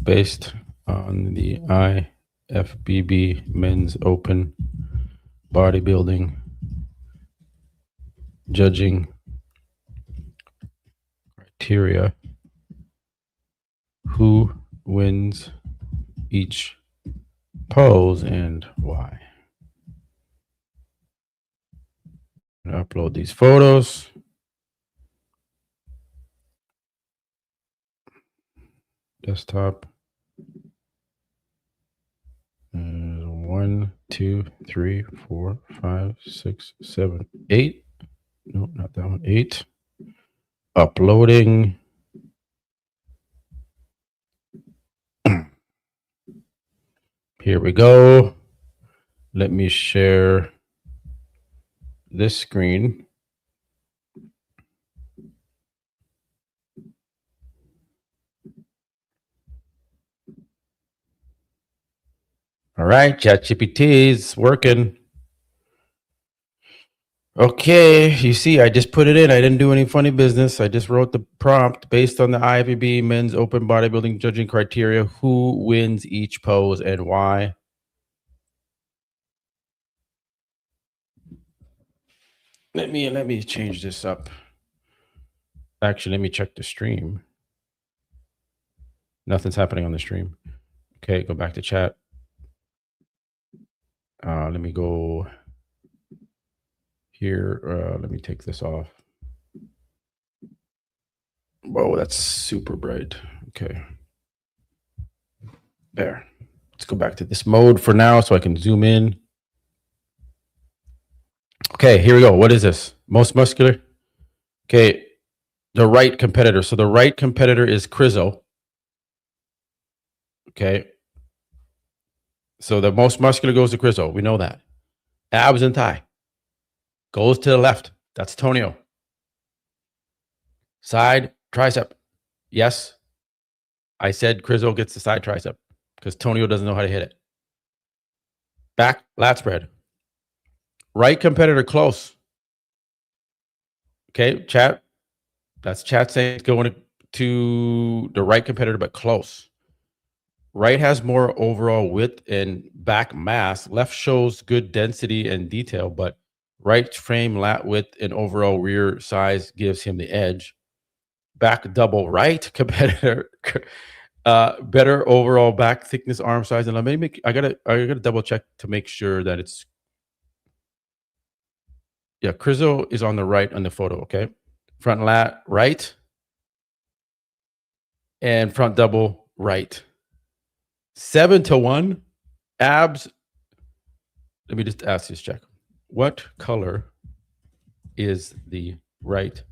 Based on the IFBB Men's Open Bodybuilding Judging Criteria, who wins each pose and why? I'm gonna upload these photos. Desktop. 1, 2, 3, 4, 5, 6, 7, 8. No, not that one. 8. Uploading. Here we go. Let me share this screen. All right, ChatGPT is working. Okay, you see, I just put it in. I didn't do any funny business. I just wrote the prompt based on the IFBB Men's Open Bodybuilding Judging Criteria. Who wins each pose and why? Let me change this up. Actually, let me check the stream. Nothing's happening on the stream. Okay, go back to chat. Let me go here. Let me take this off. Whoa, that's super bright. Okay. There. Let's go back to this mode for now so I can zoom in. Okay, here we go. What is this? Most muscular? Okay, the right competitor. So the right competitor is Crizzle. Okay. So the most muscular goes to Crizzo. We know that. Abs and thigh goes to the left. That's Tonio. Side tricep. Yes. I said Crizzo gets the side tricep because Tonio doesn't know how to hit it. Back lat spread. Right competitor close. Okay, chat. That's chat saying it's going to the right competitor, but close. Right has more overall width and back mass. Left shows good density and detail, but right frame lat width and overall rear size gives him the edge. Back double right competitor, better overall back thickness, arm size, and I gotta double check to make sure that it's Crizzo is on the right on the photo. Okay, front lat right and front double right. 7-1 abs. Let me just ask this, check. What color is the right?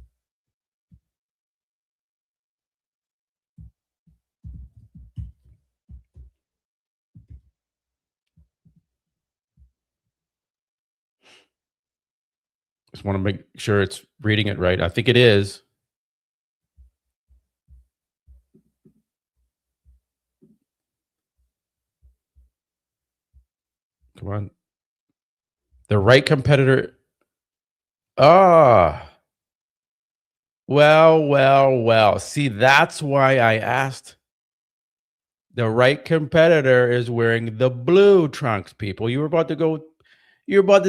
Just want to make sure it's reading it right. I think it is. Come on. The right competitor. Ah. Well. See, that's why I asked. The right competitor is wearing the blue trunks, people. You're about to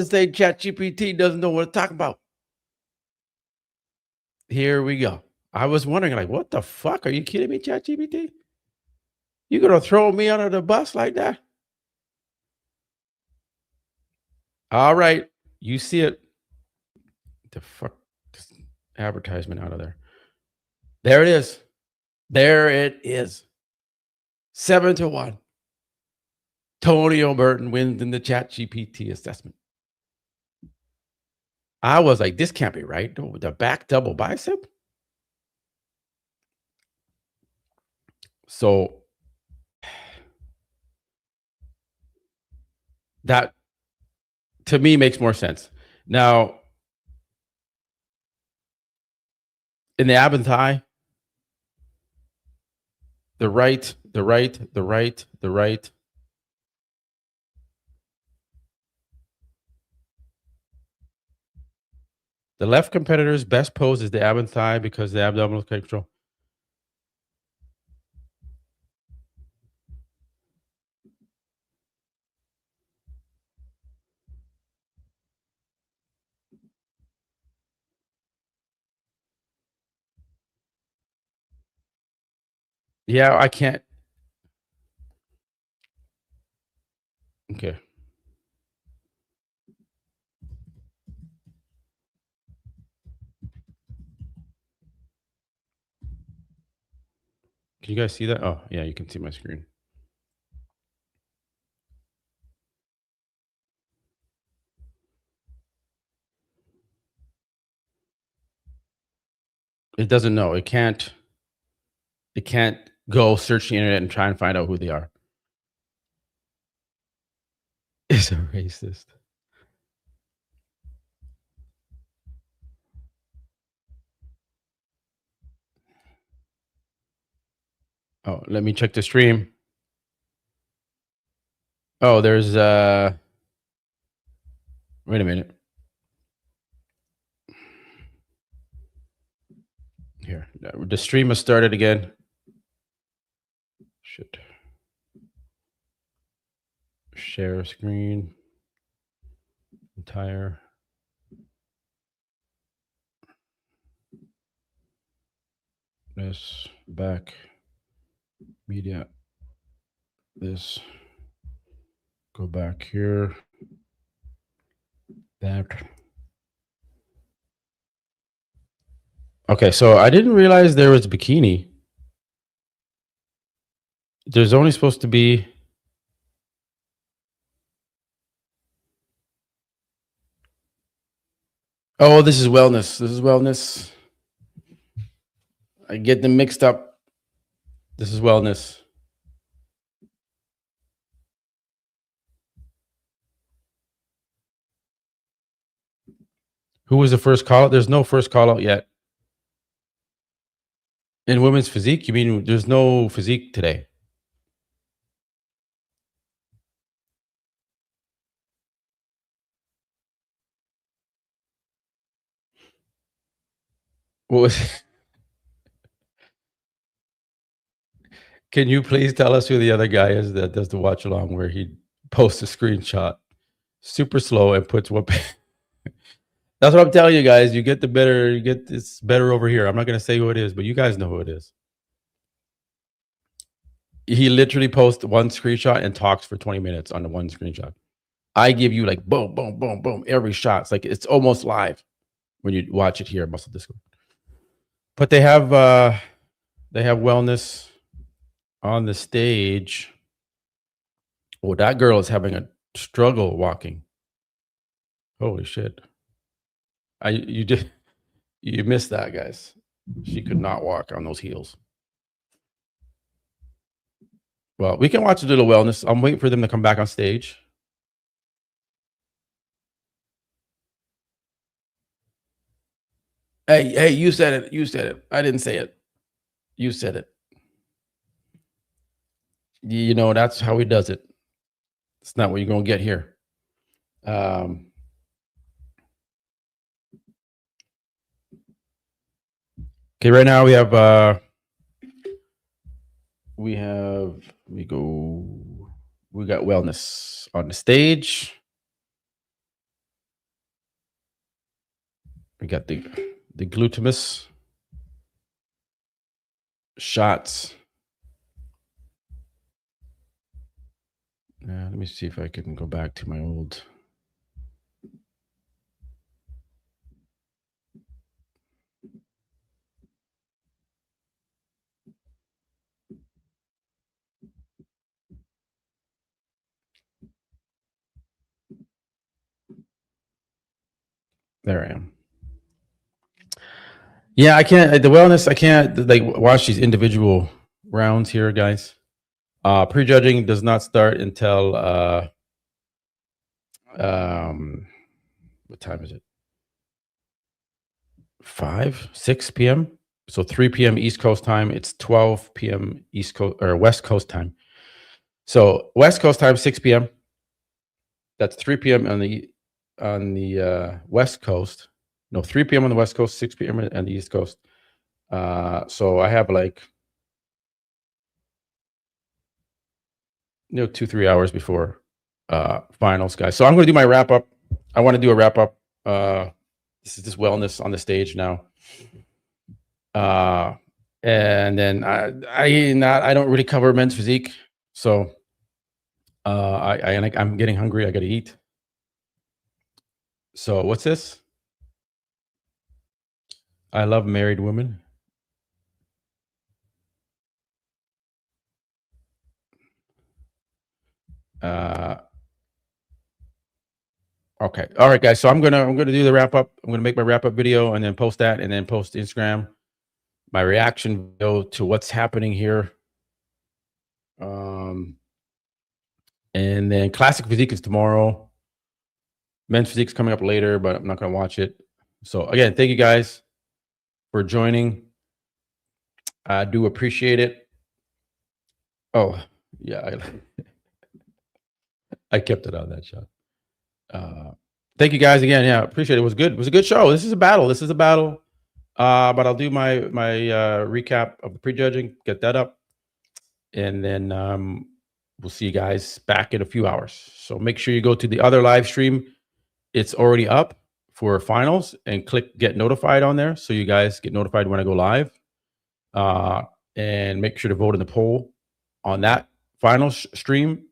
say ChatGPT doesn't know what to talk about. Here we go. I was wondering, like, what the fuck? Are you kidding me, ChatGPT? You gonna throw me under the bus like that? All right. You see it. The fuck? Just advertisement out of there. There it is. There it is. 7-1. Tony Burton wins in the ChatGPT assessment. I was like, this can't be right. The back double bicep. So that to me makes more sense. Now, in the ab and thigh, the right. The left competitor's best pose is the ab and thigh because the abdominal control. Yeah, I can't. Okay. Can you guys see that? Oh, yeah, you can see my screen. It doesn't know. It can't go search the internet and try and find out who they are. It's a racist. Oh, let me check the stream. Oh, there's wait a minute. Here. The stream has started again. Shit. Share screen. Entire. This back media. This. Go back here. That. Okay, so I didn't realize there was bikini. There's only supposed to be. Oh, this is wellness. I get them mixed up. This is wellness. Who was the first call out? There's no first call out yet. In women's physique, you mean there's no physique today? What was Can you please tell us who the other guy is that does the watch along where he posts a screenshot super slow and puts what That's what I'm telling you guys. You get it's better over here. I'm not gonna say who it is, but you guys know who it is. He literally posts one screenshot and talks for 20 minutes on the one screenshot. I give you like boom, boom, boom, boom, every shot. It's like it's almost live when you watch it here at Muscle Disco. But they have wellness on the stage. Oh, that girl is having a struggle walking. Holy shit. You missed that, guys. She could not walk on those heels. Well, we can watch a little wellness. I'm waiting for them to come back on stage. Hey, you said it. You said it. I didn't say it. You said it. You know, that's how he does it. It's not what you're going to get here. Okay, right now we got wellness on the stage. We got the gluteus shots. Let me see if I can go back to my old. There I am. Yeah, I can't the wellness. I can't like watch these individual rounds here, guys. Prejudging does not start until what time is it? 6 p.m. So 3 p.m. East Coast time. It's 12 p.m. East Coast or West Coast time. So West Coast time, 6 p.m. That's 3 p.m. on the West Coast. No, 3 p.m. on the West Coast, 6 p.m. on the East Coast. So I have like 2-3 hours before finals, guys. So I'm going to do my wrap up. I want to do a wrap up. This is just wellness on the stage now. And then I don't really cover men's physique, so I'm getting hungry. I got to eat. So what's this? I love married women. Okay. All right, guys. So I'm gonna do the wrap up. I'm gonna make my wrap up video and then post that, and then post Instagram my reaction video to what's happening here. And then classic physique is tomorrow. Men's physique is coming up later, but I'm not gonna watch it. So again, thank you guys for joining. I do appreciate it. Oh yeah, I kept it on that shot. Thank you guys again. Yeah, appreciate it. It was good. It was a good show. This is a battle. But I'll do my recap of the prejudging, get that up, and then we'll see you guys back in a few hours. So make sure you go to the other live stream. It's already up for finals, and click get notified on there so you guys get notified when I go live. And make sure to vote in the poll on that final stream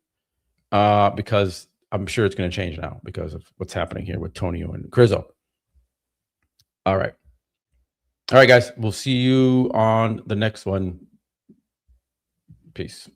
because I'm sure it's going to change now because of what's happening here with Tonio and Crizzo. All right, guys. We'll see you on the next one. Peace.